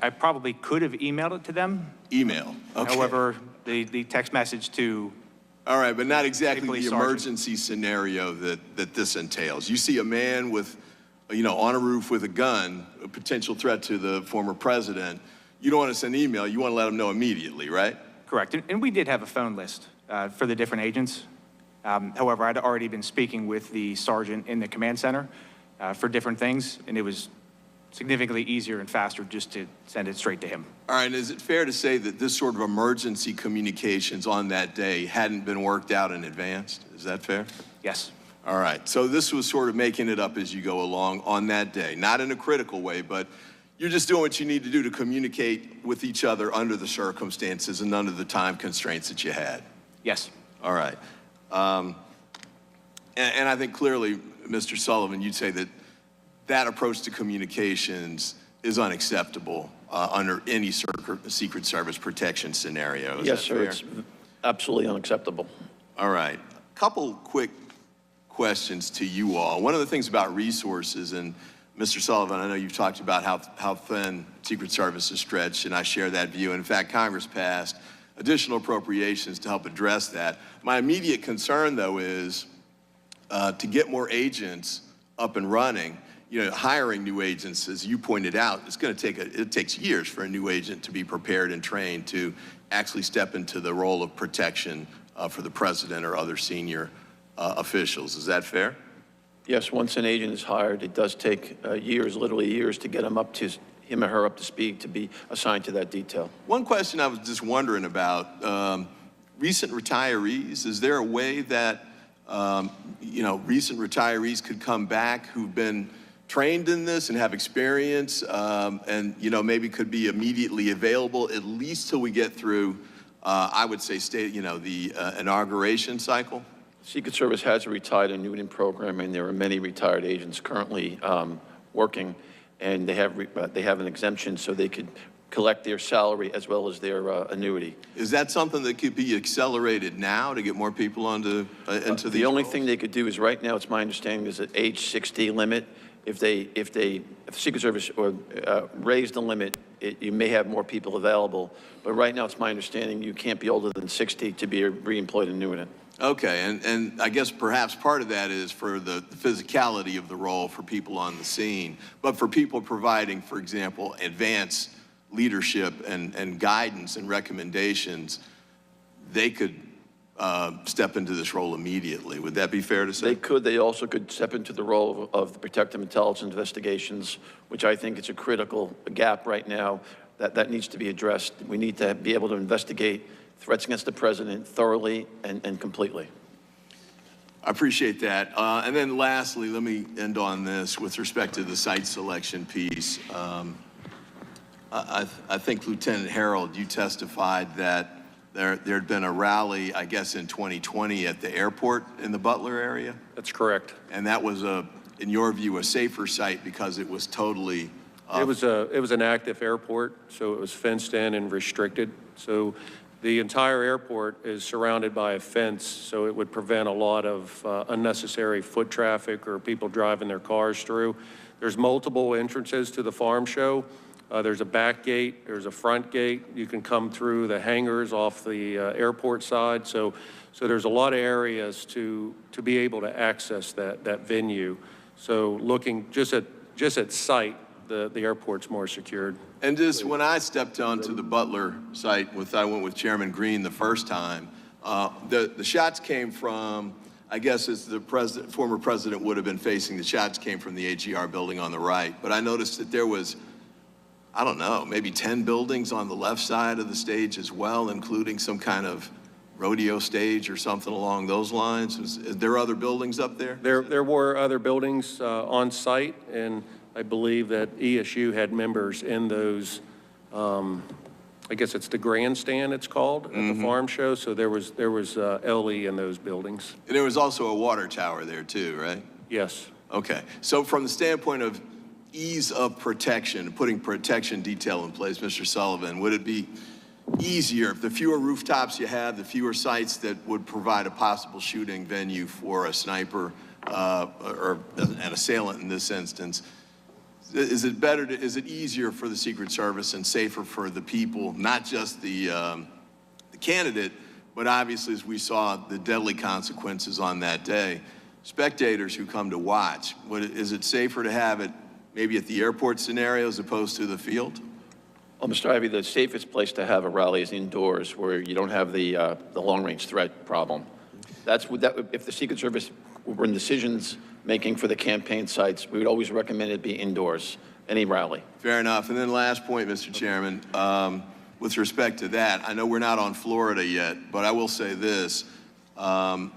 E: I probably could have emailed it to them.
T: Email, okay.
E: However, the text message to...
T: All right, but not exactly the
E: sergeant.
T: emergency scenario that this entails. You see a man with, on a roof with a gun, a potential threat to the former president. You don't want to send an email, you want to let him know immediately, right?
E: Correct, and we did have a phone list for the different agents. However, I'd already been speaking with the sergeant in the command center for different things, and it was significantly easier and faster just to send it straight to him.
T: All right, is it fair to say that this sort of emergency communications on that day hadn't been worked out in advance? Is that fair?
E: Yes.
T: All right, so this was sort of making it up as you go along on that day, not in a critical way, but you're just doing what you need to do to communicate with each other under the circumstances and under the time constraints that you had.
E: Yes.
T: All right. And I think clearly, Mr. Sullivan, you'd say that approach to communications is unacceptable under any Secret Service protection scenario. Is
C: Yes,
T: that
C: sir.
T: fair?
C: It's absolutely unacceptable.
T: All right. Couple quick questions to you all. One of the things about resources, and Mr. Sullivan, I know you've talked about how thin Secret Service is stretched, and I share that view. And in fact, Congress passed additional appropriations to help address that. My immediate concern, though, is to get more agents up and running. Hiring new agents, as you pointed out, it takes years for a new agent to be prepared and trained to actually step into the role of protection for the president or other senior officials. Is that fair?
C: Yes, once an agent is hired, it does take years, literally years, to get him or her up to speed to be assigned to that detail.
T: One question I was just wondering about, recent retirees, is there a way that, recent retirees could come back who've been trained in this and have experience and, maybe could be immediately available, at least till we get through, I would say, the inauguration cycle?
C: Secret Service has a retired annuitant program, and there are many retired agents currently working, and they have an exemption so they could collect their salary as well as their annuity.
T: Is that something that could be accelerated now to get more people into
C: the only thing they could do is, right now, it's my understanding, there's an age 60 limit. If the Secret Service raised the limit, you may have more people available. But right now, it's my understanding you can't be older than 60 to be a reemployed annuitant.
T: Okay, and I guess perhaps part of that is for the physicality of the role for people on the scene, but for people providing, for example, advanced leadership and guidance and recommendations, they could step into this role immediately. Would that be fair to say?
C: They could. They also could step into the role of the protective intelligence investigations, which I think is a critical gap right now that needs to be addressed. We need to be able to investigate threats against the president thoroughly and completely.
T: I appreciate that. And then lastly, let me end on this with respect to the site selection piece. I think Lieutenant Herold, you testified that there had been a rally, I guess, in 2020 at the airport in the Butler area?
F: That's correct.
T: And that was, in your view, a safer site because it was totally...
F: It was an active airport, so it was fenced in and restricted. So the entire airport is surrounded by a fence, so it would prevent a lot of unnecessary foot traffic or people driving their cars through. There's multiple entrances to the farm show. There's a back gate, there's a front gate. You can come through the hangars off the airport side. So there's a lot of areas to be able to access that venue. So looking just at site, the airport's more secured.
T: And just when I stepped onto the Butler site I went with Chairman Green the first time, the shots came from, I guess as the former president would have been facing, the shots came from the AGR building on the right. But I noticed that there was, I don't know, maybe 10 buildings on the left side of the stage as well, including some kind of rodeo stage or something along those lines. Is there other buildings up there?
F: There were other buildings on site, and I believe that ESU had members in those, I guess it's the grandstand it's called, at the farm show. So there was LE in those buildings.
T: And there was also a water tower there too, right?
F: Yes.
T: Okay. So from the standpoint of ease of protection, putting protection detail in place, Mr. Sullivan, would it be easier if the fewer rooftops you have, the fewer sites that would provide a possible shooting venue for a sniper or an assailant in this instance? Is it easier for the Secret Service and safer for the people, not just the candidate, but obviously, as we saw, the deadly consequences on that day, spectators who come to watch? Is it safer to have it maybe at the airport scenario as opposed to the field?
C: Well, Mr. Ivey, the safest place to have a rally is indoors, where you don't have the long-range threat problem. If the Secret Service were in decisions making for the campaign sites, we would always recommend it be indoors, any rally.
T: Fair enough. And then last point, Mr. Chairman, with respect to that, I know we're not on Florida yet, but I will say this, on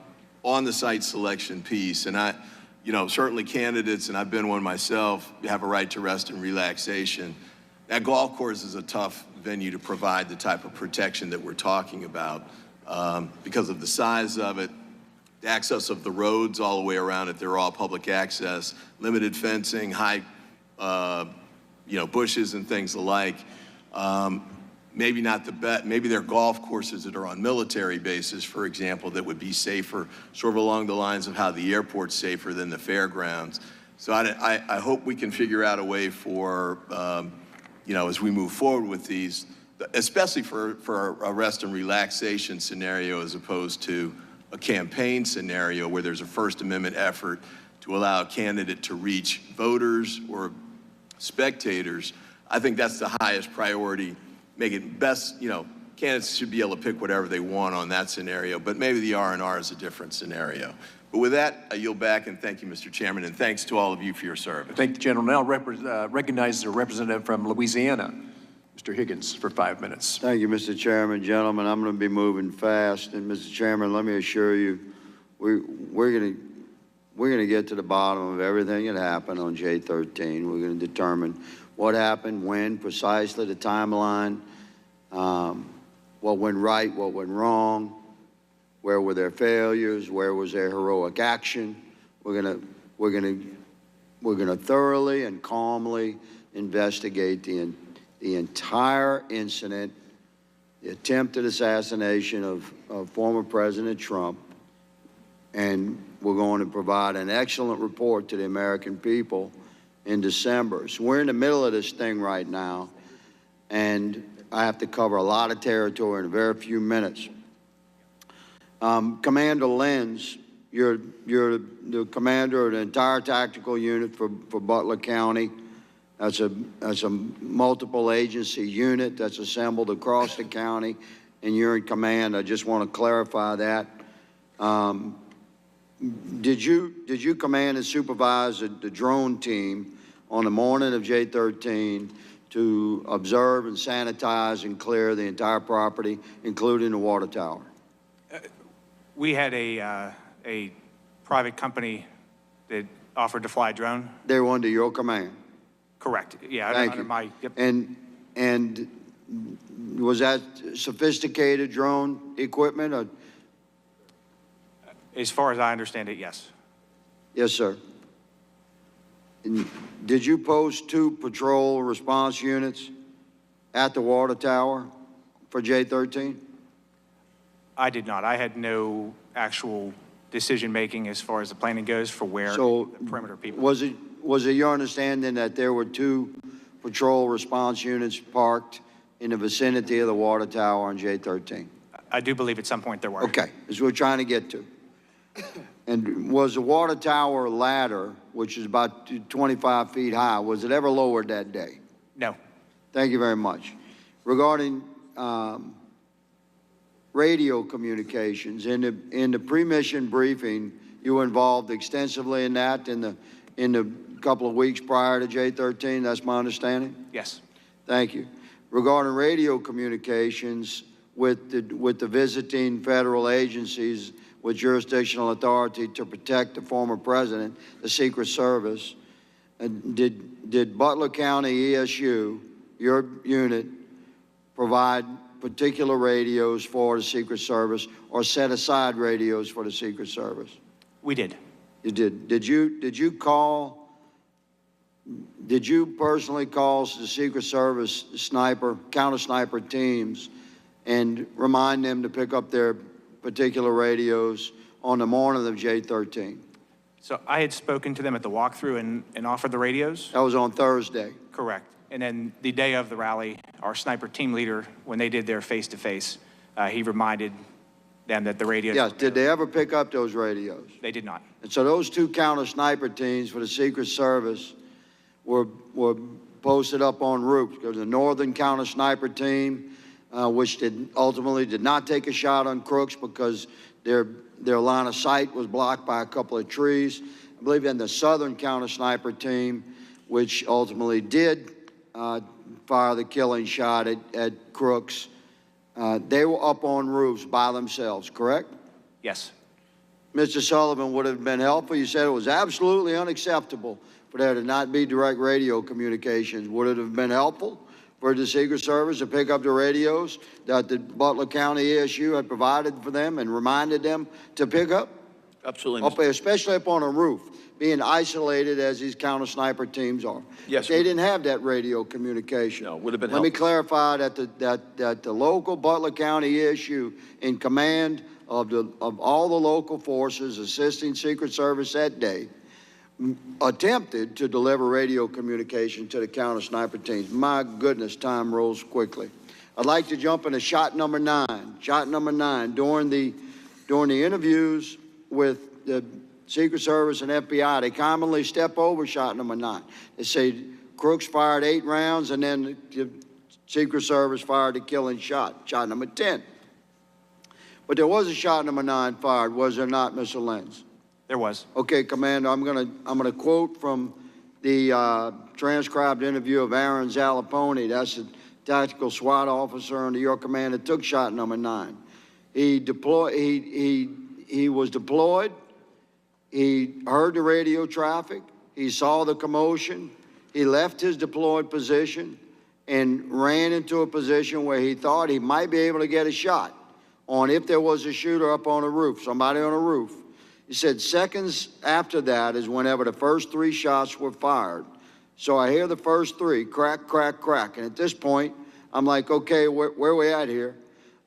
T: the site selection piece, and certainly candidates, and I've been one myself, have a right to rest and relaxation. That golf course is a tough venue to provide the type of protection that we're talking about because of the size of it, the access of the roads all the way around it. They're all public access, limited fencing, high, bushes and things alike. Maybe not the best. Maybe there are golf courses that are on military bases, for example, that would be safer, sort of along the lines of how the airport's safer than the fairgrounds. So I hope we can figure out a way for, you know, as we move forward with these, especially for arrest and relaxation scenario as opposed to a campaign scenario where there's a First Amendment effort to allow a candidate to reach voters or spectators. I think that's the highest priority. Make it best, you know, candidates should be able to pick whatever they want on that scenario, but maybe the R&R is a different scenario. But with that, I yield back, and thank you, Mr. Chairman, and thanks to all of you for your service.
F: Thank the General. Now recognize the representative from Louisiana, Mr. Higgins, for 5 minutes.
U: Thank you, Mr. Chairman. Gentlemen, I'm going to be moving fast. And, Mr. Chairman, let me assure you, we're going to get to the bottom of everything that happened on J13. We're going to determine what happened, when, precisely the timeline, what went right, what went wrong, where were their failures, where was their heroic action. We're going to thoroughly and calmly investigate the entire incident, the attempted assassination of former President Trump, and we're going to provide an excellent report to the American people in December. So we're in the middle of this thing right now, and I have to cover a lot of territory in a very few minutes. Commander Lenz, you're the commander of the entire tactical unit for Butler County. That's a multiple agency unit that's assembled across the county, and you're in command. I just want to clarify that. Did you command and supervise the drone team on the morning of J13 to observe and sanitize and clear the entire property, including the water tower?
E: We had a private company that offered to fly a drone.
U: They were under your command?
E: Correct. Yeah,
U: Thank
E: under
U: you.
E: my, yep.
U: And was that sophisticated drone equipment? Or?
E: As far as I understand it, yes.
U: Yes, sir. And did you post 2 patrol response units at the water tower for J13?
E: I did not. I had no actual decision-making as far as the planning goes for where
U: So
E: the perimeter people.
U: Was it your understanding that there were 2 patrol response units parked in the vicinity of the water tower on J13?
E: I do believe at some point there were.
U: Okay, that's what we're trying to get to. And was the water tower ladder, which is about 25 feet high, was it ever lowered that day?
E: No.
U: Thank you very much. Regarding radio communications, in the pre-mission briefing, you were involved extensively in that in the couple of weeks prior to J13. That's my understanding.
E: Yes.
U: Thank you. Regarding radio communications with the visiting federal agencies with jurisdictional authority to protect the former president, the Secret Service, did Butler County ESU, your unit, provide particular radios for the Secret Service or set aside radios for the Secret Service?
E: We did.
U: You did. Did you personally call the Secret Service counter sniper teams and remind them to pick up their particular radios on the morning of J13?
E: So I had spoken to them at the walkthrough and offered the radios.
U: That was on Thursday.
E: Correct. And then the day of the rally, our sniper team leader, when they did their face-to-face, he reminded them that the radios.
U: Yes. Did they ever pick up those radios?
E: They did not.
U: And so those 2 counter sniper teams for the Secret Service were posted up on roofs. There was a northern counter sniper team, which ultimately did not take a shot on crooks because their line of sight was blocked by a couple of trees. I believe in the southern counter sniper team, which ultimately did fire the killing shot at crooks. They were up on roofs by themselves, correct?
E: Yes.
U: Mr. Sullivan, would have been helpful. You said it was absolutely unacceptable for there to not be direct radio communications. Would it have been helpful for the Secret Service to pick up the radios that the Butler County ESU had provided for them and reminded them to pick up?
I: Absolutely.
U: Especially up on a roof, being isolated as these counter sniper teams are.
I: Yes.
U: They didn't have that radio communication.
I: No, would have been
U: Let me
I: helpful.
U: clarify that the local Butler County ESU, in command of all the local forces assisting Secret Service that day, attempted to deliver radio communication to the counter sniper teams. My goodness, time rolls quickly. I'd like to jump into shot number 9. Shot number 9, during the interviews with the Secret Service and FBI, they commonly step over shot number 9. They say Crooks fired 8 rounds, and then the Secret Service fired the killing shot, shot number 10. But there was a shot number 9 fired, was there not, Mr. Lenz?
E: There was.
U: Okay, Commander, I'm gonna quote from the transcribed interview of Aaron Zalapone. That's a tactical SWAT officer under your command that took shot number 9. He was deployed. He heard the radio traffic. He saw the commotion. He left his deployed position and ran into a position where he thought he might be able to get a shot on if there was a shooter up on a roof, somebody on a roof. He said seconds after that is whenever the first 3 shots were fired. So I hear the first 3, crack, crack, crack. And at this point, I'm like, okay, where we at here?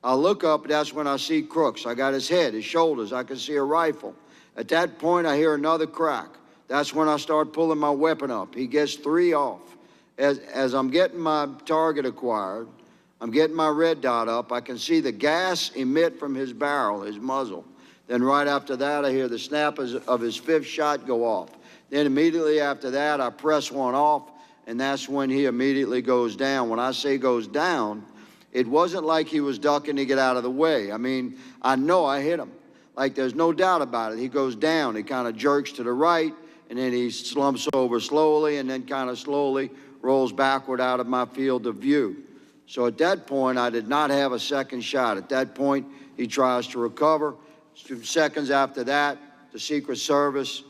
U: I look up, that's when I see Crooks. I got his head, his shoulders, I can see a rifle. At that point, I hear another crack. That's when I start pulling my weapon up. He gets 3 off. As I'm getting my target acquired, I'm getting my red dot up, I can see the gas emit from his barrel, his muzzle. Then right after that, I hear the snap of his 5th shot go off. Then immediately after that, I press one off, and that's when he immediately goes down. When I say goes down, it wasn't like he was ducking to get out of the way. I mean, I know I hit him. Like, there's no doubt about it. He goes down. He kind of jerks to the right, and then he slumps over slowly, and then kind of slowly rolls backward out of my field of view. So at that point, I did not have a second shot. At that point, he tries to recover. 2 seconds after that, the Secret Service,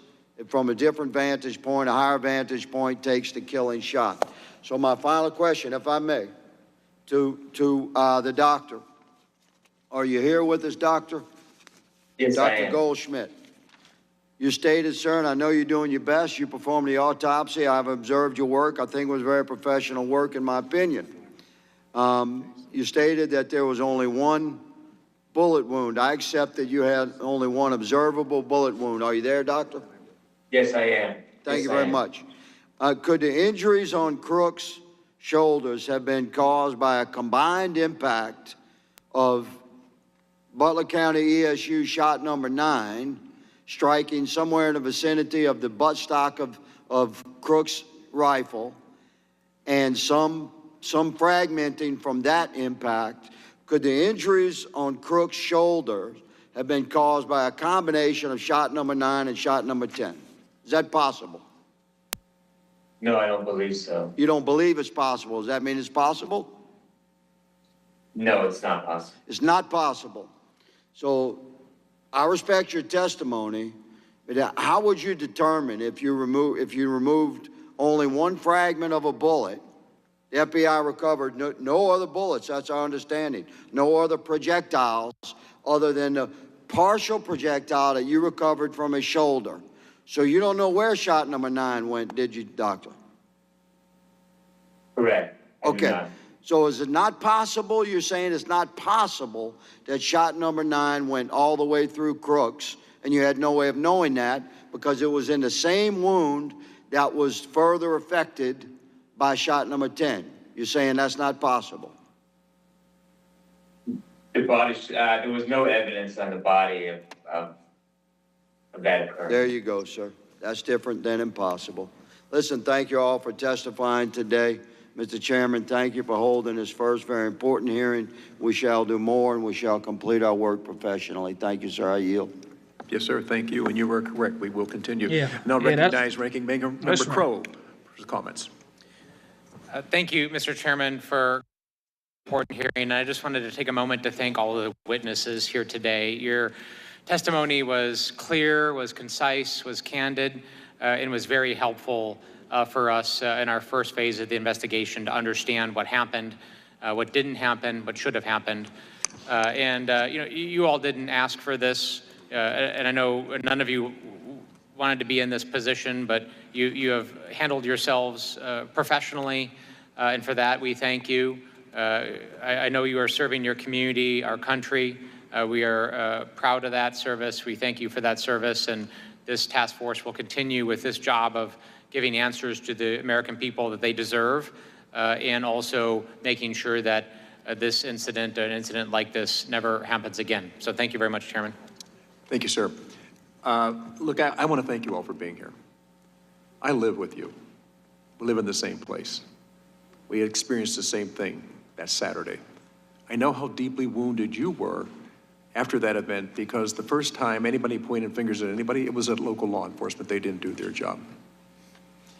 U: from a different vantage point, a higher vantage point, takes the killing shot. So my final question, if I may, to the doctor. Are you here with us, Doctor?
J: Yes, I
U: Dr.
J: am.
U: Goldschmidt. You stated, sir, and I know you're doing your best. You performed the autopsy. I've observed your work. I think it was very professional work, in my opinion. You stated that there was only 1 bullet wound. I accept that you had only 1 observable bullet wound. Are you there, doctor?
J: Yes, I am.
U: Thank you very much. Could the injuries on Crooks' shoulders have been caused by a combined impact of Butler County ESU shot number 9 striking somewhere in the vicinity of the buttstock of Crooks' rifle and some fragmenting from that impact? Could the injuries on Crooks' shoulders have been caused by a combination of shot number 9 and shot number 10? Is that possible?
J: No, I don't believe so.
U: You don't believe it's possible. Does that mean it's possible?
J: No, it's not possible.
U: It's not possible. So I respect your testimony, but how would you determine if you removed only 1 fragment of a bullet? The FBI recovered no other bullets, that's our understanding, no other projectiles other than the partial projectile that you recovered from his shoulder. So you don't know where shot number 9 went, did you, doctor?
J: Correct.
U: Okay. So is it not possible, you're saying it's not possible that shot number 9 went all the way through Crooks, and you had no way of knowing that because it was in the same wound that was further affected by shot number 10. You're saying that's not possible?
J: The body, there was no evidence on the body of that occurrence.
U: There you go, sir. That's different than impossible. Listen, thank you all for testifying today. Mr. Chairman, thank you for holding this first very important hearing. We shall do more, and we shall complete our work professionally. Thank you, sir. I yield.
F: Yes, sir. Thank you. And you were correct. We will continue.
A: Yeah.
F: Now
A: Yeah,
F: recognize Ranking Member Crow for his comments.
D: Thank you, Mr. Chairman, for the important hearing. I just wanted to take a moment to thank all of the witnesses here today. Your testimony was clear, was concise, was candid, and was very helpful for us in our first phase of the investigation to understand what happened, what didn't happen, what should have happened. You all didn't ask for this, and I know none of you wanted to be in this position, but you have handled yourselves professionally, and for that we thank you. I know you are serving your community, our country. We are proud of that service. We thank you for that service, and this task force will continue with this job of giving answers to the American people that they deserve, and also making sure that this incident, an incident like this, never happens again. So thank you very much, Chairman.
F: Thank you, sir. Look, I want to thank you all for being here. I live with you. We live in the same place. We experienced the same thing that Saturday. I know how deeply wounded you were after that event, because the first time anybody pointed fingers at anybody, it was at local law enforcement. They didn't do their job.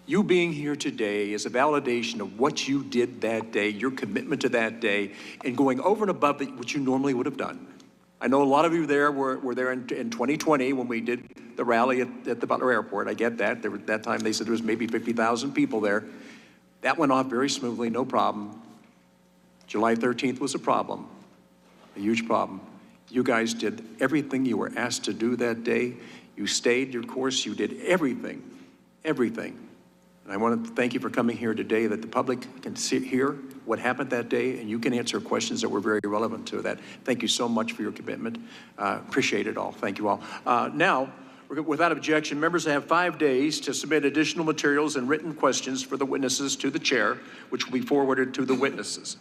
F: You being here today is a validation of what you did that day, your commitment to that day, and going over and above what you normally would have done. I know a lot of you there were there in 2020 when we did the rally at the Butler Airport. I get that. That time they said there was maybe 50,000 people there. That went off very smoothly, no problem. July 13th was a problem, a huge problem. You guys did everything you were asked to do that day. You stayed your course. You did everything, everything. And I want to thank you for coming here today, that the public can hear what happened that day, and you can answer questions that were very relevant to that. Thank you so much for your commitment. Appreciate it all. Thank you all. Now, without objection, members have 5 days to submit additional materials and written questions for the witnesses to the chair, which will be forwarded to the witnesses.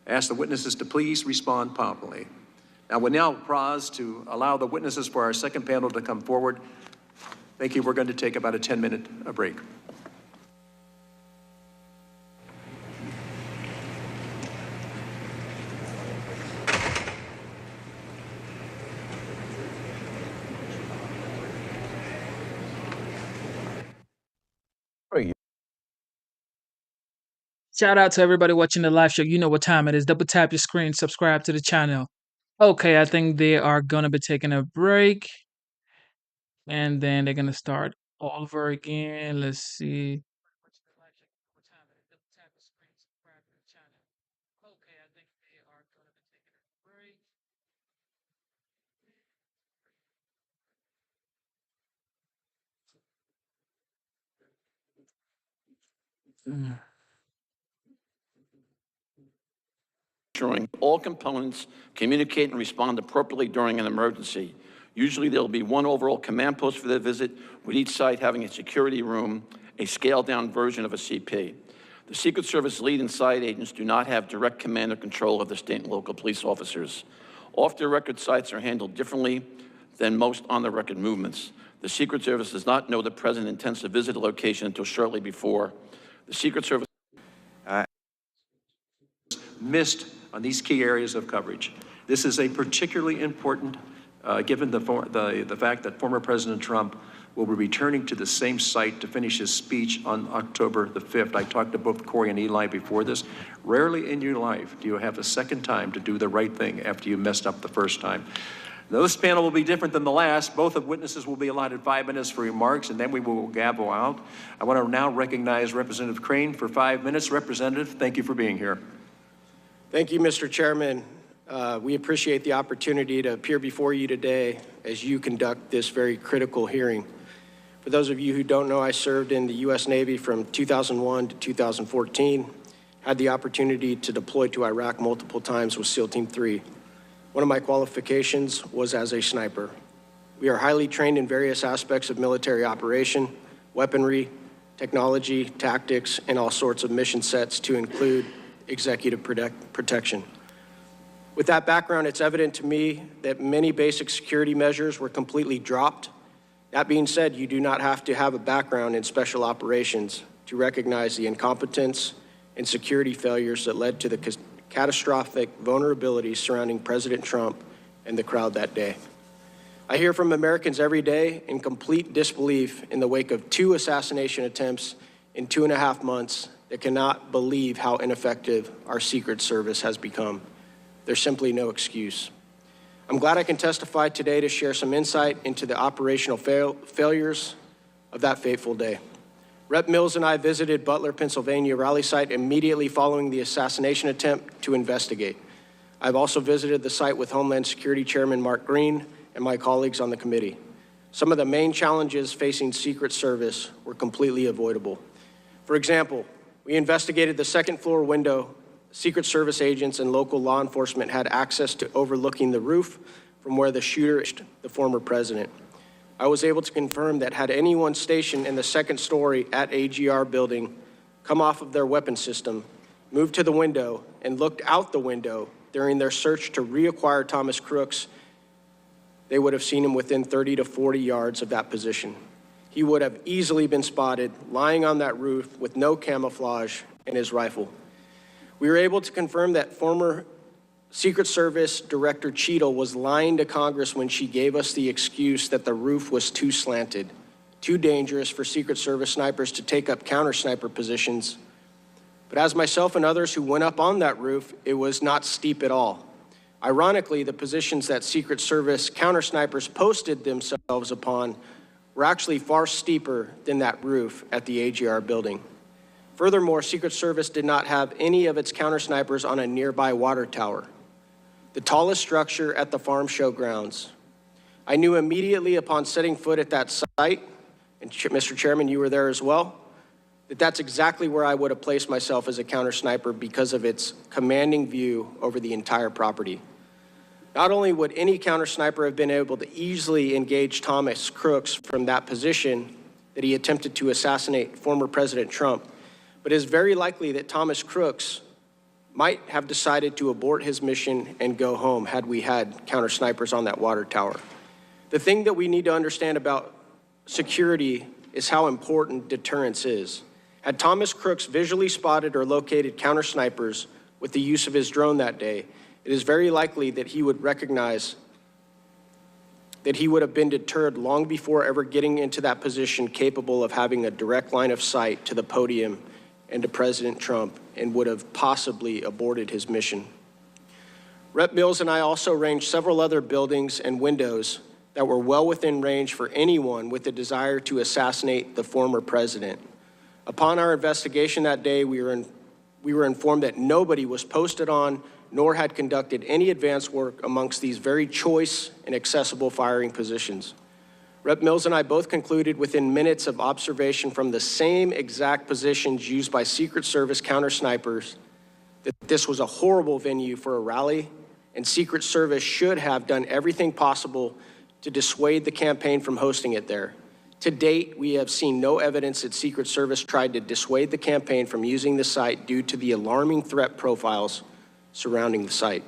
F: I ask the witnesses to please respond promptly. Now, we'll now pause to allow the witnesses for our second panel to come forward. Thank you. We're going to take about a 10-minute break.
A: Shout out to everybody watching the live show. You know what time it is. Double tap your screen, subscribe to the channel. Okay, I think they are going to be taking a break. And then they're going to start all over again. Let's see.
I: Ensuring all components communicate and respond appropriately during an emergency. Usually there'll be one overall command post for the visit, with each site having a security room, a scaled-down version of a CP. The Secret Service lead and site agents do not have direct command or control of the state and local police officers. Off-the-record sites are handled differently than most on-the-record movements. The Secret Service does not know the President intends to visit a location until shortly before. The Secret Service
F: missed on these key areas of coverage. This is a particularly important, given the fact that former President Trump will be returning to the same site to finish his speech on October the 5th. I talked to both Corey and Eli before this. Rarely in your life do you have a second time to do the right thing after you messed up the first time. Now, this panel will be different than the last. Both of witnesses will be allotted 5 minutes for remarks, and then we will gavel out. I want to now recognize Representative Crane for 5 minutes. Representative, thank you for being here.
B: Thank you, Mr. Chairman. We appreciate the opportunity to appear before you today as you conduct this very critical hearing. For those of you who don't know, I served in the U.S. Navy from 2001 to 2014, had the opportunity to deploy to Iraq multiple times with SEAL Team 3. One of my qualifications was as a sniper. We are highly trained in various aspects of military operation, weaponry, technology, tactics, and all sorts of mission sets to include executive protection. With that background, it's evident to me that many basic security measures were completely dropped. That being said, you do not have to have a background in special operations to recognize the incompetence and security failures that led to the catastrophic vulnerabilities surrounding President Trump and the crowd that day. I hear from Americans every day in complete disbelief in the wake of 2 assassination attempts in 2.5 months that cannot believe how ineffective our Secret Service has become. There's simply no excuse. I'm glad I can testify today to share some insight into the operational failures of that fateful day. Rep. Mills and I visited Butler, Pennsylvania rally site immediately following the assassination attempt to investigate. I've also visited the site with Homeland Security Chairman Mark Green and my colleagues on the committee. Some of the main challenges facing Secret Service were completely avoidable. For example, we investigated the second floor window. Secret Service agents and local law enforcement had access to overlooking the roof from where the shooter, the former president. I was able to confirm that had anyone stationed in the second story at AGR building come off of their weapon system, moved to the window, and looked out the window during their search to reacquire Thomas Crooks, they would have seen him within 30 to 40 yards of that position. He would have easily been spotted lying on that roof with no camouflage and his rifle. We were able to confirm that former Secret Service Director Cheadle was lying to Congress when she gave us the excuse that the roof was too slanted, too dangerous for Secret Service snipers to take up counter-sniper positions. But as myself and others who went up on that roof, it was not steep at all. Ironically, the positions that Secret Service counter-snipers posted themselves upon were actually far steeper than that roof at the AGR building. Furthermore, Secret Service did not have any of its counter-snipers on a nearby water tower, the tallest structure at the farm show grounds. I knew immediately upon setting foot at that site, and Mr. Chairman, you were there as well, that that's exactly where I would have placed myself as a counter-sniper because of its commanding view over the entire property. Not only would any counter-sniper have been able to easily engage Thomas Crooks from that position that he attempted to assassinate former President Trump, but it is very likely that Thomas Crooks might have decided to abort his mission and go home had we had counter-snipers on that water tower. The thing that we need to understand about security is how important deterrence is. Had Thomas Crooks visually spotted or located counter-snipers with the use of his drone that day, it is very likely that he would recognize that he would have been deterred long before ever getting into that position capable of having a direct line of sight to the podium and to President Trump, and would have possibly aborted his mission. Rep. Mills and I also ranged several other buildings and windows that were well within range for anyone with a desire to assassinate the former president. Upon our investigation that day, we were informed that nobody was posted on nor had conducted any advanced work amongst these very choice and accessible firing positions. Rep. Mills and I both concluded within minutes of observation from the same exact positions used by Secret Service counter-snipers that this was a horrible venue for a rally, and Secret Service should have done everything possible to dissuade the campaign from hosting it there. To date, we have seen no evidence that Secret Service tried to dissuade the campaign from using the site due to the alarming threat profiles surrounding the site.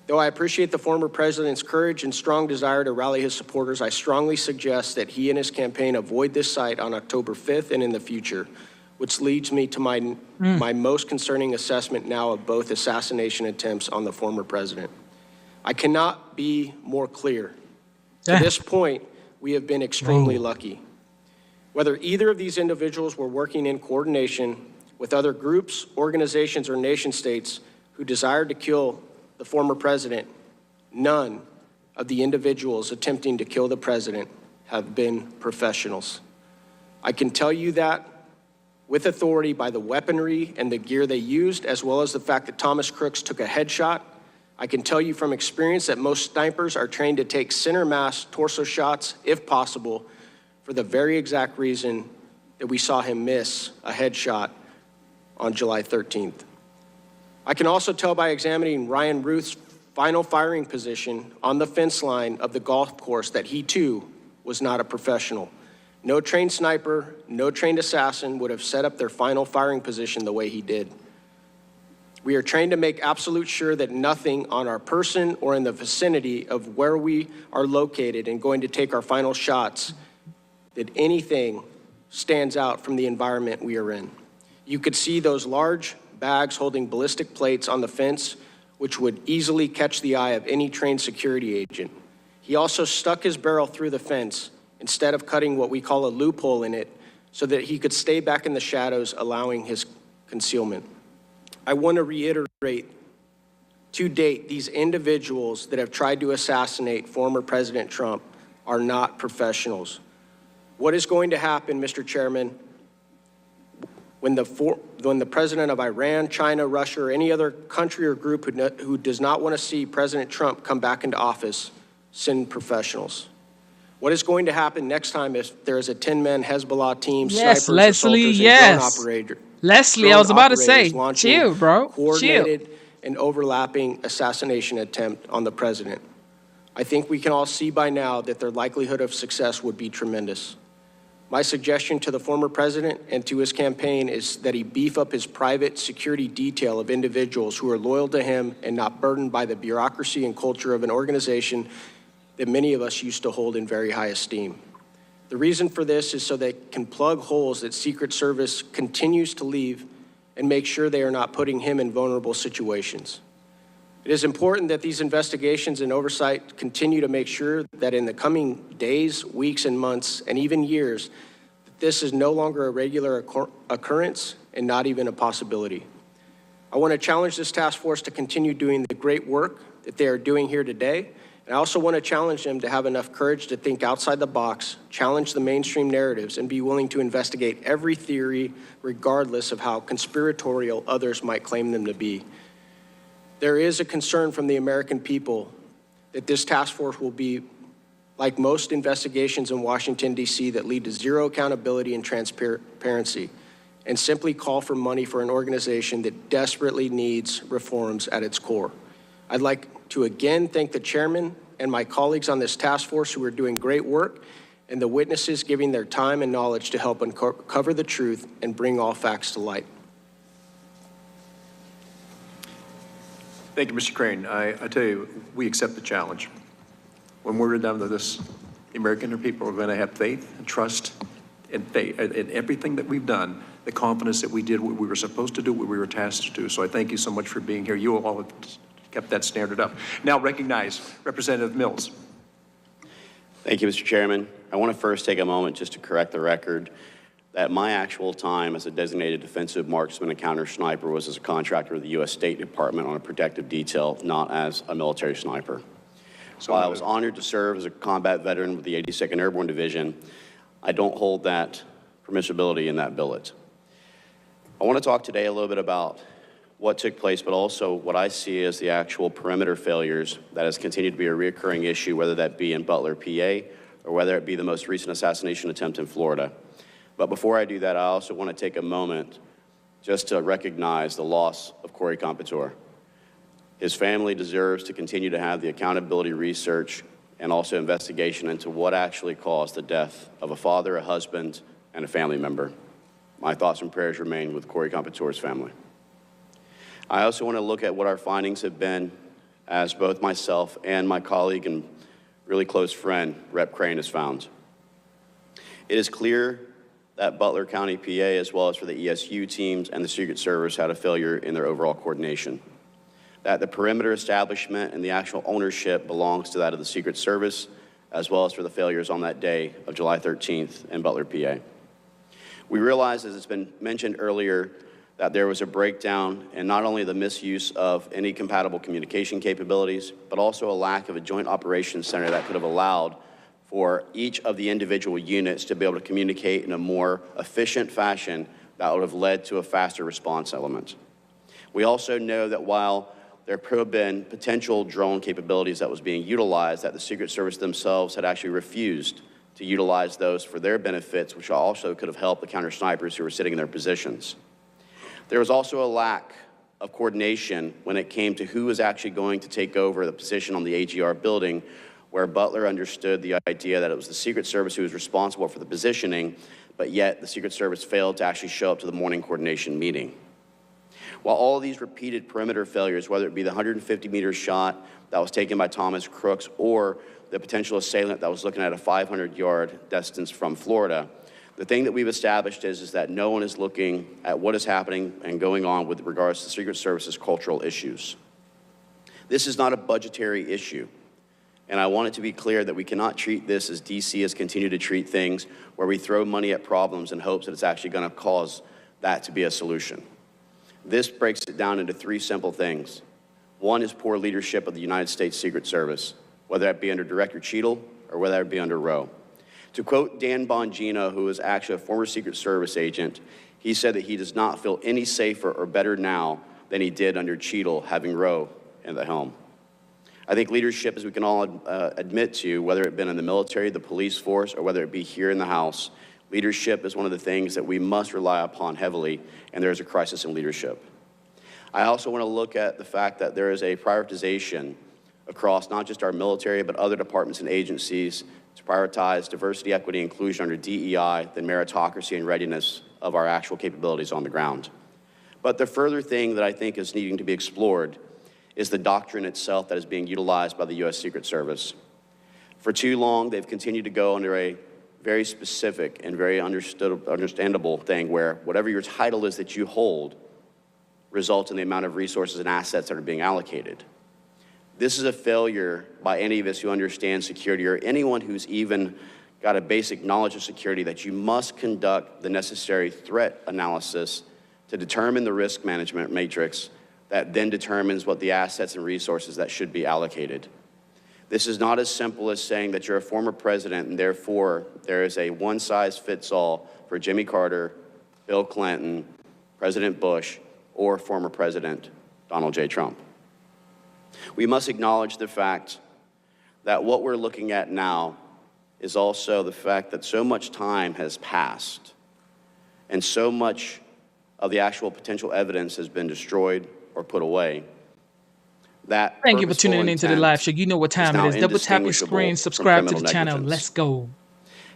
B: Though I appreciate the former president's courage and strong desire to rally his supporters, I strongly suggest that he and his campaign avoid this site on October 5th and in the future, which leads me to my most concerning assessment now of both assassination attempts on the former president. I cannot be more clear. To this point, we have been extremely lucky. Whether either of these individuals were working in coordination with other groups, organizations, or nation states who desired to kill the former president, none of the individuals attempting to kill the president have been professionals. I can tell you that with authority by the weaponry and the gear they used, as well as the fact that Thomas Crooks took a headshot. I can tell you from experience that most snipers are trained to take center mass torso shots, if possible, for the very exact reason that we saw him miss a headshot on July 13th. I can also tell by examining Ryan Ruth's final firing position on the fence line of the golf course that he too was not a professional. No trained sniper, no trained assassin would have set up their final firing position the way he did. We are trained to make absolute sure that nothing on our person or in the vicinity of where we are located and going to take our final shots, that anything stands out from the environment we are in. You could see those large bags holding ballistic plates on the fence, which would easily catch the eye of any trained security agent. He also stuck his barrel through the fence instead of cutting what we call a loophole in it so that he could stay back in the shadows, allowing his concealment. I want to reiterate, to date, these individuals that have tried to assassinate former President Trump are not professionals. What is going to happen, Mr. Chairman, when the president of Iran, China, Russia, or any other country or group who does not want to see President Trump come back into office send professionals? What is going to happen next time if there is a 10-man Hezbollah team, snipers, assaulters, and drone operator?
A: Leslie, I was about to say, chill, bro.
B: Coordinated and overlapping assassination attempt on the president. I think we can all see by now that their likelihood of success would be tremendous. My suggestion to the former president and to his campaign is that he beef up his private security detail of individuals who are loyal to him and not burdened by the bureaucracy and culture of an organization that many of us used to hold in very high esteem. The reason for this is so they can plug holes that Secret Service continues to leave and make sure they are not putting him in vulnerable situations. It is important that these investigations and oversight continue to make sure that in the coming days, weeks, and months, and even years, that this is no longer a regular occurrence and not even a possibility. I want to challenge this task force to continue doing the great work that they are doing here today. And I also want to challenge them to have enough courage to think outside the box, challenge the mainstream narratives, and be willing to investigate every theory, regardless of how conspiratorial others might claim them to be. There is a concern from the American people that this task force will be like most investigations in Washington, D.C. that lead to zero accountability and transparency, and simply call for money for an organization that desperately needs reforms at its core. I'd like to again thank the chairman and my colleagues on this task force who are doing great work, and the witnesses giving their time and knowledge to help uncover the truth and bring all facts to light.
F: Thank you, Mr. Crane. I tell you, we accept the challenge. When we're done with this, the American people are going to have faith and trust and faith in everything that we've done, the confidence that we did what we were supposed to do, what we were tasked to do. So I thank you so much for being here. You all have kept that standard up. Now recognize Representative Mills.
K: Thank you, Mr. Chairman. I want to first take a moment just to correct the record that my actual time as a designated defensive marksman and counter sniper was as a contractor of the U.S. State Department on a protective detail, not as a military sniper. So while I was honored to serve as a combat veteran with the 82nd Airborne Division, I don't hold that permissibility in that billet. I want to talk today a little bit about what took place, but also what I see as the actual perimeter failures that has continued to be a reoccurring issue, whether that be in Butler, PA, or whether it be the most recent assassination attempt in Florida. But before I do that, I also want to take a moment just to recognize the loss of Corey Comparative. His family deserves to continue to have the accountability research and also investigation into what actually caused the death of a father, a husband, and a family member. My thoughts and prayers remain with Corey Comparative's family. I also want to look at what our findings have been as both myself and my colleague and really close friend, Rep. Crane, has found. It is clear that Butler County, PA, as well as for the ESU teams and the Secret Service, had a failure in their overall coordination. That the perimeter establishment and the actual ownership belongs to that of the Secret Service, as well as for the failures on that day of July 13th in Butler, PA. We realize, as it's been mentioned earlier, that there was a breakdown in not only the misuse of any compatible communication capabilities, but also a lack of a joint operations center that could have allowed for each of the individual units to be able to communicate in a more efficient fashion that would have led to a faster response element. We also know that while there could have been potential drone capabilities that was being utilized, that the Secret Service themselves had actually refused to utilize those for their benefits, which also could have helped the counter snipers who were sitting in their positions. There was also a lack of coordination when it came to who was actually going to take over the position on the AGR building, where Butler understood the idea that it was the Secret Service who was responsible for the positioning, but yet the Secret Service failed to actually show up to the morning coordination meeting. While all of these repeated perimeter failures, whether it be the 150-meter shot that was taken by Thomas Crooks or the potential assailant that was looking at a 500-yard distance from Florida, the thing that we've established is that no one is looking at what is happening and going on with regards to the Secret Service's cultural issues. This is not a budgetary issue. And I want it to be clear that we cannot treat this as DC has continued to treat things, where we throw money at problems in hopes that it's actually going to cause that to be a solution. This breaks it down into three simple things. One is poor leadership of the United States Secret Service, whether that be under Director Cheadle or whether it be under Rowe. To quote Dan Bongino, who is actually a former Secret Service agent, he said that he does not feel any safer or better now than he did under Cheadle, having Rowe in the helm. I think leadership, as we can all admit to, whether it be in the military, the police force, or whether it be here in the House, leadership is one of the things that we must rely upon heavily, and there is a crisis in leadership. I also want to look at the fact that there is a prioritization across not just our military, but other departments and agencies to prioritize diversity, equity, and inclusion under DEI, the meritocracy and readiness of our actual capabilities on the ground. But the further thing that I think is needing to be explored is the doctrine itself that is being utilized by the U.S. Secret Service. For too long, they've continued to go under a very specific and very understandable thing where whatever your title is that you hold results in the amount of resources and assets that are being allocated. This is a failure by any of us who understand security or anyone who's even got a basic knowledge of security that you must conduct the necessary threat analysis to determine the risk management matrix that then determines what the assets and resources that should be allocated. This is not as simple as saying that you're a former president and therefore there is a one-size-fits-all for Jimmy Carter, Bill Clinton, President Bush, or former President Donald J. Trump. We must acknowledge the fact that what we're looking at now is also the fact that so much time has passed and so much of the actual potential evidence has been destroyed or put away. That
A: Thank you for tuning into the live show. You know what time it is. Double tap your screen, subscribe to the channel. Let's go.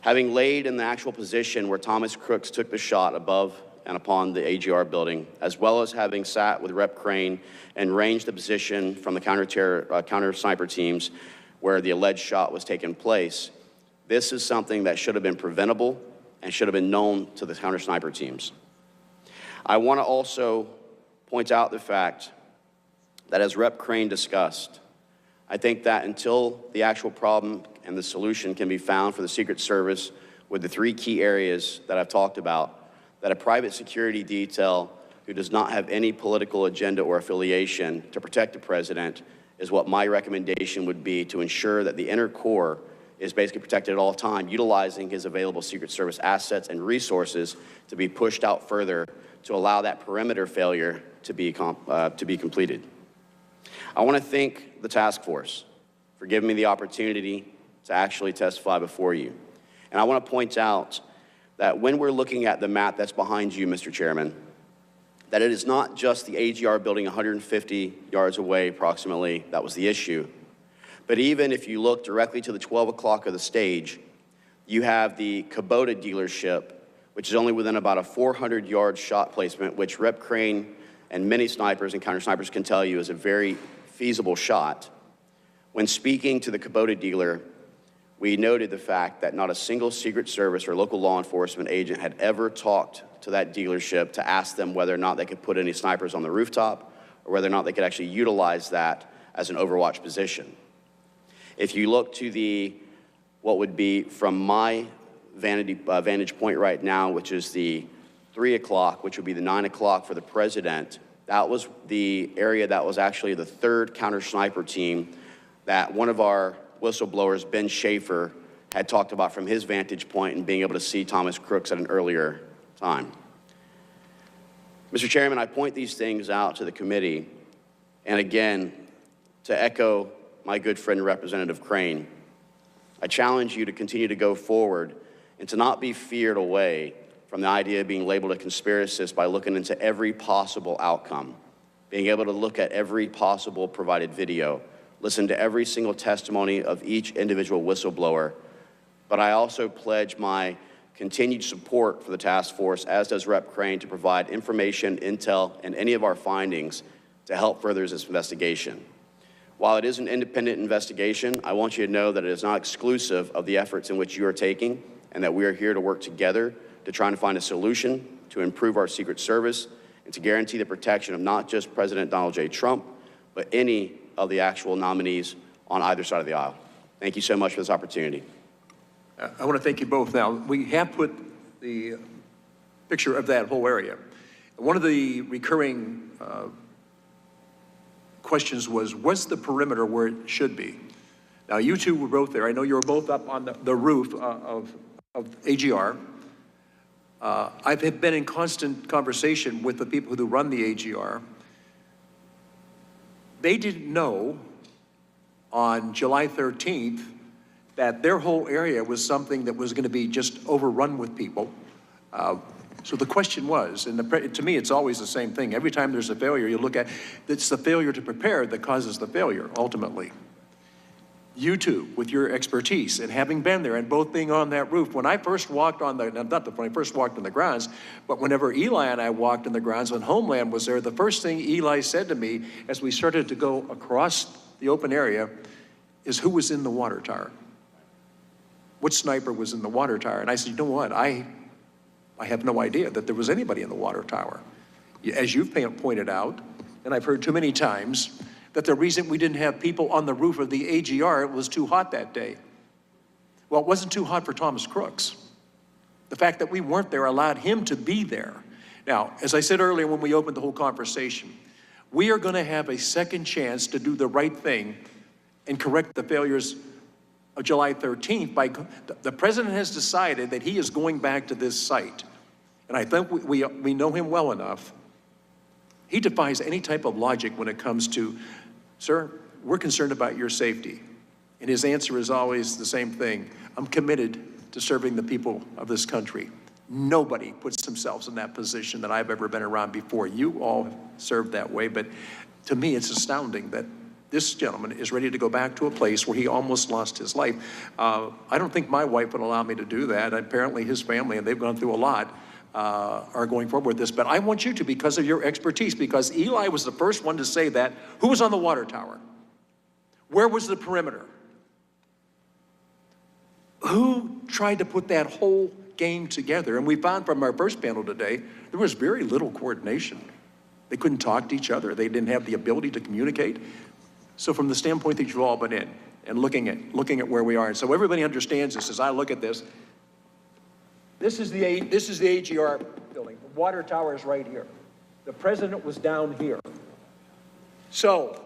K: Having laid in the actual position where Thomas Crooks took the shot above and upon the AGR building, as well as having sat with Rep. Crane and ranged the position from the counter sniper teams where the alleged shot was taking place, this is something that should have been preventable and should have been known to the counter sniper teams. I want to also point out the fact that as Rep. Crane discussed, I think that until the actual problem and the solution can be found for the Secret Service with the three key areas that I've talked about, that a private security detail who does not have any political agenda or affiliation to protect the president is what my recommendation would be to ensure that the inner core is basically protected at all times, utilizing his available Secret Service assets and resources to be pushed out further to allow that perimeter failure to be completed. I want to thank the task force for giving me the opportunity to actually testify before you. And I want to point out that when we're looking at the map that's behind you, Mr. Chairman, that it is not just the AGR building 150 yards away approximately that was the issue, but even if you look directly to the 12 o'clock of the stage, you have the Kubota dealership, which is only within about a 400-yard shot placement, which Rep. Crane and many snipers and counter snipers can tell you is a very feasible shot. When speaking to the Kubota dealer, we noted the fact that not a single Secret Service or local law enforcement agent had ever talked to that dealership to ask them whether or not they could put any snipers on the rooftop or whether or not they could actually utilize that as an overwatch position. If you look to what would be from my vantage point right now, which is the 3 o'clock, which would be the 9 o'clock for the president, that was the area that was actually the third counter sniper team that one of our whistleblowers, Ben Schaefer, had talked about from his vantage point and being able to see Thomas Crooks at an earlier time. Mr. Chairman, I point these things out to the committee, and again, to echo my good friend Representative Crane, I challenge you to continue to go forward and to not be feared away from the idea of being labeled a conspiracist by looking into every possible outcome, being able to look at every possible provided video, listen to every single testimony of each individual whistleblower. But I also pledge my continued support for the task force, as does Rep. Crane, to provide information, intel, and any of our findings to help further this investigation. While it is an independent investigation, I want you to know that it is not exclusive of the efforts in which you are taking and that we are here to work together to try and find a solution to improve our Secret Service and to guarantee the protection of not just President Donald J. Trump, but any of the actual nominees on either side of the aisle. Thank you so much for this opportunity.
C: I want to thank you both. Now, we have put the picture of that whole area. One of the recurring questions was, what's the perimeter where it should be? Now, you two were both there. I know you were both up on the roof of AGR. I've been in constant conversation with the people who run the AGR. They didn't know on July 13th that their whole area was something that was going to be just overrun with people. So the question was, and to me it's always the same thing, every time there's a failure you look at, it's the failure to prepare that causes the failure ultimately.
F: you two, with your expertise and having been there and both being on that roof, when I first walked on the, when I first walked on the grounds, but whenever Eli and I walked on the grounds when Homeland was there, the first thing Eli said to me as we started to go across the open area is, who was in the water tower? What sniper was in the water tower? And I said, you know what, I have no idea that there was anybody in the water tower. As you've pointed out, and I've heard too many times, that the reason we didn't have people on the roof of the AGR, it was too hot that day. Well, it wasn't too hot for Thomas Crooks. The fact that we weren't there allowed him to be there. Now, as I said earlier when we opened the whole conversation, we are going to have a second chance to do the right thing and correct the failures of July 13th. The president has decided that he is going back to this site. And I think we know him well enough. He defies any type of logic when it comes to, sir, we're concerned about your safety. And his answer is always the same thing. I'm committed to serving the people of this country. Nobody puts themselves in that position that I've ever been around before. You all served that way, but to me, it's astounding that this gentleman is ready to go back to a place where he almost lost his life. I don't think my wife would allow me to do that. Apparently his family, and they've gone through a lot, are going forward with this. But I want you to, because of your expertise, because Eli was the first one to say that. Who was on the water tower? Where was the perimeter? Who tried to put that whole game together? And we found from our first panel today, there was very little coordination. They couldn't talk to each other. They didn't have the ability to communicate. So from the standpoint that you've all been in and looking at where we are, and so everybody understands this as I look at this. This is the AGR building. The water tower is right here. The president was down here. So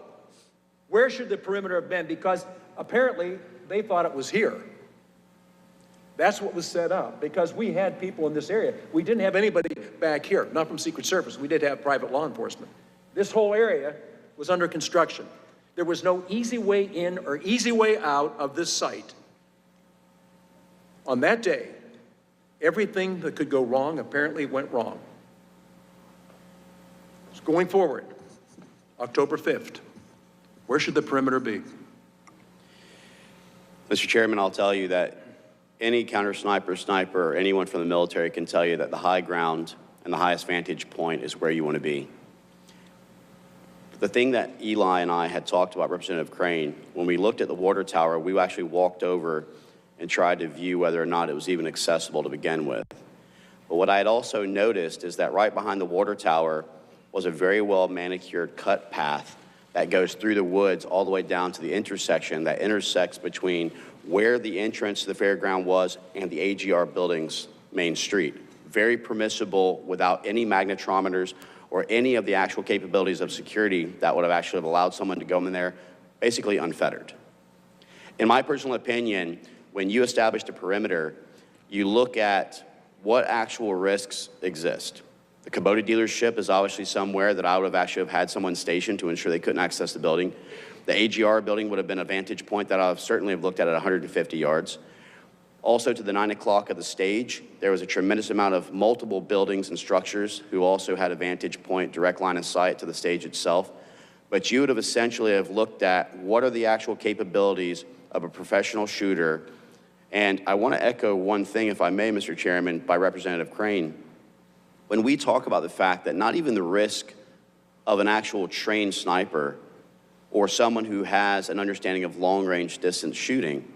F: where should the perimeter have been? Because apparently they thought it was here. That's what was set up, because we had people in this area. We didn't have anybody back here, not from Secret Service. We did have private law enforcement. This whole area was under construction. There was no easy way in or easy way out of this site. On that day, everything that could go wrong apparently went wrong. So going forward, October 5th, where should the perimeter be?
K: Mr. Chairman, I'll tell you that any counter sniper, or anyone from the military can tell you that the high ground and the highest vantage point is where you want to be. The thing that Eli and I had talked about, Representative Crane, when we looked at the water tower, we actually walked over and tried to view whether or not it was even accessible to begin with. But what I had also noticed is that right behind the water tower was a very well manicured cut path that goes through the woods all the way down to the intersection that intersects between where the entrance to the fairground was and the AGR building's main street. Very permissible, without any magnetometers or any of the actual capabilities of security that would have actually allowed someone to go in there, basically unfettered. In my personal opinion, when you establish the perimeter, you look at what actual risks exist. The Kubota dealership is obviously somewhere that I would have actually had someone stationed to ensure they couldn't access the building. The AGR building would have been a vantage point that I would certainly have looked at 150 yards. Also, to the 9 o'clock of the stage, there was a tremendous amount of multiple buildings and structures who also had a vantage point, direct line of sight to the stage itself. But you would have essentially have looked at what are the actual capabilities of a professional shooter. And I want to echo one thing, if I may, Mr. Chairman, by Representative Crane. When we talk about the fact that not even the risk of an actual trained sniper or someone who has an understanding of long-range distance shooting,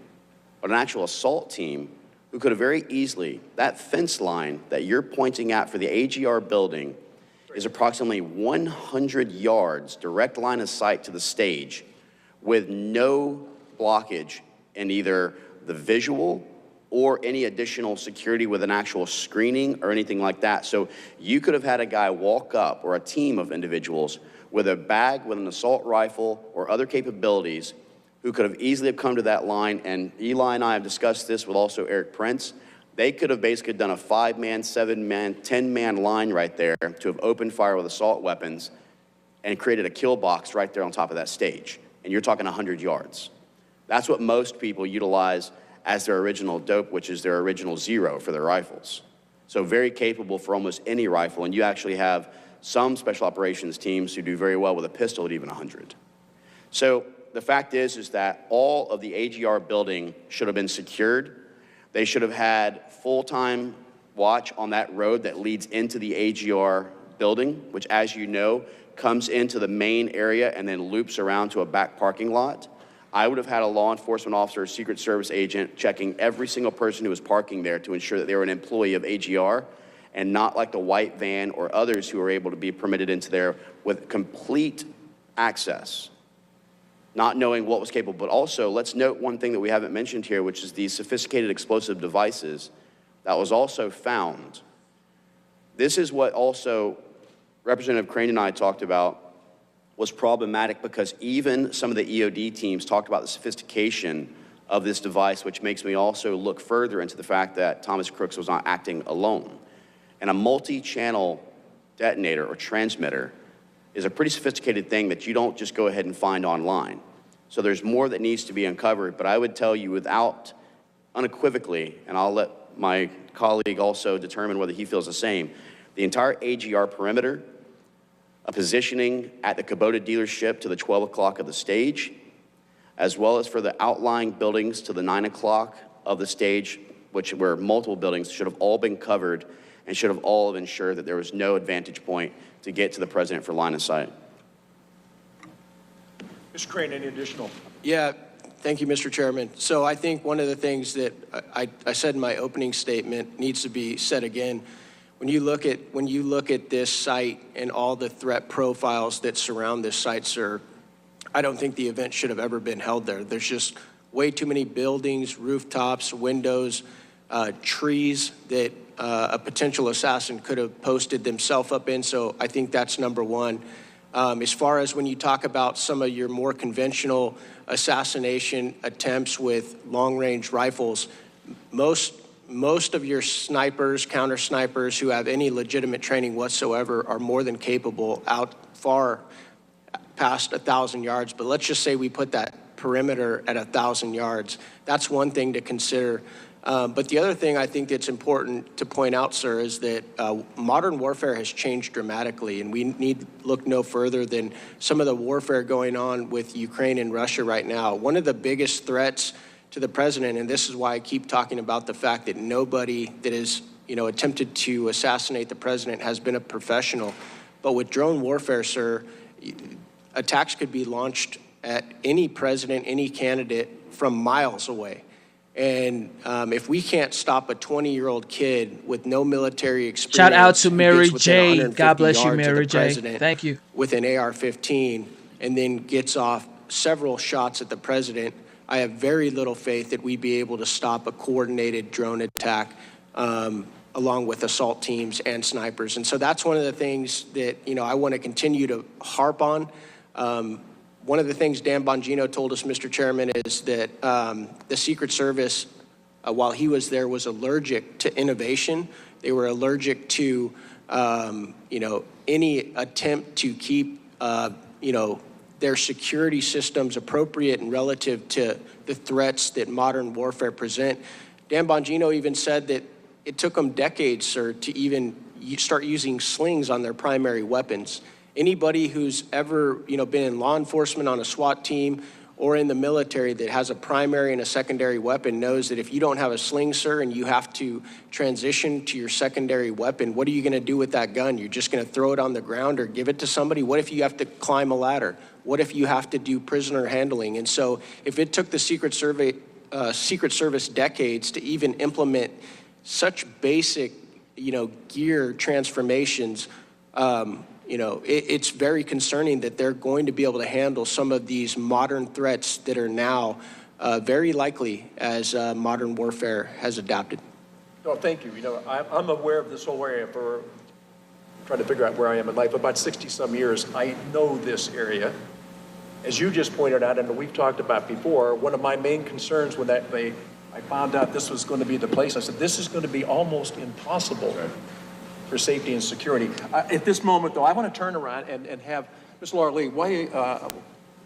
K: but an actual assault team who could have very easily, that fence line that you're pointing at for the AGR building is approximately 100 yards direct line of sight to the stage with no blockage in either the visual or any additional security with an actual screening or anything like that. So you could have had a guy walk up, or a team of individuals, with a bag with an assault rifle or other capabilities who could have easily have come to that line. And Eli and I have discussed this with also Eric Prince. They could have basically done a 5-man, 7-man, 10-man line right there to have opened fire with assault weapons and created a kill box right there on top of that stage. And you're talking 100 yards. That's what most people utilize as their original dope, which is their original 0 for their rifles. So very capable for almost any rifle. And you actually have some special operations teams who do very well with a pistol at even 100. So the fact is that all of the AGR building should have been secured. They should have had full-time watch on that road that leads into the AGR building, which, as you know, comes into the main area and then loops around to a back parking lot. I would have had a law enforcement officer, a Secret Service agent, checking every single person who was parking there to ensure that they were an employee of AGR and not like the white van or others who were able to be permitted into there with complete access, not knowing what was capable. But also, let's note one thing that we haven't mentioned here, which is these sophisticated explosive devices that was also found. This is what also Representative Crane and I talked about was problematic, because even some of the EOD teams talked about the sophistication of this device, which makes me also look further into the fact that Thomas Crooks was not acting alone. And a multi-channel detonator or transmitter is a pretty sophisticated thing that you don't just go ahead and find online. So there's more that needs to be uncovered, but I would tell you without unequivocally, and I'll let my colleague also determine whether he feels the same, the entire AGR perimeter, a positioning at the Kubota dealership to the 12 o'clock of the stage, as well as for the outlying buildings to the 9 o'clock of the stage, which were multiple buildings, should have all been covered and should have all have ensured that there was no advantage point to get to the president for line of sight.
F: Mr. Crane, any additional?
B: Yeah, thank you, Mr. Chairman. So I think one of the things that I said in my opening statement needs to be said again. When you look at this site and all the threat profiles that surround this site, sir, I don't think the event should have ever been held there. There's just way too many buildings, rooftops, windows, trees that a potential assassin could have posted themselves up in. So I think that's number one. As far as when you talk about some of your more conventional assassination attempts with long-range rifles, most of your snipers, counter snipers who have any legitimate training whatsoever are more than capable out far past 1,000 yards. But let's just say we put that perimeter at 1,000 yards. That's one thing to consider. But the other thing I think that's important to point out, sir, is that modern warfare has changed dramatically, and we need to look no further than some of the warfare going on with Ukraine and Russia right now. One of the biggest threats to the president, and this is why I keep talking about the fact that nobody that has attempted to assassinate the president has been a professional. But with drone warfare, sir, attacks could be launched at any president, any candidate from miles away. And if we can't stop a 20-year-old kid with no military experience,
A: shout out to Mary
B: who gets
A: J.
B: within 150
A: God bless you,
B: yards of the
A: Mary J.
B: president
A: Thank you.
B: with an AR-15 and then gets off several shots at the president, I have very little faith that we'd be able to stop a coordinated drone attack along with assault teams and snipers. And so that's one of the things that I want to continue to harp on. One of the things Dan Bongino told us, Mr. Chairman, is that the Secret Service, while he was there, was allergic to innovation. They were allergic to, any attempt to keep, their security systems appropriate and relative to the threats that modern warfare present. Dan Bongino even said that it took them decades, sir, to even start using slings on their primary weapons. Anybody who's ever, been in law enforcement on a SWAT team or in the military that has a primary and a secondary weapon knows that if you don't have a sling, sir, and you have to transition to your secondary weapon, what are you going to do with that gun? You're just going to throw it on the ground or give it to somebody? What if you have to climb a ladder? What if you have to do prisoner handling? And so if it took the Secret Service decades to even implement such basic, gear transformations, it's very concerning that they're going to be able to handle some of these modern threats that are now very likely as modern warfare has adapted.
F: No, thank you. I'm aware of this whole area for trying to figure out where I am in life. About 60-some years, I know this area. As you just pointed out, and we've talked about before, one of my main concerns when I found out this was going to be the place, I said, this is going to be almost impossible for safety and security. At this moment, though, I want to turn around and have Ms. Laura Lee, why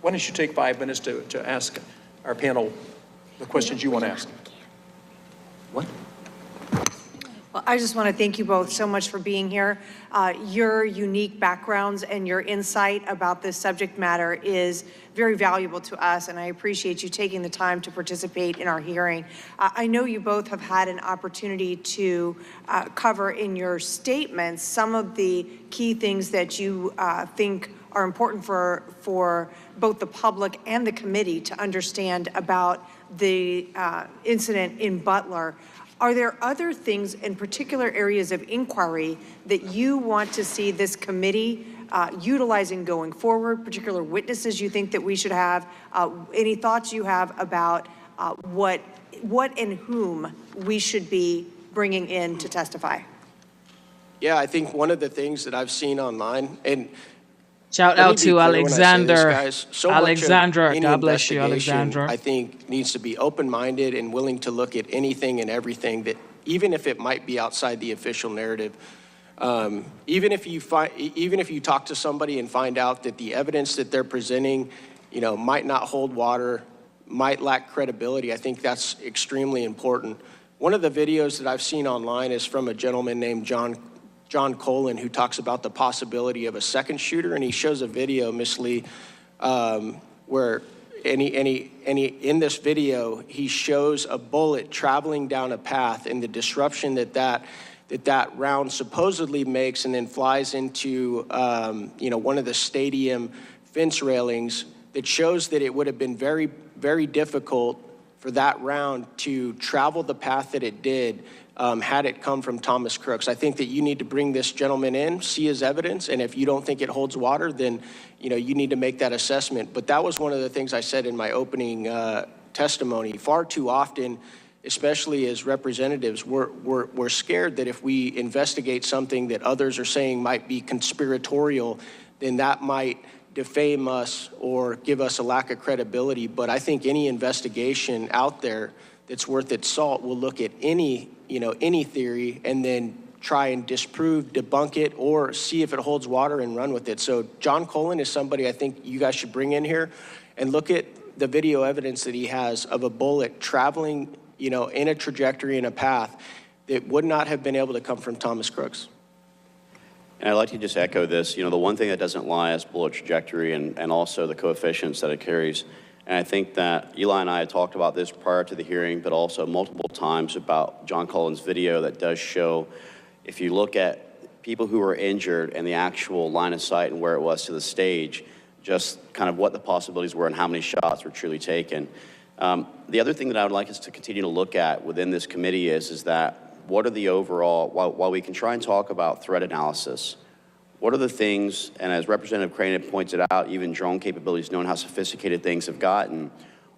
F: don't you take 5 minutes to ask our panel the questions you want to ask? What?
Q: Well, I just want to thank you both so much for being here. Your unique backgrounds and your insight about this subject matter is very valuable to us, and I appreciate you taking the time to participate in our hearing. I know you both have had an opportunity to cover in your statements some of the key things that you think are important for both the public and the committee to understand about the incident in Butler. Are there other things in particular areas of inquiry that you want to see this committee utilizing going forward, particular witnesses you think that we should have? Any thoughts you have about what and whom we should be bringing in to testify?
B: Yeah, I think one of the things that I've seen online, and
A: shout out to Alexander. Alexandra, God bless you, Alexandra.
B: I think needs to be open-minded and willing to look at anything and everything that, even if it might be outside the official narrative. Even if you talk to somebody and find out that the evidence that they're presenting, might not hold water, might lack credibility, I think that's extremely important. One of the videos that I've seen online is from a gentleman named John Colin, who talks about the possibility of a second shooter, and he shows a video, Miss Lee, where in this video he shows a bullet traveling down a path and the disruption that round supposedly makes, and then flies into one of the stadium fence railings. That shows that it would have been very, very difficult for that round to travel the path that it did had it come from Thomas Crooks. I think that you need to bring this gentleman in, see his evidence, and if you don't think it holds water, then you need to make that assessment. But that was one of the things I said in my opening testimony. Far too often, especially as representatives, we're scared that if we investigate something that others are saying might be conspiratorial, then that might defame us or give us a lack of credibility. But I think any investigation out there that's worth its salt will look at any theory and then try and disprove, debunk it, or see if it holds water and run with it. So John Colin is somebody I think you guys should bring in here and look at the video evidence that he has of a bullet traveling, in a trajectory, in a path that would not have been able to come from Thomas Crooks.
K: And I'd like to just echo this. The one thing that doesn't lie is bullet trajectory and also the coefficients that it carries. And I think that Eli and I had talked about this prior to the hearing, but also multiple times about John Cullen's video that does show, if you look at people who were injured and the actual line of sight and where it was to the stage, just kind of what the possibilities were and how many shots were truly taken. The other thing that I would like us to continue to look at within this committee is that what are the overall, while we can try and talk about threat analysis, what are the things, and as Representative Crane had pointed out, even drone capabilities, knowing how sophisticated things have gotten,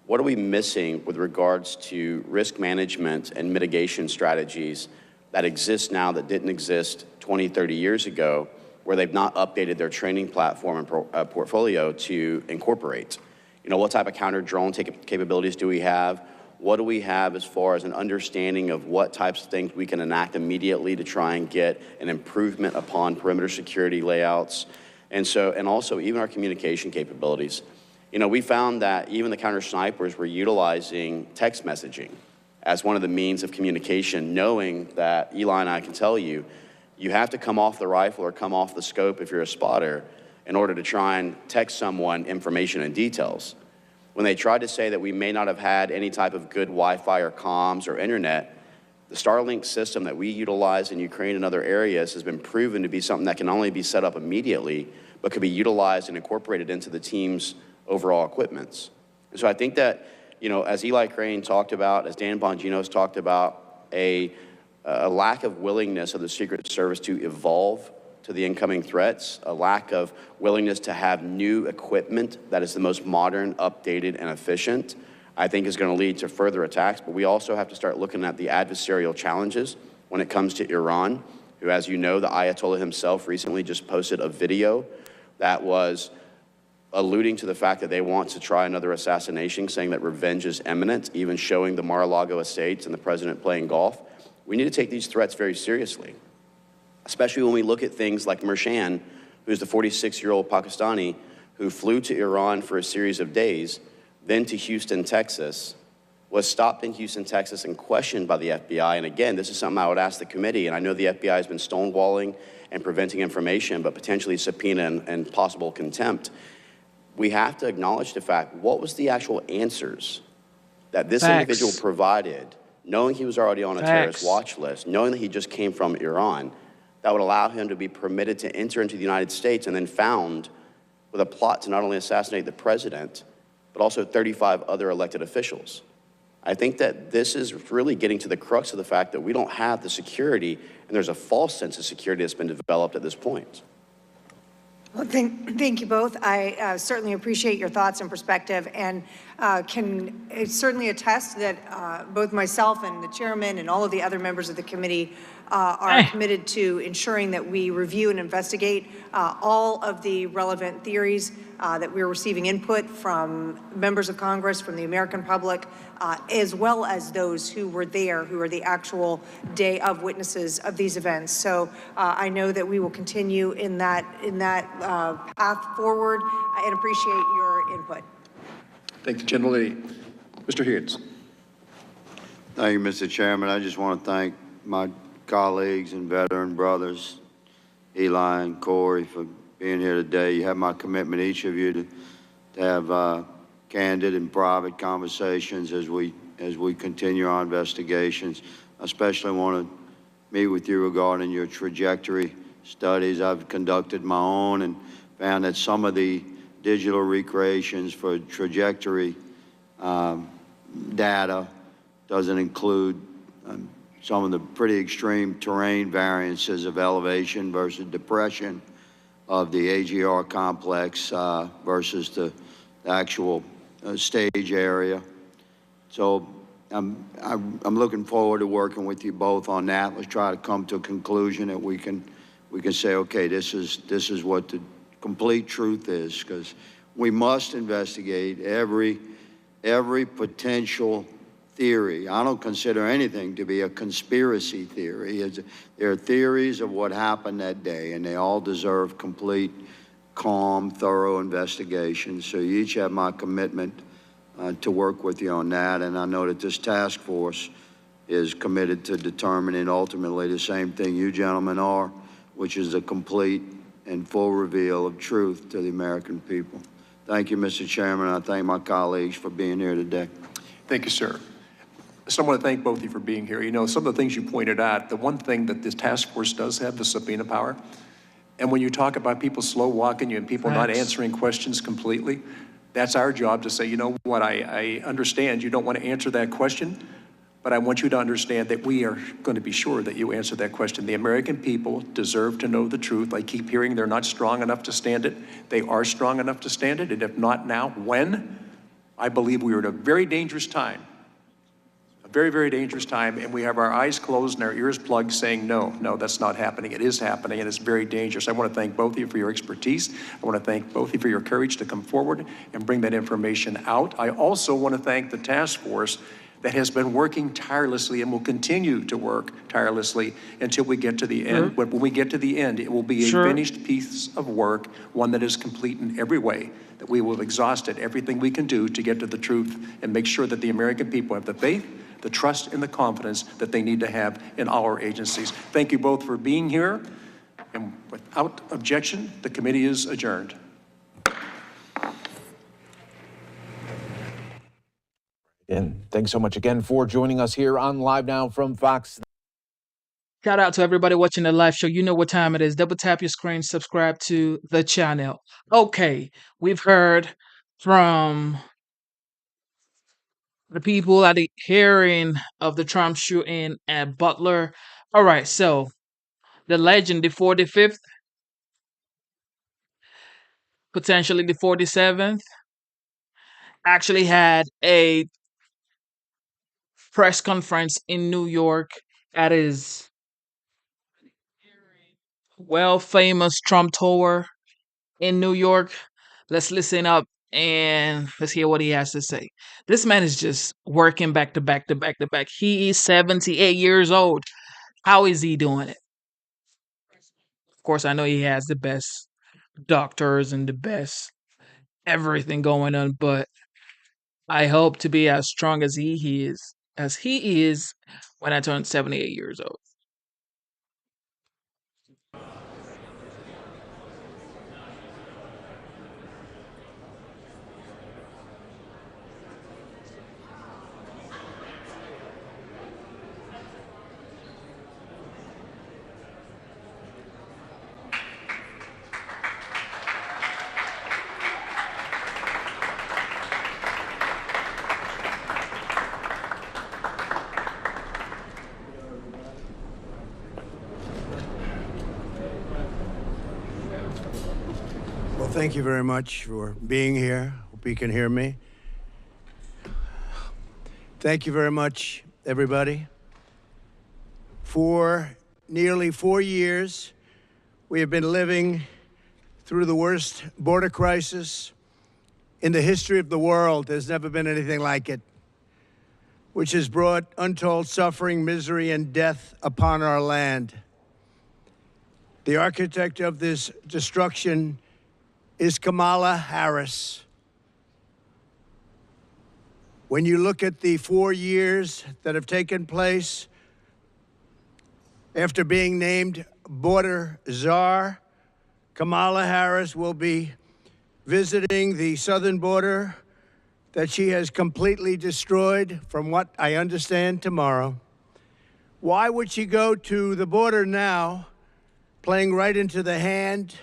K: what are we missing with regards to risk management and mitigation strategies that exist now that didn't exist 20, 30 years ago, where they've not updated their training platform and portfolio to incorporate? What type of counter-drone capabilities do we have? What do we have as far as an understanding of what types of things we can enact immediately to try and get an improvement upon perimeter security layouts? And also even our communication capabilities. We found that even the counter snipers were utilizing text messaging as one of the means of communication, knowing that Eli and I can tell you, you have to come off the rifle or come off the scope if you're a spotter in order to try and text someone information and details. When they tried to say that we may not have had any type of good Wi-Fi or comms or internet, the Starlink system that we utilize in Ukraine and other areas has been proven to be something that can only be set up immediately, but could be utilized and incorporated into the team's overall equipments. And so I think that, as Eli Crane talked about, as Dan Bongino's talked about, a lack of willingness of the Secret Service to evolve to the incoming threats, a lack of willingness to have new equipment that is the most modern, updated, and efficient, I think is going to lead to further attacks. But we also have to start looking at the adversarial challenges when it comes to Iran, who, as you know, the Ayatollah himself recently just posted a video that was alluding to the fact that they want to try another assassination, saying that revenge is imminent, even showing the Mar-a-Lago estates and the president playing golf. We need to take these threats very seriously, especially when we look at things like Mershan, who's the 46-year-old Pakistani who flew to Iran for a series of days, then to Houston, Texas, was stopped in Houston, Texas, and questioned by the FBI. And again, this is something I would ask the committee, and I know the FBI has been stonewalling and preventing information, but potentially subpoena and possible contempt. We have to acknowledge the fact, what was the actual answers that this individual provided, knowing he was already on a terrorist watch list, knowing that he just came from Iran, that would allow him to be permitted to enter into the United States and then found with a plot to not only assassinate the president, but also 35 other elected officials. I think that this is really getting to the crux of the fact that we don't have the security, and there's a false sense of security that's been developed at this point.
Q: Well, thank you both. I certainly appreciate your thoughts and perspective, and can certainly attest that both myself and the chairman and all of the other members of the committee are committed to ensuring that we review and investigate all of the relevant theories, that we're receiving input from members of Congress, from the American public, as well as those who were there, who are the actual day of witnesses of these events. So I know that we will continue in that path forward and appreciate your input.
F: Thank the gentlelady. Mr. Higgins.
U: Thank you, Mr. Chairman. I just want to thank my colleagues and veteran brothers, Eli and Corey, for being here today. You have my commitment, each of you, to have candid and private conversations as we continue our investigations. I especially want to meet with you regarding your trajectory studies. I've conducted my own and found that some of the digital recreations for trajectory data doesn't include some of the pretty extreme terrain variances of elevation versus depression of the AGR complex versus the actual stage area. So I'm looking forward to working with you both on that. Let's try to come to a conclusion that we can say, okay, this is what the complete truth is, because we must investigate every potential theory. I don't consider anything to be a conspiracy theory. There are theories of what happened that day, and they all deserve complete, calm, thorough investigation. So you each have my commitment to work with you on that, and I know that this task force is committed to determining ultimately the same thing you gentlemen are, which is a complete and full reveal of truth to the American people. Thank you, Mr. Chairman. I thank my colleagues for being here today.
F: Thank you, sir. So I want to thank both of you for being here. You know, some of the things you pointed out, the one thing that this task force does have, the subpoena power. And when you talk about people slow walking you and people not answering questions completely, that's our job to say, you know what, I understand you don't want to answer that question, but I want you to understand that we are going to be sure that you answer that question. The American people deserve to know the truth. I keep hearing they're not strong enough to stand it. They are strong enough to stand it, and if not now, when? I believe we are at a very dangerous time. A very, very dangerous time, and we have our eyes closed and our ears plugged saying, no, that's not happening. It is happening, and it's very dangerous. I want to thank both of you for your expertise. I want to thank both of you for your courage to come forward and bring that information out. I also want to thank the task force that has been working tirelessly and will continue to work tirelessly until we get to the end. But when we get to the end, it will be a finished piece of work, one that is complete in every way, that we will have exhausted everything we can do to get to the truth and make sure that the American people have the faith, the trust, and the confidence that they need to have in our agencies. Thank you both for being here. And without objection, the committee is adjourned.
L: And thanks so much again for joining us here on Live Now from Fox.
A: Shout out to everybody watching the live show. You know what time it is. Double tap your screen, subscribe to the channel. Okay, we've heard from the people at the hearing of the Trump shooting at Butler. All right, so the legend, the 45th, potentially the 47th, actually had a press conference in New York at his famous Trump tower in New York. Let's listen up and let's hear what he has to say. This man is just working back to back to back to back. He is 78 years old. How is he doing it? Of course, I know he has the best doctors and the best everything going on, but I hope to be as strong as he is when I turn 78 years old.
M: Well, thank you very much for being here. Hope you can hear me. Thank you very much, everybody. For nearly 4 years, we have been living through the worst border crisis in the history of the world. There's never been anything like it, which has brought untold suffering, misery, and death upon our land. The architect of this destruction is Kamala Harris. When you look at the 4 years that have taken place after being named border czar, Kamala Harris will be visiting the southern border that she has completely destroyed, from what I understand, tomorrow. Why would she go to the border now, playing right into the hand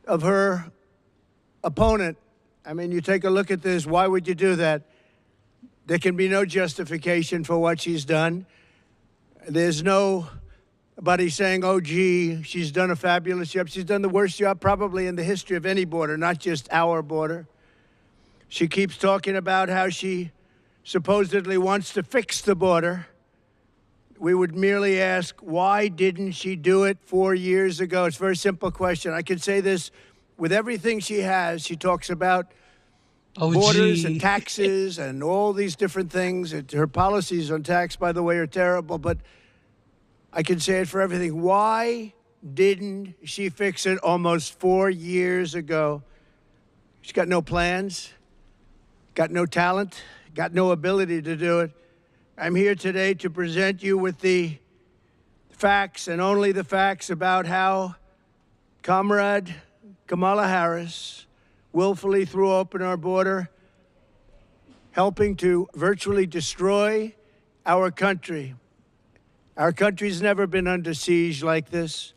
M: of her opponent? I mean, you take a look at this. Why would you do that? There can be no justification for what she's done. There's nobody saying, oh, gee, she's done a fabulous job. She's done the worst job probably in the history of any border, not just our border. She keeps talking about how she supposedly wants to fix the border. We would merely ask, why didn't she do it 4 years ago? It's a very simple question. I can say this with everything she has. She talks about borders and taxes and all these different things. Her policies on tax, by the way, are terrible, but I can say it for everything. Why didn't she fix it almost 4 years ago? She's got no plans, got no talent, got no ability to do it. I'm here today to present you with the facts and only the facts about how Comrade Kamala Harris willfully threw open our border, helping to virtually destroy our country. Our country's never been under siege like this.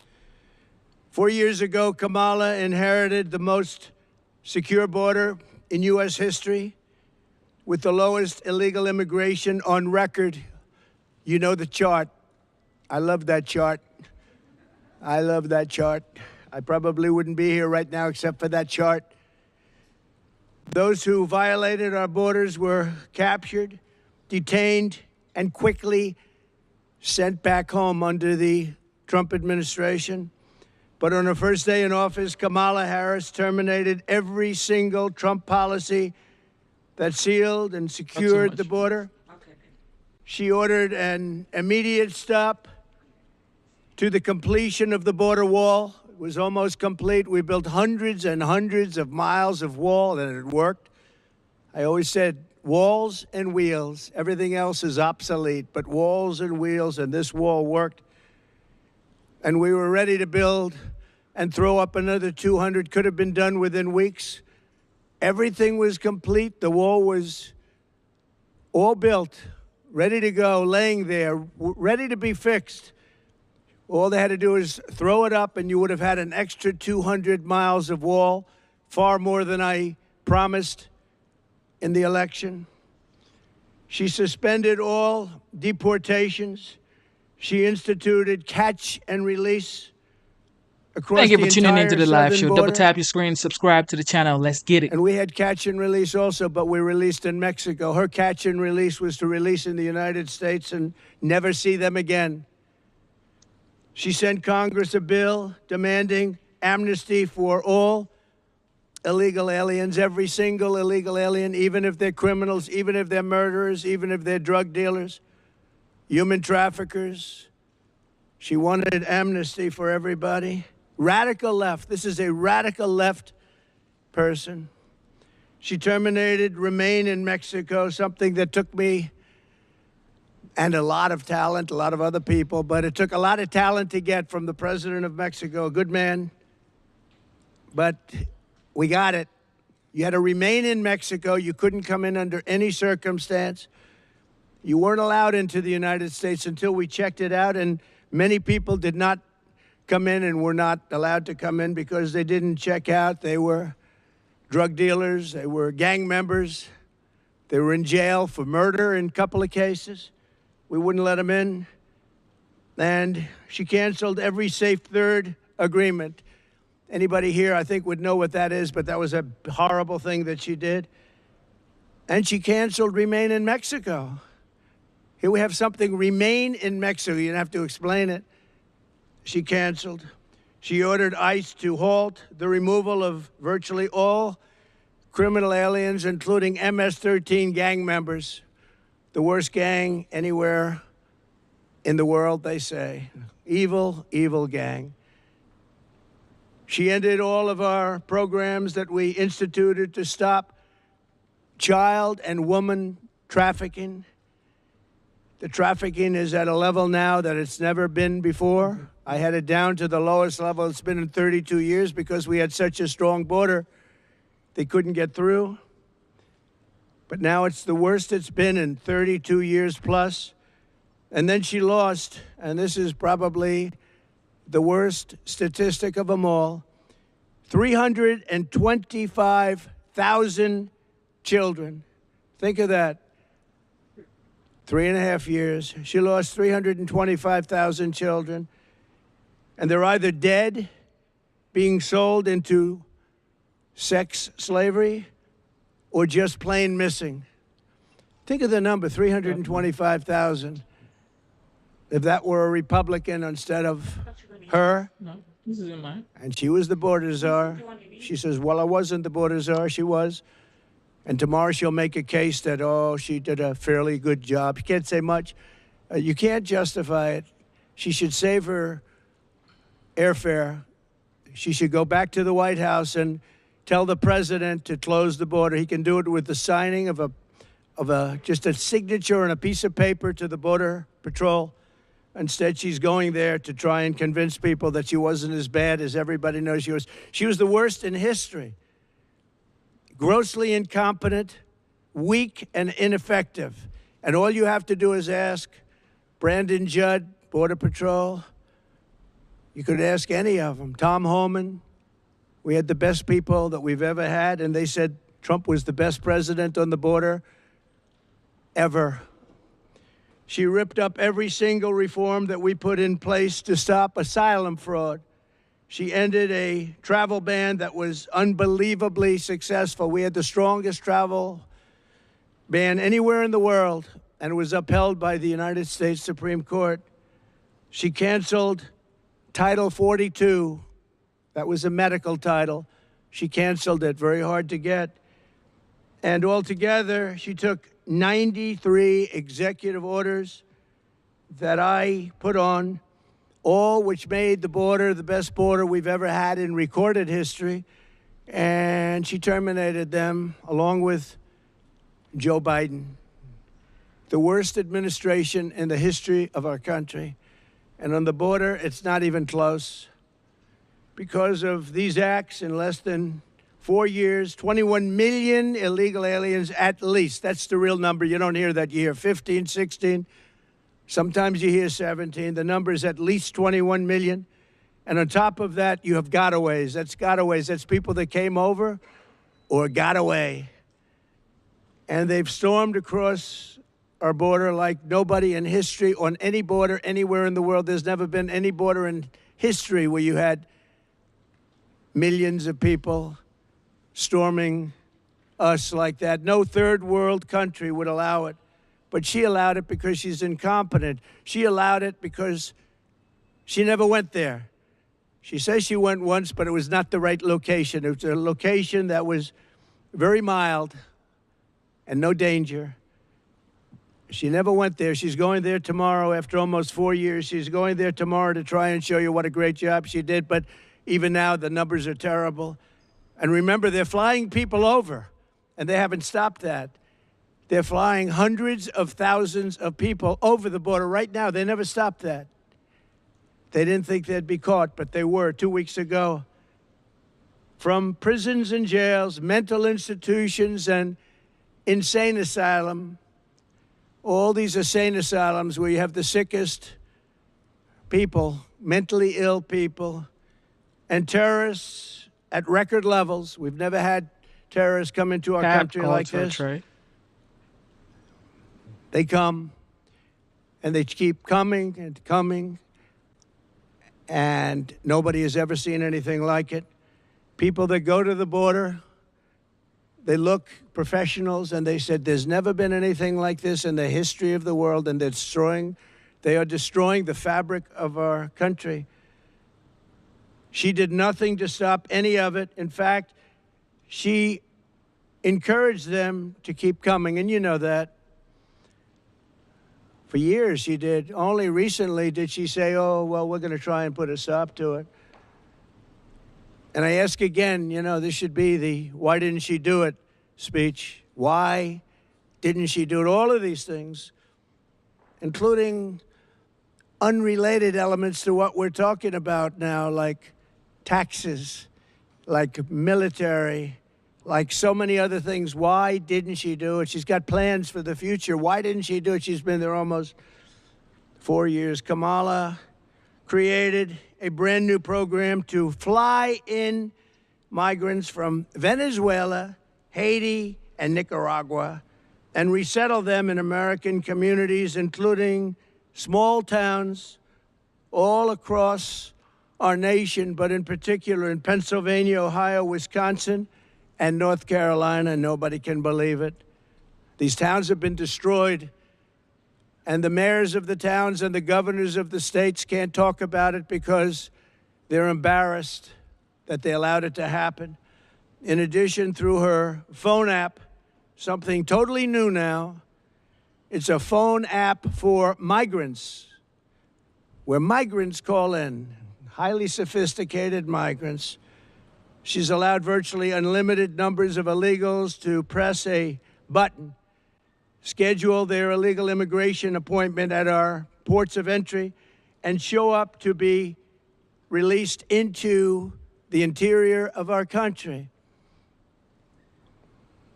M: 4 years ago, Kamala inherited the most secure border in U.S. history, with the lowest illegal immigration on record. You know the chart. I love that chart. I love that chart. I probably wouldn't be here right now except for that chart. Those who violated our borders were captured, detained, and quickly sent back home under the Trump administration. But on her first day in office, Kamala Harris terminated every single Trump policy that sealed and secured the border. Okay. She ordered an immediate stop to the completion of the border wall. It was almost complete. We built hundreds and hundreds of miles of wall, and it worked. I always said walls and wheels. Everything else is obsolete, but walls and wheels, and this wall worked. And we were ready to build and throw up another 200. Could have been done within weeks. Everything was complete. The wall was all built, ready to go, laying there, ready to be fixed. All they had to do is throw it up, and you would have had an extra 200 miles of wall, far more than I promised in the election. She suspended all deportations. She instituted catch and release across
A: Thank you
M: the
A: for tuning
M: entire
A: into the live
M: southern
A: show.
M: border.
A: Double tap your screen, subscribe to the channel. Let's get it.
M: And we had catch and release also, but we released in Mexico. Her catch and release was to release in the United States and never see them again. She sent Congress a bill demanding amnesty for all illegal aliens, every single illegal alien, even if they're criminals, even if they're murderers, even if they're drug dealers, human traffickers. She wanted amnesty for everybody. Radical left. This is a radical left person. She terminated remain in Mexico, something that took me and a lot of talent, a lot of other people, but it took a lot of talent to get from the president of Mexico, a good man. But we got it. You had to remain in Mexico. You couldn't come in under any circumstance. You weren't allowed into the United States until we checked it out, and many people did not come in and were not allowed to come in because they didn't check out. They were drug dealers. They were gang members. They were in jail for murder in a couple of cases. We wouldn't let them in. And she canceled every Safe Third agreement. Anybody here, I think, would know what that is, but that was a horrible thing that she did. And she canceled Remain in Mexico. Here we have something, Remain in Mexico. You don't have to explain it. She canceled. She ordered ICE to halt the removal of virtually all criminal aliens, including MS-13 gang members, the worst gang anywhere in the world, they say. Evil, evil gang. She ended all of our programs that we instituted to stop child and woman trafficking. The trafficking is at a level now that it's never been before. I had it down to the lowest level it's been in 32 years because we had such a strong border, they couldn't get through. But now it's the worst it's been in 32 years plus. And then she lost, and this is probably the worst statistic of them all, 325,000 children. Think of that. 3.5 years. She lost 325,000 children. And they're either dead, being sold into sex slavery, or just plain missing. Think of the number, 325,000. If that were a Republican instead of her,
A: No, this isn't mine.
M: and she was the border czar. She says, well, I wasn't the border czar, she was. And tomorrow she'll make a case that, oh, she did a fairly good job. You can't say much. You can't justify it. She should save her airfare. She should go back to the White House and tell the president to close the border. He can do it with the signing of just a signature on a piece of paper to the Border Patrol. Instead, she's going there to try and convince people that she wasn't as bad as everybody knows she was. She was the worst in history. Grossly incompetent, weak, and ineffective. And all you have to do is ask Brandon Judd, Border Patrol. You could ask any of them. Tom Homan. We had the best people that we've ever had, and they said Trump was the best president on the border ever. She ripped up every single reform that we put in place to stop asylum fraud. She ended a travel ban that was unbelievably successful. We had the strongest travel ban anywhere in the world, and it was upheld by the United States Supreme Court. She canceled Title 42. That was a medical title. She canceled it, very hard to get. And altogether, she took 93 executive orders that I put on, all which made the border the best border we've ever had in recorded history. And she terminated them along with Joe Biden. The worst administration in the history of our country. And on the border, it's not even close. Because of these acts, in less than 4 years, 21 million illegal aliens at least. That's the real number. You don't hear that. You hear 15, 16. Sometimes you hear 17. The number is at least 21 million. And on top of that, you have gotaways. That's gotaways. That's people that came over or got away. And they've stormed across our border like nobody in history on any border anywhere in the world. There's never been any border in history where you had millions of people storming us like that. No third world country would allow it. But she allowed it because she's incompetent. She allowed it because she never went there. She says she went once, but it was not the right location. It was a location that was very mild and no danger. She never went there. She's going there tomorrow after almost 4 years. She's going there tomorrow to try and show you what a great job she did. But even now, the numbers are terrible. And remember, they're flying people over. and they haven't stopped that. They're flying hundreds of thousands of people over the border right now. They never stopped that. They didn't think they'd be caught, but they were 2 weeks ago. From prisons and jails, mental institutions, and insane asylum, all these insane asylums where you have the sickest people, mentally ill people, and terrorists at record levels. We've never had terrorists come into our country like this.
A: Right.
M: They come, and they keep coming and coming, and nobody has ever seen anything like it. People that go to the border, they look professionals, and they said there's never been anything like this in the history of the world, and they are destroying the fabric of our country. She did nothing to stop any of it. In fact, she encouraged them to keep coming, and you know that. For years she did. Only recently did she say, oh, well, we're going to try and put a stop to it. And I ask again, this should be the why didn't she do it speech. Why didn't she do it? All of these things, including unrelated elements to what we're talking about now, like taxes, like military, like so many other things. Why didn't she do it? She's got plans for the future. Why didn't she do it? She's been there almost 4 years. Kamala created a brand new program to fly in migrants from Venezuela, Haiti, and Nicaragua and resettle them in American communities, including small towns all across our nation, but in particular in Pennsylvania, Ohio, Wisconsin, and North Carolina. Nobody can believe it. These towns have been destroyed, and the mayors of the towns and the governors of the states can't talk about it because they're embarrassed that they allowed it to happen. In addition, through her phone app, something totally new now, it's a phone app for migrants, where migrants call in, highly sophisticated migrants. She's allowed virtually unlimited numbers of illegals to press a button, schedule their illegal immigration appointment at our ports of entry, and show up to be released into the interior of our country.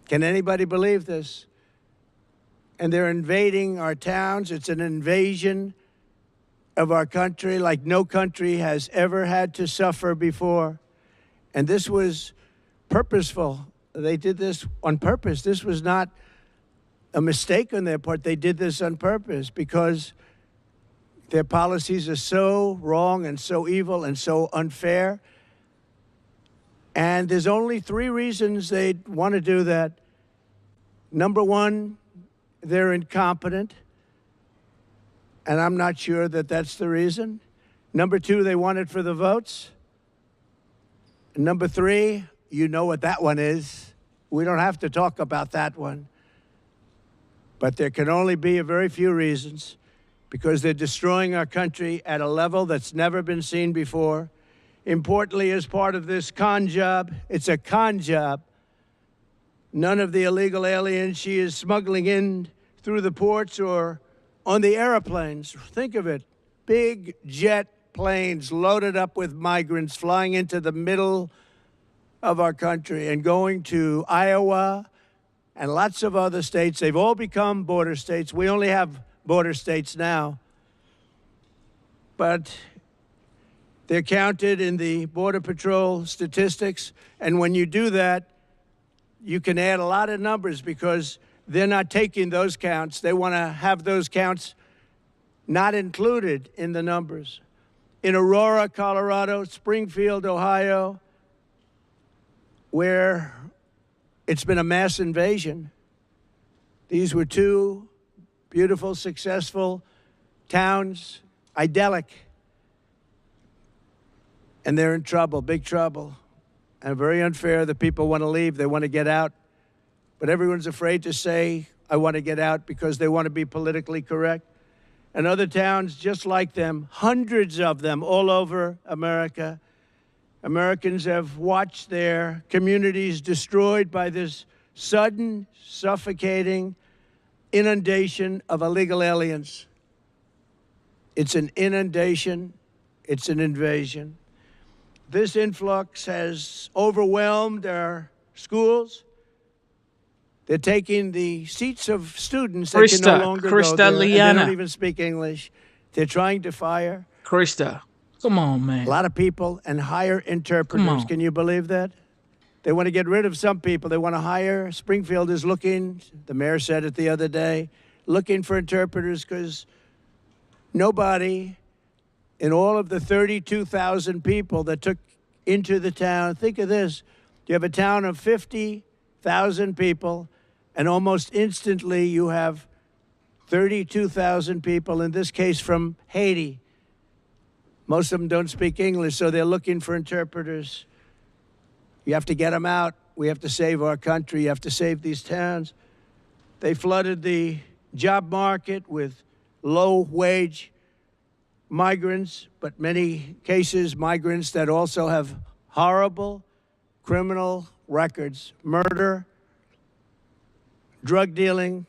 M: Can anybody believe this? And they're invading our towns. It's an invasion of our country like no country has ever had to suffer before. And this was purposeful. They did this on purpose. This was not a mistake on their part. They did this on purpose because their policies are so wrong and so evil and so unfair. And there's only 3 reasons they want to do that. Number one, they're incompetent. And I'm not sure that that's the reason. Number 2, they want it for the votes. And number 3, you know what that one is. We don't have to talk about that one. But there can only be a very few reasons, because they're destroying our country at a level that's never been seen before. Importantly, as part of this con job, it's a con job. None of the illegal aliens she is smuggling in through the ports or on the airplanes. Think of it, big jet planes loaded up with migrants flying into the middle of our country and going to Iowa and lots of other states. They've all become border states. We only have border states now. But they're counted in the Border Patrol statistics. And when you do that, you can add a lot of numbers because they're not taking those counts. They want to have those counts not included in the numbers. In Aurora, Colorado, Springfield, Ohio, where it's been a mass invasion. These were 2 beautiful, successful towns, idyllic. And they're in trouble, big trouble. And very unfair. The people want to leave. They want to get out. But everyone's afraid to say, I want to get out, because they want to be politically correct. And other towns just like them, hundreds of them all over America. Americans have watched their communities destroyed by this sudden, suffocating inundation of illegal aliens. It's an inundation. It's an invasion. This influx has overwhelmed our schools. They're taking the seats of students that can no longer go there, and they don't even speak English. They're trying to fire
A: Krista, come on, man.
M: a lot of people and hire interpreters. Can you believe that? They want to get rid of some people. They want to hire. Springfield is looking, the mayor said it the other day, looking for interpreters because nobody in all of the 32,000 people that took into the town, think of this, you have a town of 50,000 people, and almost instantly you have 32,000 people, in this case from Haiti. Most of them don't speak English, so they're looking for interpreters. You have to get them out. We have to save our country. You have to save these towns. They flooded the job market with low-wage migrants, but many cases migrants that also have horrible criminal records, murder, drug dealing,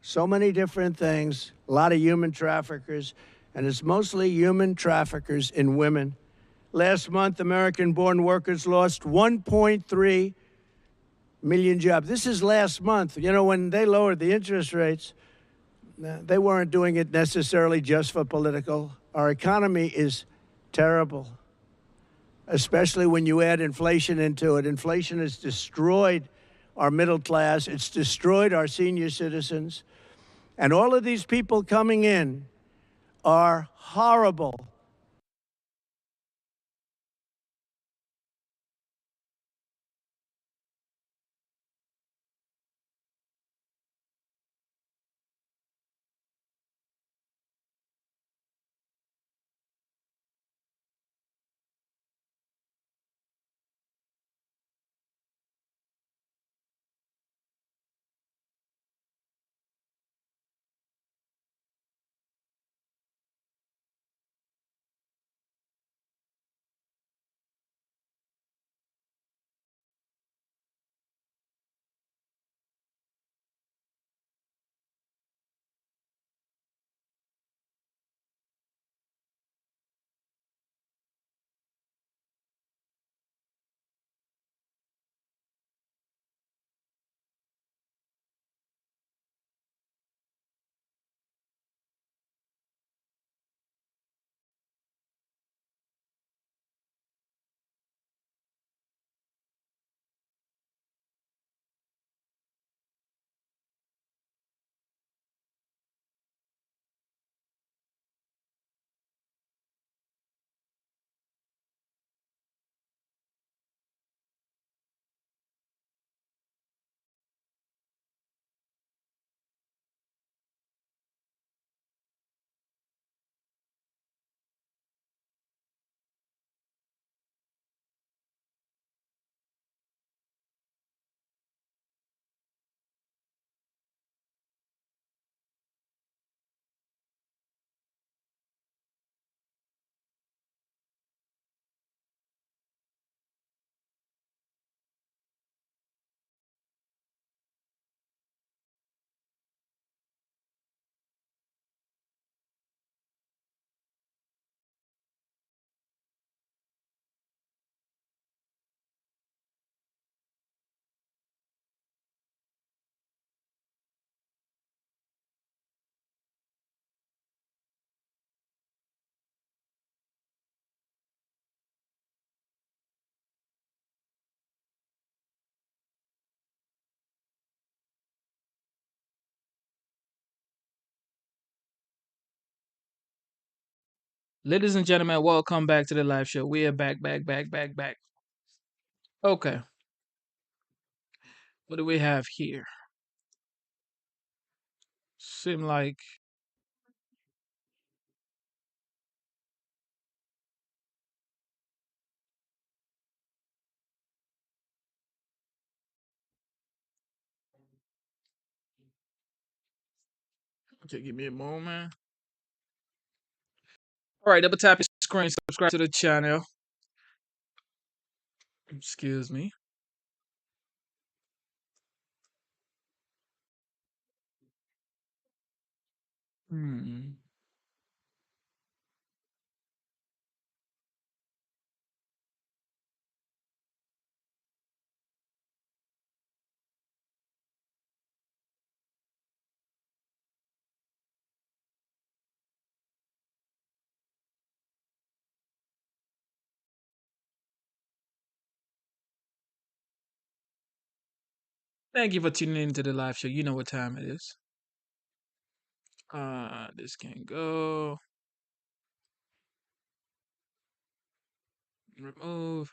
M: so many different things, a lot of human traffickers, and it's mostly human traffickers in women. Last month, American-born workers lost 1.3 million jobs. This is last month. You know, when they lowered the interest rates, they weren't doing it necessarily just for political. Our economy is terrible, especially when you add inflation into it. Inflation has destroyed our middle class. It's destroyed our senior citizens. And all of these people coming in are horrible.
A: Ladies and gentlemen, welcome back to the live show. We are back. Okay, what do we have here? Seem like okay. Give me a moment. All right, double tap your screen. Subscribe to the channel. Excuse me. Hmm. Thank you for tuning into the live show. You know what time it is. This can go. Remove.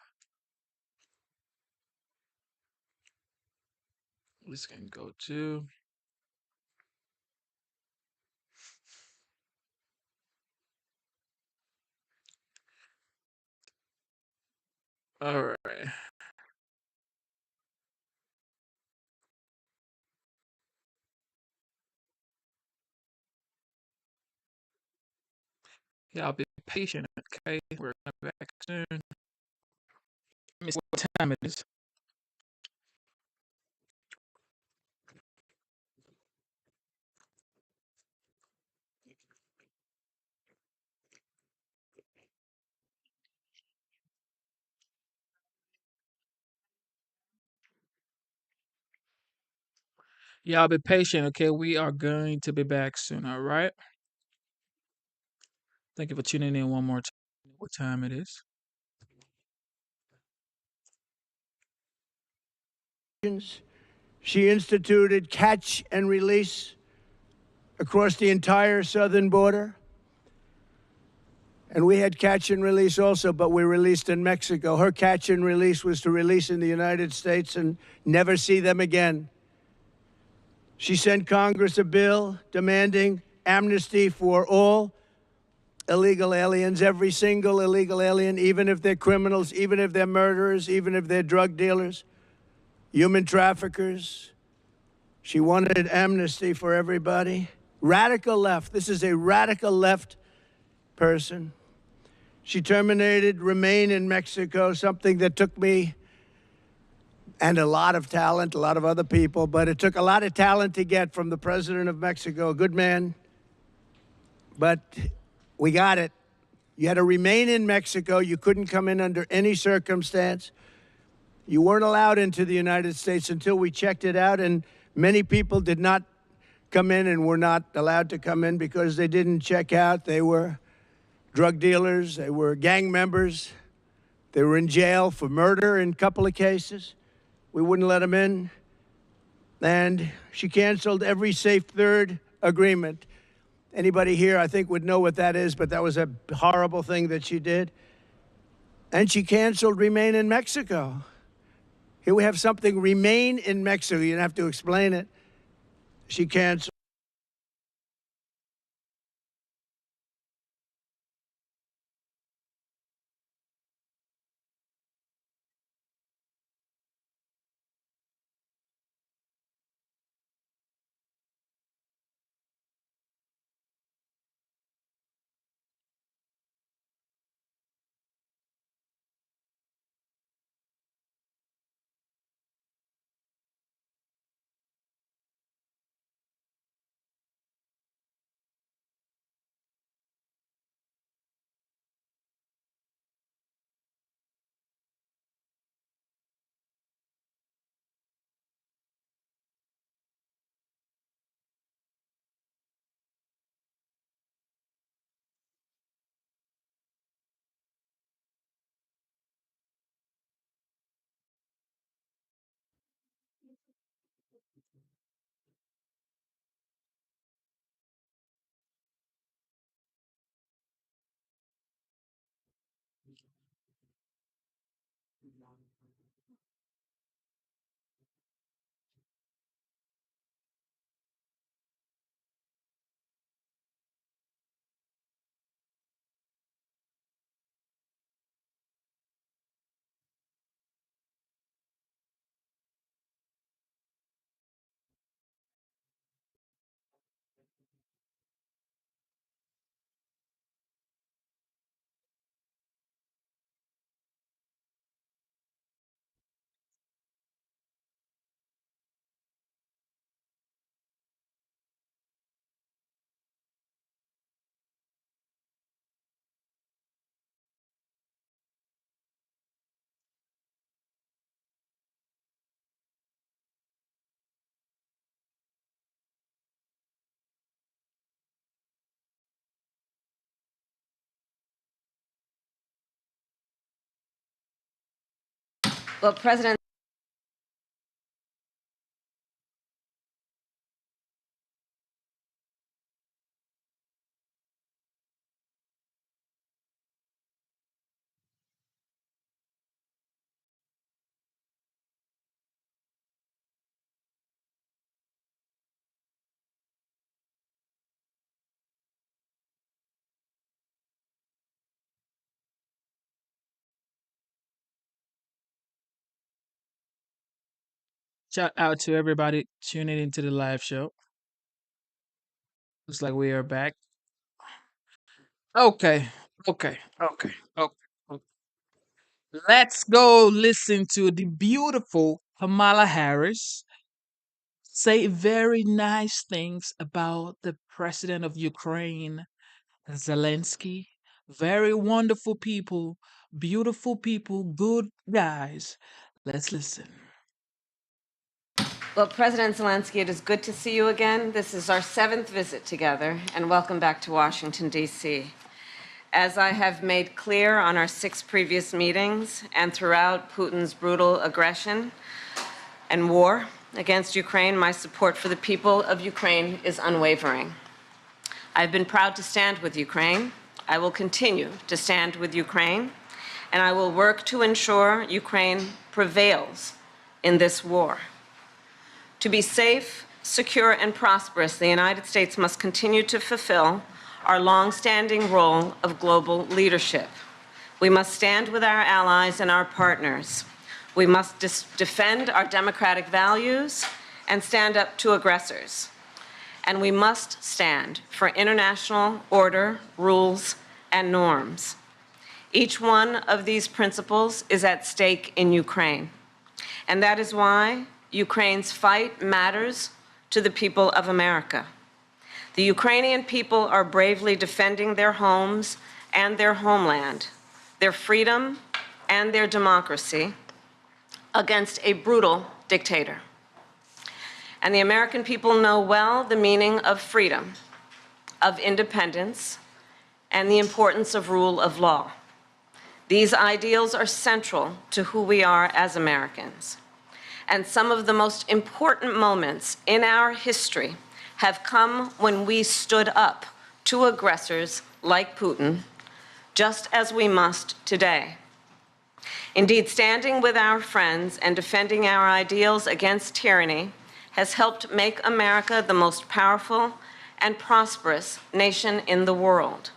A: This can go too. All right. Yeah, I'll be patient. Okay, we're back soon. Let me see what time it is. Yeah, I'll be patient. Okay, we are going to be back soon. All right. Thank you for tuning in one more time. What time it is?
M: She instituted catch and release across the entire southern border. And we had catch and release also, but we released in Mexico. Her catch and release was to release in the United States and never see them again. She sent Congress a bill demanding amnesty for all illegal aliens, every single illegal alien, even if they're criminals, even if they're murderers, even if they're drug dealers, human traffickers. She wanted amnesty for everybody. Radical left. This is a radical left person. She terminated Remain in Mexico, something that took me and a lot of talent, a lot of other people, but it took a lot of talent to get from the president of Mexico, a good man. But we got it. You had to remain in Mexico. You couldn't come in under any circumstance. You weren't allowed into the United States until we checked it out, and many people did not come in and were not allowed to come in because they didn't check out. They were drug dealers, they were gang members, they were in jail for murder in a couple of cases. We wouldn't let them in. And she canceled every Safe Third agreement. Anybody here, I think, would know what that is, but that was a horrible thing that she did. And she canceled Remain in Mexico. Here we have something, Remain in Mexico. You don't have to explain it. She canceled.
N: Well, President
A: Shout out to everybody tuning into the live show. Looks like we are back. Okay, okay. Let's go listen to the beautiful Kamala Harris say very nice things about the president of Ukraine, Zelensky. Very wonderful people, beautiful people, good guys. Let's listen.
N: Well, President Zelensky, it is good to see you again. This is our 7th visit together, and welcome back to Washington, D.C. As I have made clear on our 6 previous meetings and throughout Putin's brutal aggression and war against Ukraine, my support for the people of Ukraine is unwavering. I've been proud to stand with Ukraine. I will continue to stand with Ukraine, and I will work to ensure Ukraine prevails in this war. To be safe, secure, and prosperous, the United States must continue to fulfill our long-standing role of global leadership. We must stand with our allies and our partners. We must defend our democratic values and stand up to aggressors. And we must stand for international order, rules, and norms. Each one of these principles is at stake in Ukraine. And that is why Ukraine's fight matters to the people of America. The Ukrainian people are bravely defending their homes and their homeland, their freedom and their democracy against a brutal dictator. And the American people know well the meaning of freedom, of independence, and the importance of rule of law. These ideals are central to who we are as Americans. And some of the most important moments in our history have come when we stood up to aggressors like Putin, just as we must today. Indeed, standing with our friends and defending our ideals against tyranny has helped make America the most powerful and prosperous nation in the world.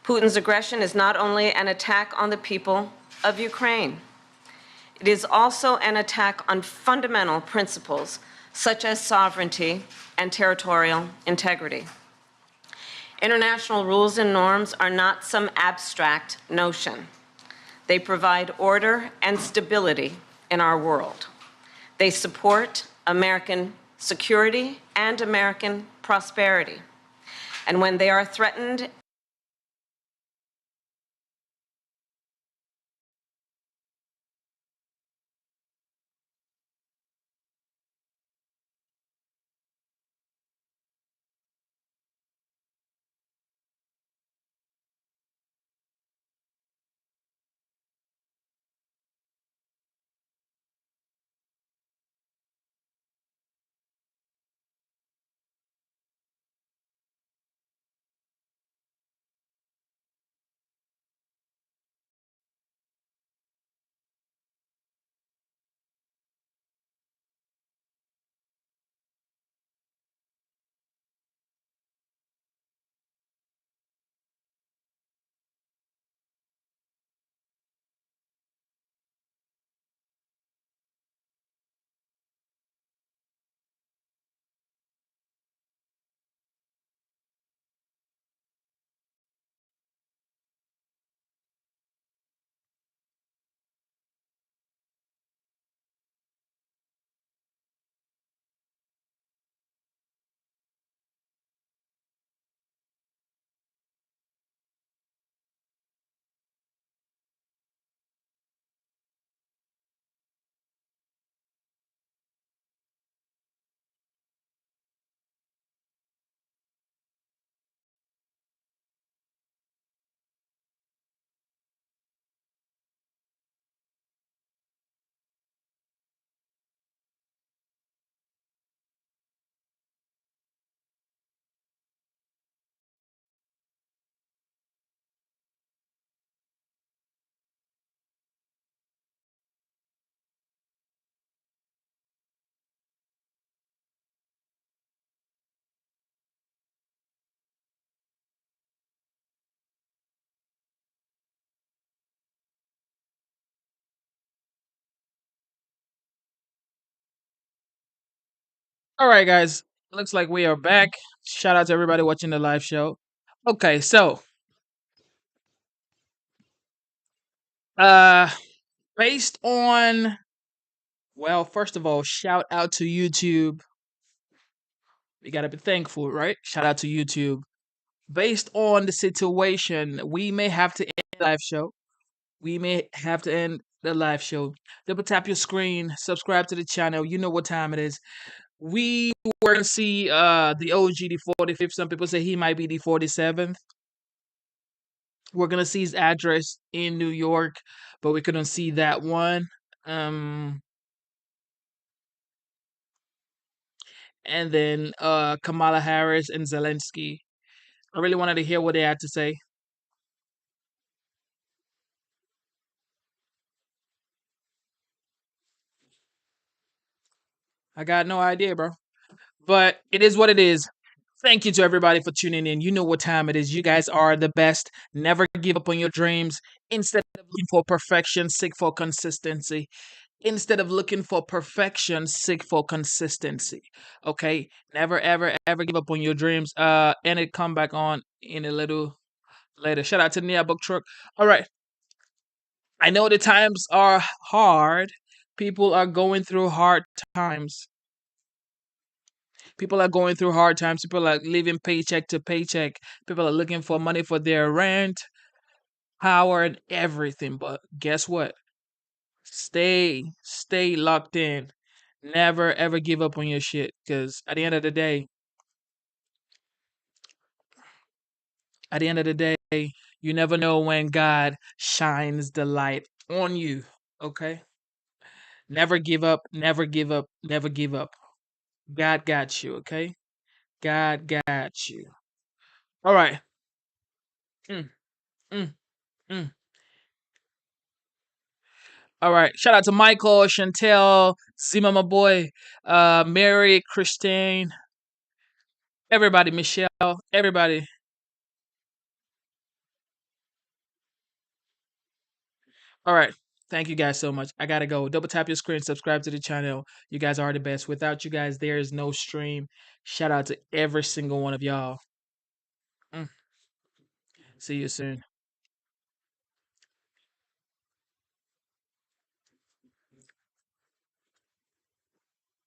N: Putin's aggression is not only an attack on the people of Ukraine, it is also an attack on fundamental principles such as sovereignty and territorial integrity. International rules and norms are not some abstract notion. They provide order and stability in our world. They support American security and American prosperity. And when they are threatened
A: All right, guys. Looks like we are back. Shout out to everybody watching the live show. Okay, so uh based on, well, first of all, shout out to YouTube. We gotta be thankful, right? Shout out to YouTube. Based on the situation, we may have to end the live show. We may have to end the live show. Double tap your screen, subscribe to the channel. You know what time it is. We were gonna see the OG, the 45th. Some people say he might be the 47th. We're gonna see his address in New York, but we couldn't see that one. And then Kamala Harris and Zelensky. I really wanted to hear what they had to say. I got no idea, bro. But it is what it is. Thank you to everybody for tuning in. You know what time it is. You guys are the best. Never give up on your dreams. Instead of looking for perfection, seek for consistency. Instead of looking for perfection, seek for consistency. Okay? Never, ever, ever give up on your dreams. And it come back on in a little later. Shout out to Nia Book Truck. All right. I know the times are hard. People are going through hard times. People are going through hard times. People are living paycheck to paycheck. People are looking for money for their rent, power, and everything. But guess what? Stay locked in. Never ever give up on your shit. Because at the end of the day, you never know when God shines the light on you. Okay? Never give up, never give up, never give up. God got you, okay? God got you. All right. Mm, mm, mm. All right. Shout out to Michael, Chantel, Zima, my boy, Mary, Christine, everybody, Michelle, everybody. All right. Thank you guys so much. I gotta go. Double tap your screen, subscribe to the channel. You guys are the best. Without you guys, there is no stream. Shout out to every single one of y'all. See you soon.